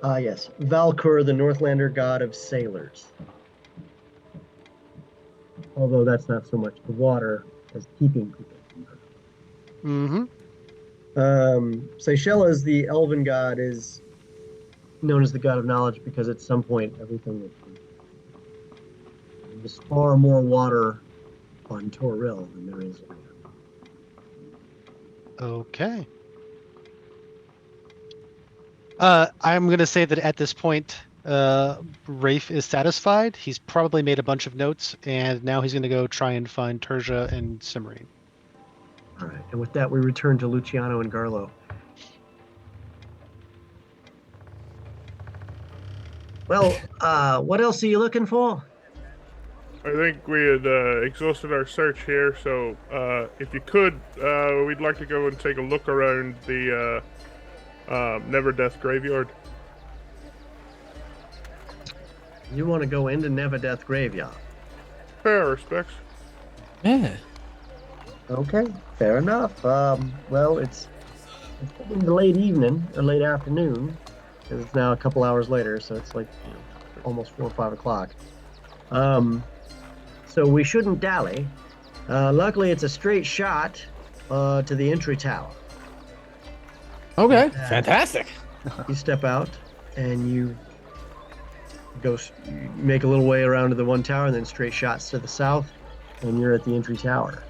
Yes, Valkur, the Northlander god of sailors. Although that's not so much the water as keeping people from hurt. Seychelles, the elven god, is known as the god of knowledge because at some point everything is. There's far more water on Toril than there is land. Okay. I'm going to say that at this point, Rafe is satisfied. He's probably made a bunch of notes, and now he's going to go try and find Terja and Cimmerine. All right, and with that, we return to Luciano and Garlo. Well, what else are you looking for? I think we had exhausted our search here, so if you could, we'd like to go and take a look around the Never Death Graveyard. You want to go into Never Death Graveyard? Fair respects. Yeah. Okay, fair enough. Well, it's in the late evening or late afternoon, because it's now a couple hours later, so it's like almost 4 or 5 o'clock. So we shouldn't dally. Luckily, it's a straight shot to the entry tower. Okay, fantastic. You step out and you make a little way around to the one tower and then straight shots to the south, and you're at the entry tower.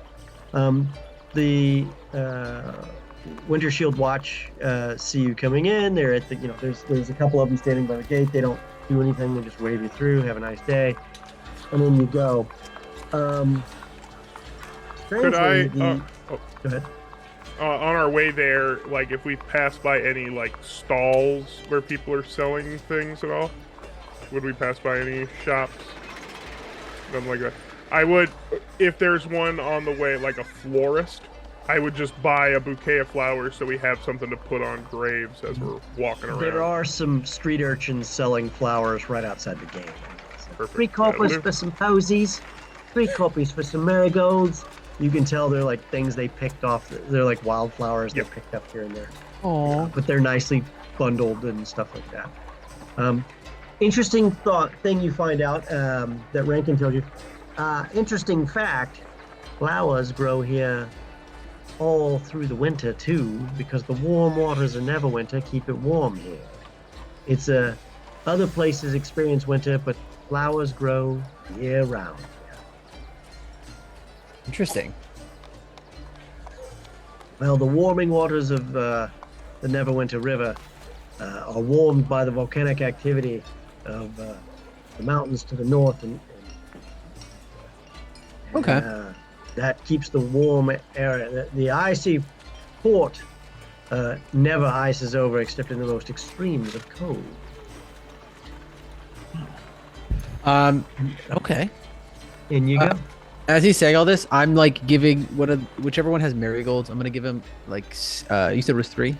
The Winter Shield Watch see you coming in. They're at the, there's a couple of them standing by the gate. They don't do anything. They just wave you through. Have a nice day, and then you go. Could I? Go ahead. On our way there, like if we pass by any like stalls where people are selling things at all, would we pass by any shops? Something like that. I would, if there's one on the way, like a florist, I would just buy a bouquet of flowers so we have something to put on graves as we're walking around. There are some street urchins selling flowers right outside the gate. Perfect. 3 coppers for some posies, 3 copies for some marigolds. You can tell they're like things they picked off. They're like wildflowers they picked up here and there. Oh, But they're nicely bundled and stuff like that. Interesting thing you find out that Rankin told you. Interesting fact, flowers grow here all through the winter too, because the warm waters of Neverwinter keep it warm here. It's other places experience winter, but flowers grow year round. interesting. Well, the warming waters of the Neverwinter River are warmed by the volcanic activity of the mountains to the north, and Okay. That keeps the warm area. The icy port never ices over except in the most extremes of cold. Okay. In you go. As he's saying all this, I'm like giving whichever one has marigolds. I'm gonna give him like you said it was 3.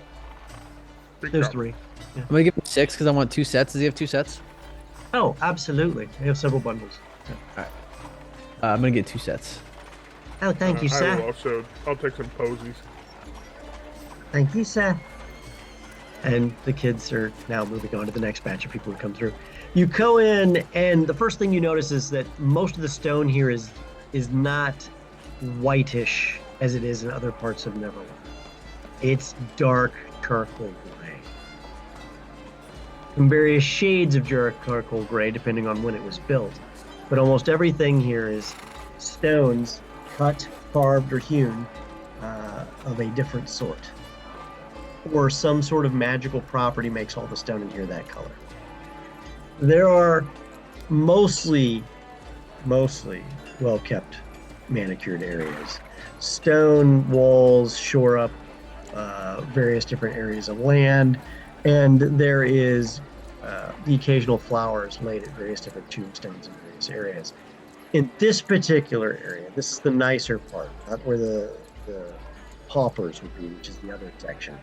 There's 3. I'm gonna give him 6 because I want 2 sets. Does he have 2 sets? Oh, absolutely. I have several bundles. I'm gonna get 2 sets. Oh, thank you, I will sir. I'll take some posies. Thank you, sir. And the kids are now moving on to the next batch of people who come through. You go in, and the first thing you notice is that most of the stone here is not whitish as it is in other parts of Neverwinter. It's dark charcoal gray. And various shades of dark charcoal gray depending on when it was built. But almost everything here is stones cut, carved, or hewn of a different sort. Or some sort of magical property makes all the stone in here that color. There are mostly well-kept manicured areas. Stone walls shore up various different areas of land, and there is the occasional flowers laid at various different tombstones in various areas. In this particular area, this is the nicer part, not where the paupers would be, which is the other section.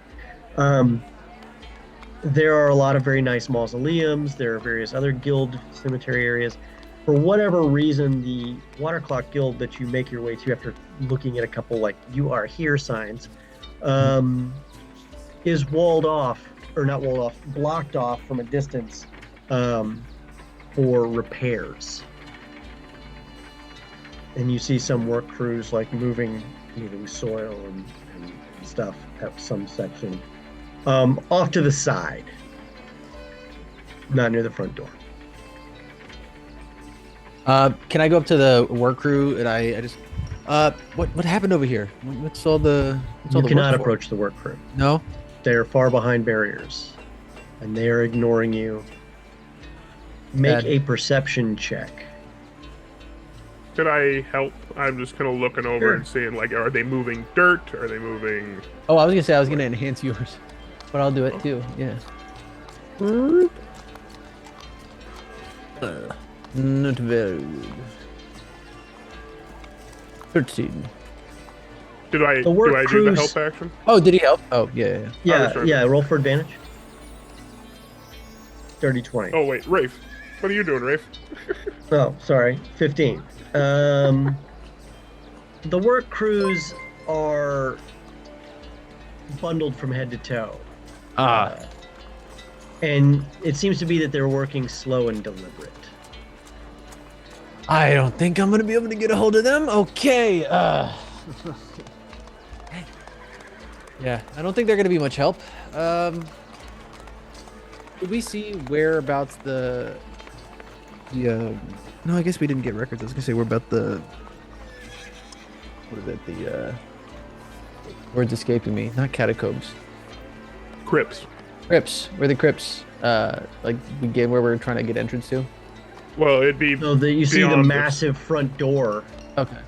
There are a lot of very nice mausoleums. There are various other guild cemetery areas. For whatever reason, the Waterclock Guild that you make your way to after looking at a couple like "You Are Here" signs is blocked off from a distance for repairs. And you see some work crews like moving soil and stuff at some section off to the side, not near the front door. Can I go up to the work crew and I just what happened over here? What's all the You cannot work for? approach the work crew. No. They are far behind barriers, and they are ignoring you. Make a perception check. Could I help? I'm just kind of looking over Sure. and seeing, like, are they moving dirt? Are they moving? Oh, I was gonna say I was gonna enhance yours, but I'll do it too. Yeah. Not very good. 13. Do I The work do the crews- help action? Oh, did he help? Oh, yeah. Yeah. Roll for advantage. 30-20. Oh wait, Rafe, what are you doing, Rafe? Oh, sorry, 15. The work crews are bundled from head to toe. And it seems to be that they're working slow and deliberate. I don't think I'm gonna be able to get a hold of them. Okay. Yeah, I don't think they're gonna be much help. Did we see whereabouts the no, I guess we didn't get records. I was gonna say we're about the what is it? The words escaping me. Not catacombs. Crypts. Crypts. Where the crypts? Like the game where we're trying to get entrance to. Well, it'd be. So you see the beyond this. massive front door Okay.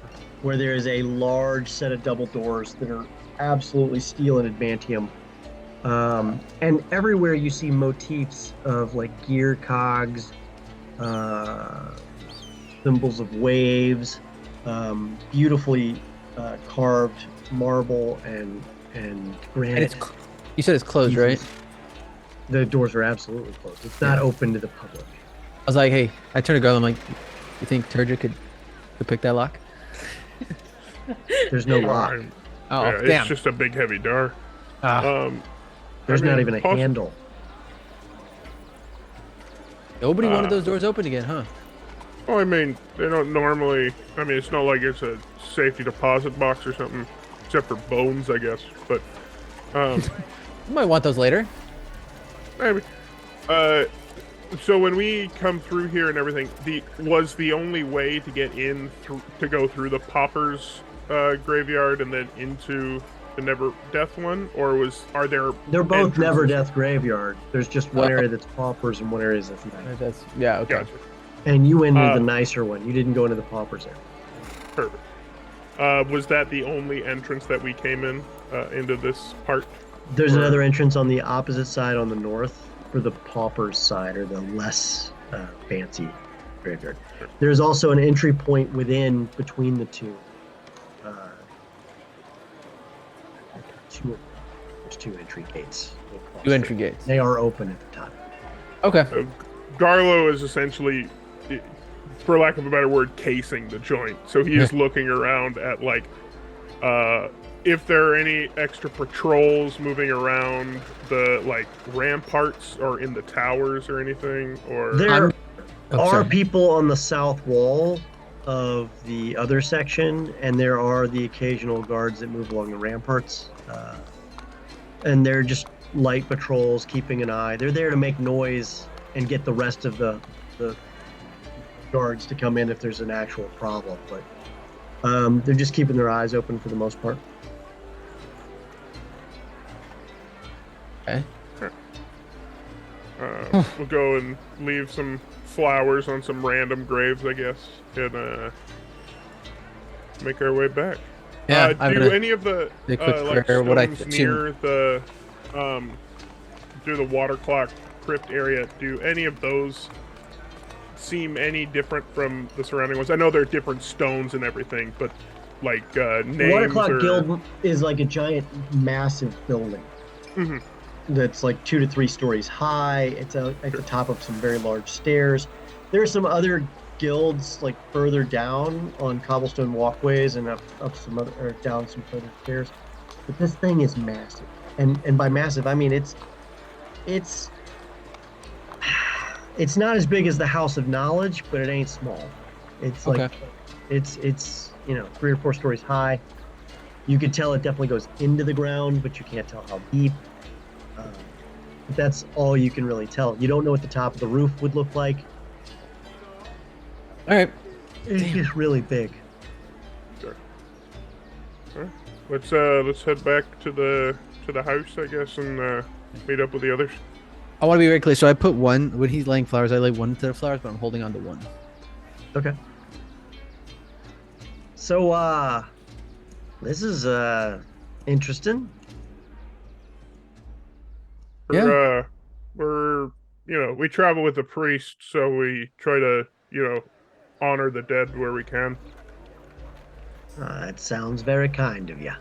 where there is a large set of double doors that are absolutely steel and adamantium. And everywhere you see motifs of like gear cogs, symbols of waves, beautifully carved marble and granite. And you said it's closed, right? The doors are absolutely closed. It's not open to the public. I was like, hey, I turned to go. I'm like, you think Turja could pick that lock? There's no lock. Oh, Yeah, damn. it's just a big heavy door. There's I mean, not even a handle. Nobody wanted those doors open again, huh? Well, I mean, they don't normally. I mean, it's not like it's a safety deposit box or something, except for bones, I guess. But You might want those later. maybe. So when we come through here and everything, was the only way to get in to go through the Paupers graveyard and then into the Never Death one, or are there? They're both entrances? Never Death Graveyard. There's just one area that's paupers and one area that's nice. That's yeah, okay. Gotcha. And you went into the nicer one. You didn't go into the paupers area. Perfect. Was that the only entrance that we came in into this part? There's Or- another entrance on the opposite side on the north for the paupers side, or the less fancy graveyard. There's also an entry point within between the two. There's two entry gates. Two entry gates. They are open at the top. Okay. Garlo is essentially, for lack of a better word, casing the joint. So he is looking around at like, if there are any extra patrols moving around the like ramparts or in the towers or anything, or There Oh, are sorry. people on the south wall of the other section, and there are the occasional guards that move along the ramparts. And they're just light patrols, keeping an eye. They're there to make noise and get the rest of the guards to come in if there's an actual problem. But they're just keeping their eyes open for the most part. Okay. we'll go and leave some flowers on some random graves, I guess, and make our way back. Yeah, I'm do gonna any of the do a quick like prayer, what I stones assume- near the through the water clock crypt area, do any of those seem any different from the surrounding ones? I know they're different stones and everything, but like names The Water Clock or... Guild is like a giant, massive building Mhm. that's like 2 to 3 stories high. It's at the top of some very large stairs. There are some other guilds like further down on cobblestone walkways and up some other, or down some further stairs. But this thing is massive, and by massive I mean it's not as big as the House of Knowledge, but it ain't small. It's like Okay. it's 3 or 4 stories high. You could tell it definitely goes into the ground, but you can't tell how deep. But that's all you can really tell. You don't know what the top of the roof would look like. All right. It's just really big. Let's head back to the house, I guess, and meet up with the others. I want to be very clear. So I put one when he's laying flowers. I lay one to the flowers, but I'm holding on to one. Okay. So this is interesting. We're we travel with the priest, so we try to honor the dead where we can. That sounds very kind of you.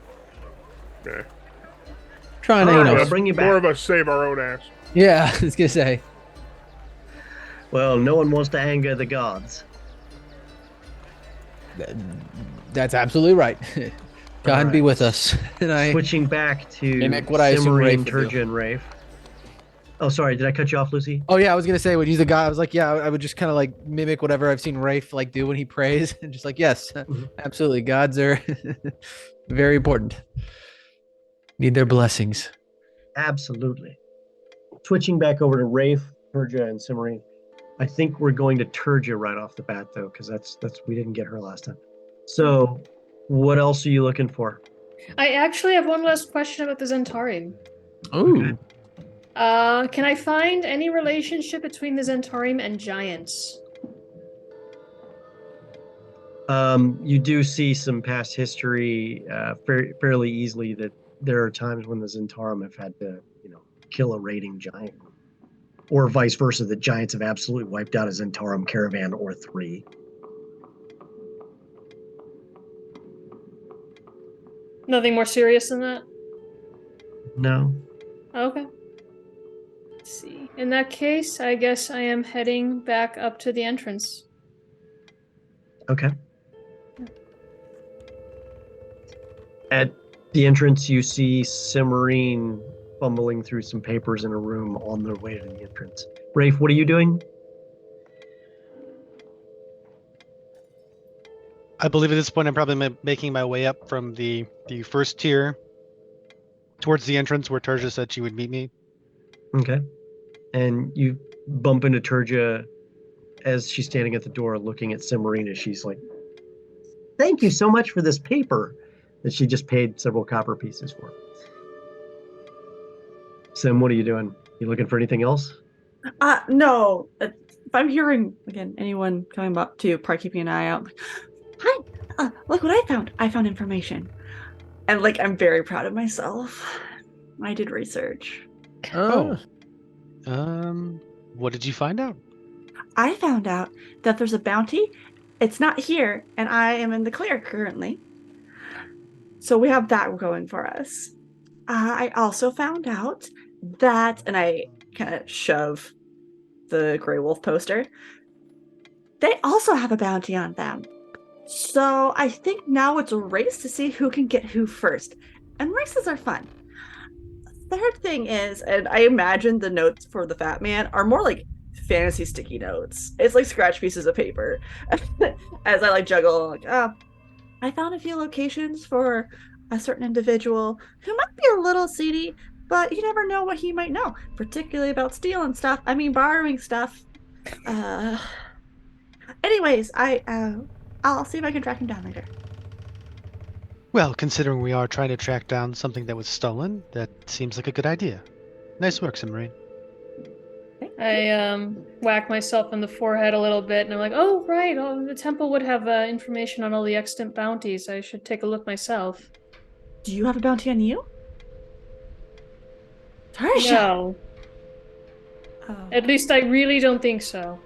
Yeah. Trying to, All you right, know. I'll bring you back. More of us save our own ass. Yeah, I was gonna say. Well, no one wants to anger the gods. That's absolutely right. God be right. with us. And I Switching back to Mimic what I assume Simmering, Rafe would do. Turja, and Rafe. Oh, sorry. Did I cut you off, Lucy? Oh yeah, I was gonna say when he's the guy, I was like, yeah, I would just kind of like mimic whatever I've seen Rafe like do when he prays, and just like, yes, absolutely, gods are very important. Need their blessings. Absolutely. Switching back over to Rafe, Turja, and Cimarine. I think we're going to Turja right off the bat, though, because that's we didn't get her last time. So, what else are you looking for? I actually have one last question about the Zentarim. Ooh. Can I find any relationship between the Zentarim and giants? You do see some past history fairly easily that there are times when the Zentarim have had to, kill a raiding giant, or vice versa. The giants have absolutely wiped out a Zentarim caravan or three. Nothing more serious than that? No. Okay. Let's see. In that case, I guess I am heading back up to the entrance. Okay. At the entrance, you see Cimarine fumbling through some papers in a room on their way to the entrance. Rafe, what are you doing? I believe at this point I'm probably making my way up from the first tier towards the entrance where Turja said she would meet me. Okay. And you bump into Turja as she's standing at the door looking at Cimarine as she's like, thank you so much for this paper that she just paid several copper pieces for. Sim, what are you doing? You looking for anything else? No. If I'm hearing, again, anyone coming up to probably keeping an eye out, like, hi, look what I found. I found information. And like, I'm very proud of myself. I did research. Oh. What did you find out? I found out that there's a bounty. It's not here, and I am in the clear currently. So we have that going for us. I also found out that, and I kind of shove the Grey Wolf poster, they also have a bounty on them. So I think now it's a race to see who can get who first. And races are fun. Third thing is, and I imagine the notes for the Fat Man are more like fantasy sticky notes. It's like scratch pieces of paper. As I like juggle, like, I found a few locations for a certain individual who might be a little seedy, but you never know what he might know, particularly about stealing stuff. I mean, borrowing stuff. Anyways, I'll see if I can track him down later. Well, considering we are trying to track down something that was stolen, that seems like a good idea. Nice work, Cimarine. I whack myself in the forehead a little bit, and I'm like, oh, right. Oh, the temple would have information on all the extant bounties. I should take a look myself. Do you have a bounty on you? Tarsha! No. Oh. At least I really don't think so.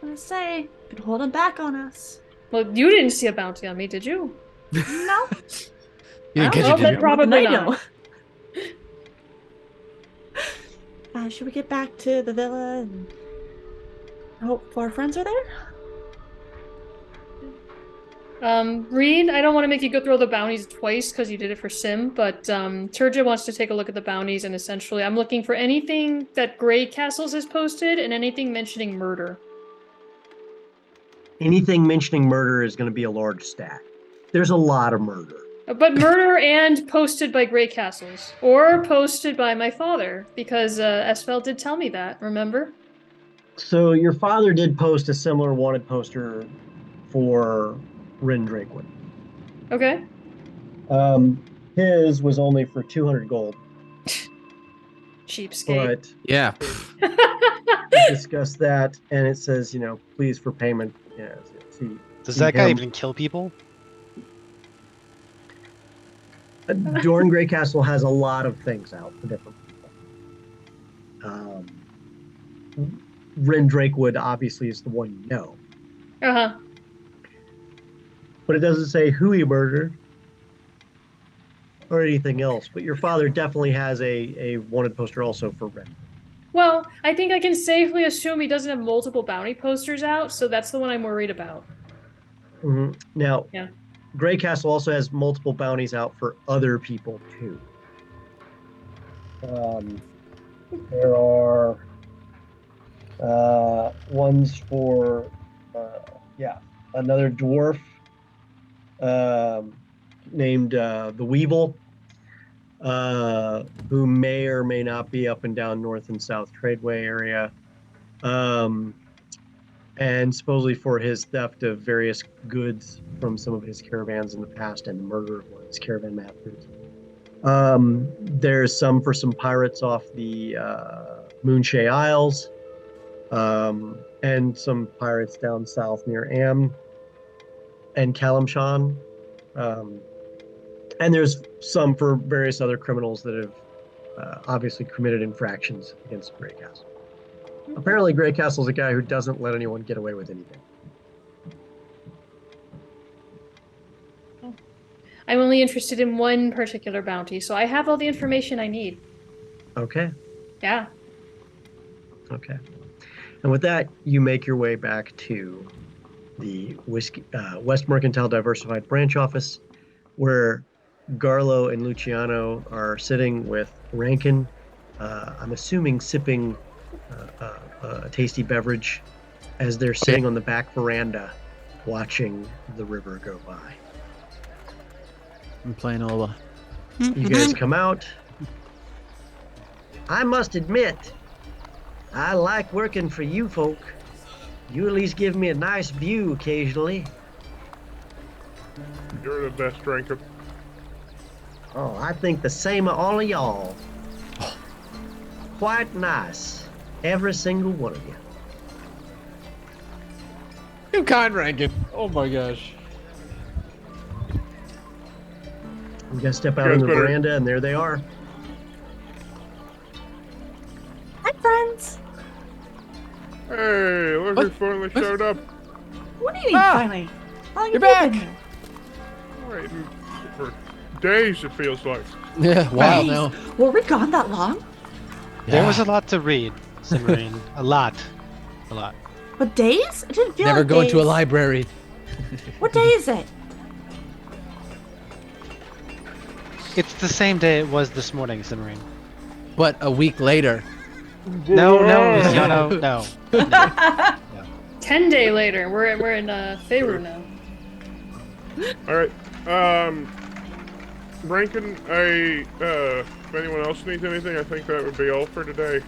I'm gonna say, been holding back on us. Well, you didn't see a bounty on me, did you? No. You didn't catch Oh, it, did then you? probably I not. know. Should we get back to the villa and hope our friends are there? Reed, I don't want to make you go through all the bounties twice because you did it for Sim, but Turja wants to take a look at the bounties, and essentially I'm looking for anything that Grey Castles has posted and anything mentioning murder. Anything mentioning murder is going to be a large stack. There's a lot of murder. But murder and posted by Grey Castles. Or posted by my father, because Esfel did tell me that, remember? So your father did post a similar wanted poster for Rin Drakewood. Okay. His was only for 200 gold. Cheapskate. But Yeah. we discussed that, and it says, please for payment. Yeah. Does that guy even kill people? Dorn Greycastle has a lot of things out for different people. Rin Drakewood obviously is the one you know. Uh-huh. But it doesn't say who he murdered or anything else. But your father definitely has a wanted poster also for Rin. Well, I think I can safely assume he doesn't have multiple bounty posters out, so that's the one I'm worried about. Mm-hmm. Now, yeah. Greycastle also has multiple bounties out for other people too. There are ones for, another dwarf named the Weevil, who may or may not be up and down North and South Tradeway area. And supposedly for his theft of various goods from some of his caravans in the past and the murder of one of his caravan masters. There's some for some pirates off the Moonshay Isles, and some pirates down south near Am and Kalimshan. And there's some for various other criminals that have obviously committed infractions against Grey Castle. Apparently, Grey Castle's a guy who doesn't let anyone get away with anything. I'm only interested in one particular bounty, so I have all the information I need. Okay. Yeah. Okay. And with that, you make your way back to the West Mercantile Diversified Branch Office, where Garlo and Luciano are sitting with Rankin, I'm assuming sipping a tasty beverage as they're sitting on the back veranda watching the river go by. I'm playing Ola. You guys come out. I must admit, I like working for you folk. You at least give me a nice view occasionally. You're the best drinker. Oh, I think the same of all of y'all. Quite nice. Every single one of you. You kind, Rankin. Oh my gosh. You guys step out on the veranda, and there they are. Hi, friends. Hey, look who finally showed up. What do you mean finally? How long You're have you back. been here? Waiting for days, it feels like. Yeah, wow, Days? no. Were we gone that long? There was a lot to read, Simmarine. A lot. But days? It didn't feel Never like go days. into a library. What day is it? It's the same day it was this morning, Simmarine. But a week later. No, Luciano, no. 10 days later, we're in Faerun now. All right. Rankin, if anyone else needs anything, I think that would be all for today.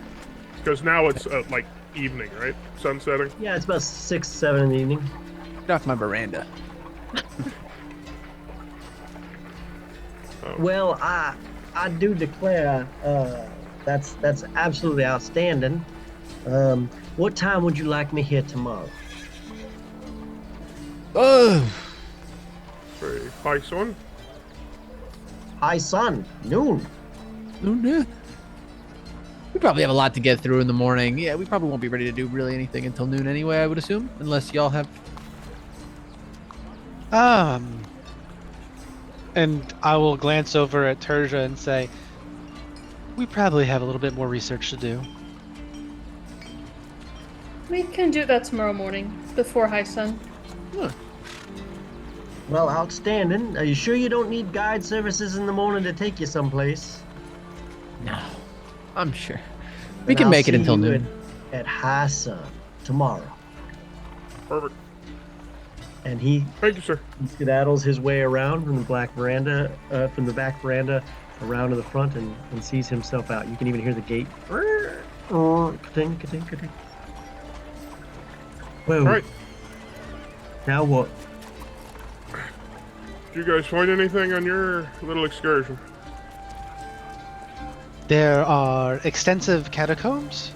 Because now it's like evening, right? Sun setting. Yeah, it's about 6, 7 in the evening. Get off my veranda. Well, I do declare that's absolutely outstanding. What time would you like me here tomorrow? Oh, Very high sun. High sun, noon. yeah. We probably have a lot to get through in the morning. Yeah, we probably won't be ready to do really anything until noon anyway, I would assume. Unless y'all have... And I will glance over at Terja and say, we probably have a little bit more research to do. We can do that tomorrow morning, before high sun. Huh. Well, outstanding. Are you sure you don't need guide services in the morning to take you someplace? No, I'm sure. We Then can I'll make it see until you noon. At high sun tomorrow. Perfect. And he Thank you, sir. skedaddles his way around from the back veranda, around to the front, and sees himself out. You can even hear the gate. Ka-ting, ka-ting, ka-ting. Whoa. All right. Now what? Did you guys find anything on your little excursion? There are extensive catacombs,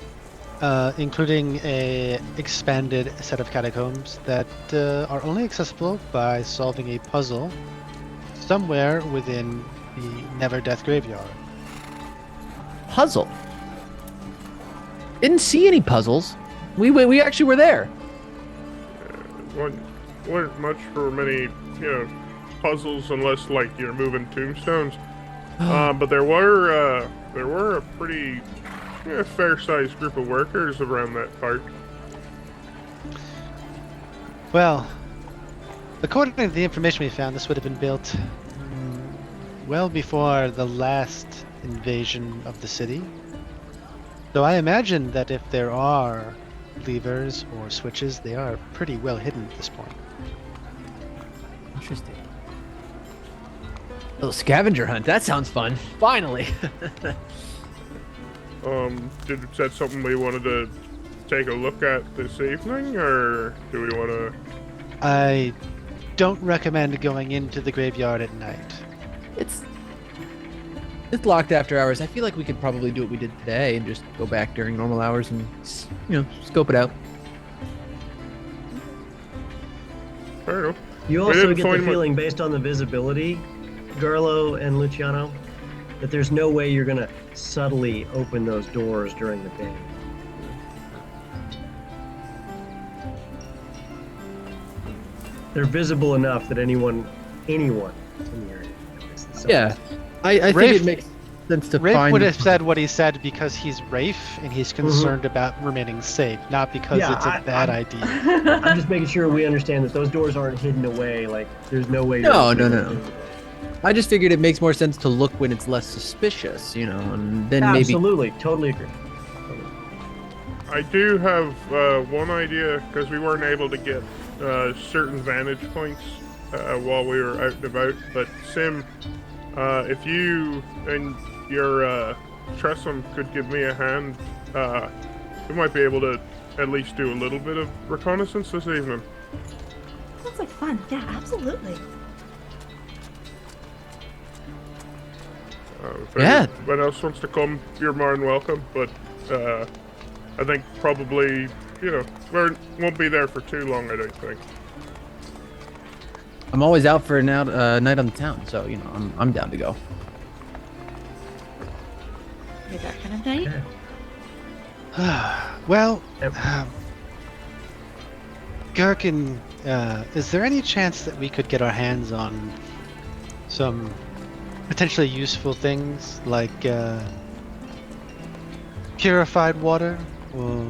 including a expanded set of catacombs that are only accessible by solving a puzzle somewhere within the Never Death Graveyard. Puzzle? Didn't see any puzzles. We actually were there. Weren't much for many, puzzles unless like you're moving tombstones. But there were a pretty fair-sized group of workers around that part. Well, according to the information we found, this would have been built well before the last invasion of the city. So I imagine that if there are levers or switches, they are pretty well hidden at this point. Interesting. Little scavenger hunt. That sounds fun. Finally. Is that something we wanted to take a look at this evening, or do we want to? I don't recommend going into the graveyard at night. It's locked after hours. I feel like we could probably do what we did today and just go back during normal hours and, scope it out. Fair enough. You We also didn't get the find feeling, based on the visibility, Garlo and Luciano, that there's no way you're going to subtly open those doors during the day. They're visible enough that anyone can hear it. Yeah. I think Rafe- it makes sense to Rafe find. would have said what he said because he's Rafe and he's concerned about remaining safe, not because Yeah, it's a bad idea. I'm just making sure we understand that those doors aren't hidden away. Like, there's no way. No. I just figured it makes more sense to look when it's less suspicious, and then maybe. Absolutely. Totally agree. I do have one idea, because we weren't able to get certain vantage points while we were out and about. But Sim, if you and your Tressum could give me a hand, we might be able to at least do a little bit of reconnaissance this evening. Sounds like fun. Yeah, absolutely. If Yeah. anyone else wants to come, you're more than welcome. But I think probably, we won't be there for too long, I don't think. I'm always out for a night on the town, so I'm down to go. You're that kind of night? Well, Yep. Gherkin, is there any chance that we could get our hands on some potentially useful things like purified water? Or...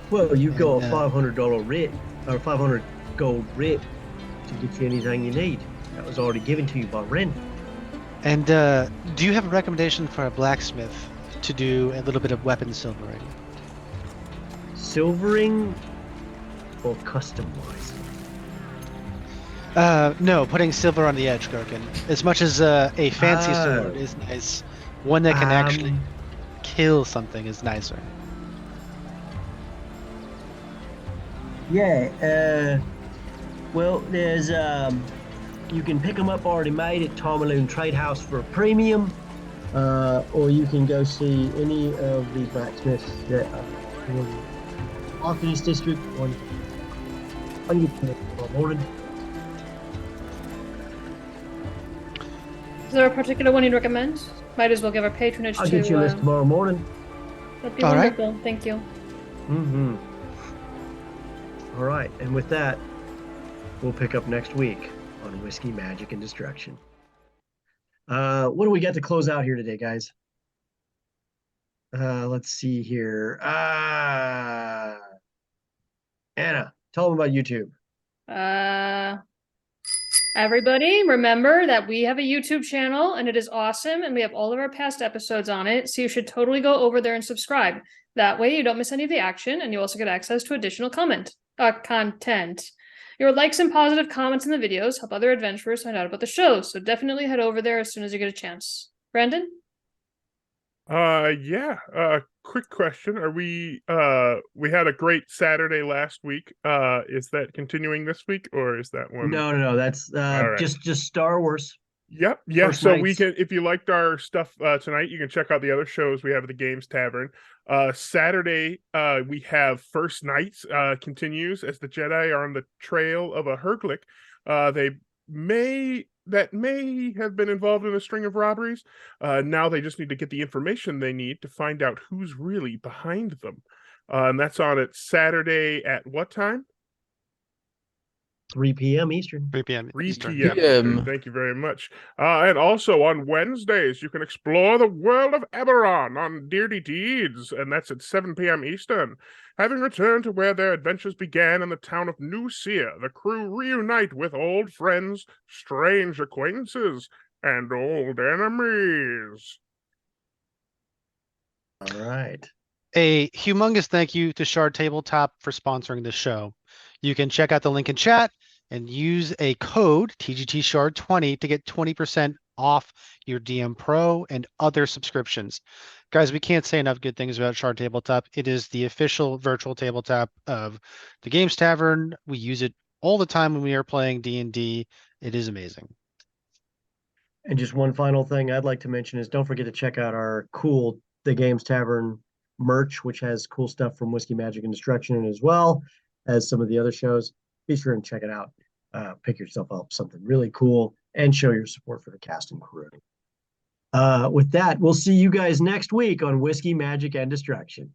Well, you got a And, $500 rate or 500 gold rate to get you anything you need. That was already given to you by Ren. And do you have a recommendation for a blacksmith to do a little bit of weapon silvering? Silvering or customizing? No, putting silver on the edge, Gherkin. As much as a fancy sword is nice, one that can actually kill something is nicer. Yeah, well, there's, you can pick them up already made at Tomaloon Trade House for a premium, or you can go see any of the blacksmiths that are in the Arcanist District on your morning. Is there a particular one you'd recommend? Might as well give our patronage I'll to. get you a list tomorrow morning. That'd be All right. wonderful. Thank you. Mm-hmm. All right, and with that, we'll pick up next week on Whiskey, Magic, and Destruction. What do we got to close out here today, guys? Let's see here. Anna, tell them about YouTube. Everybody, remember that we have a YouTube channel and it is awesome, and we have all of our past episodes on it. So you should totally go over there and subscribe. That way you don't miss any of the action, and you also get access to additional content. Your likes and positive comments in the videos help other adventurers find out about the show. So definitely head over there as soon as you get a chance. Brandon? Quick question. Are we had a great Saturday last week. Is that continuing this week, or is that one? No, that's right. just Star Wars. Yep. Yeah. First So we Nights. can, if you liked our stuff tonight, you can check out the other shows we have at the Games Tavern. Saturday, we have First Nights continues as the Jedi are on the trail of a Herglick. They may have been involved in a string of robberies. Now they just need to get the information they need to find out who's really behind them. And that's on at Saturday at what time? 3 p.m. Eastern. 3 p.m. 3 Eastern. p.m. PM. Thank you very much. And also on Wednesdays, you can explore the world of Eberron on Dirty Deeds, and that's at 7 p.m. Eastern. Having returned to where their adventures began in the town of New Seer, the crew reunite with old friends, strange acquaintances, and old enemies. All right. A humongous thank you to Shard Tabletop for sponsoring this show. You can check out the link in chat and use a code TGTShard20 to get 20% off your DM Pro and other subscriptions. Guys, we can't say enough good things about Shard Tabletop. It is the official virtual tabletop of the Games Tavern. We use it all the time when we are playing D&D. It is amazing. And just one final thing I'd like to mention is don't forget to check out our cool The Games Tavern merch, which has cool stuff from Whiskey, Magic, and Destruction, as well as some of the other shows. Be sure and check it out. Pick yourself up something really cool and show your support for the cast and crew. With that, we'll see you guys next week on Whiskey, Magic, and Destruction.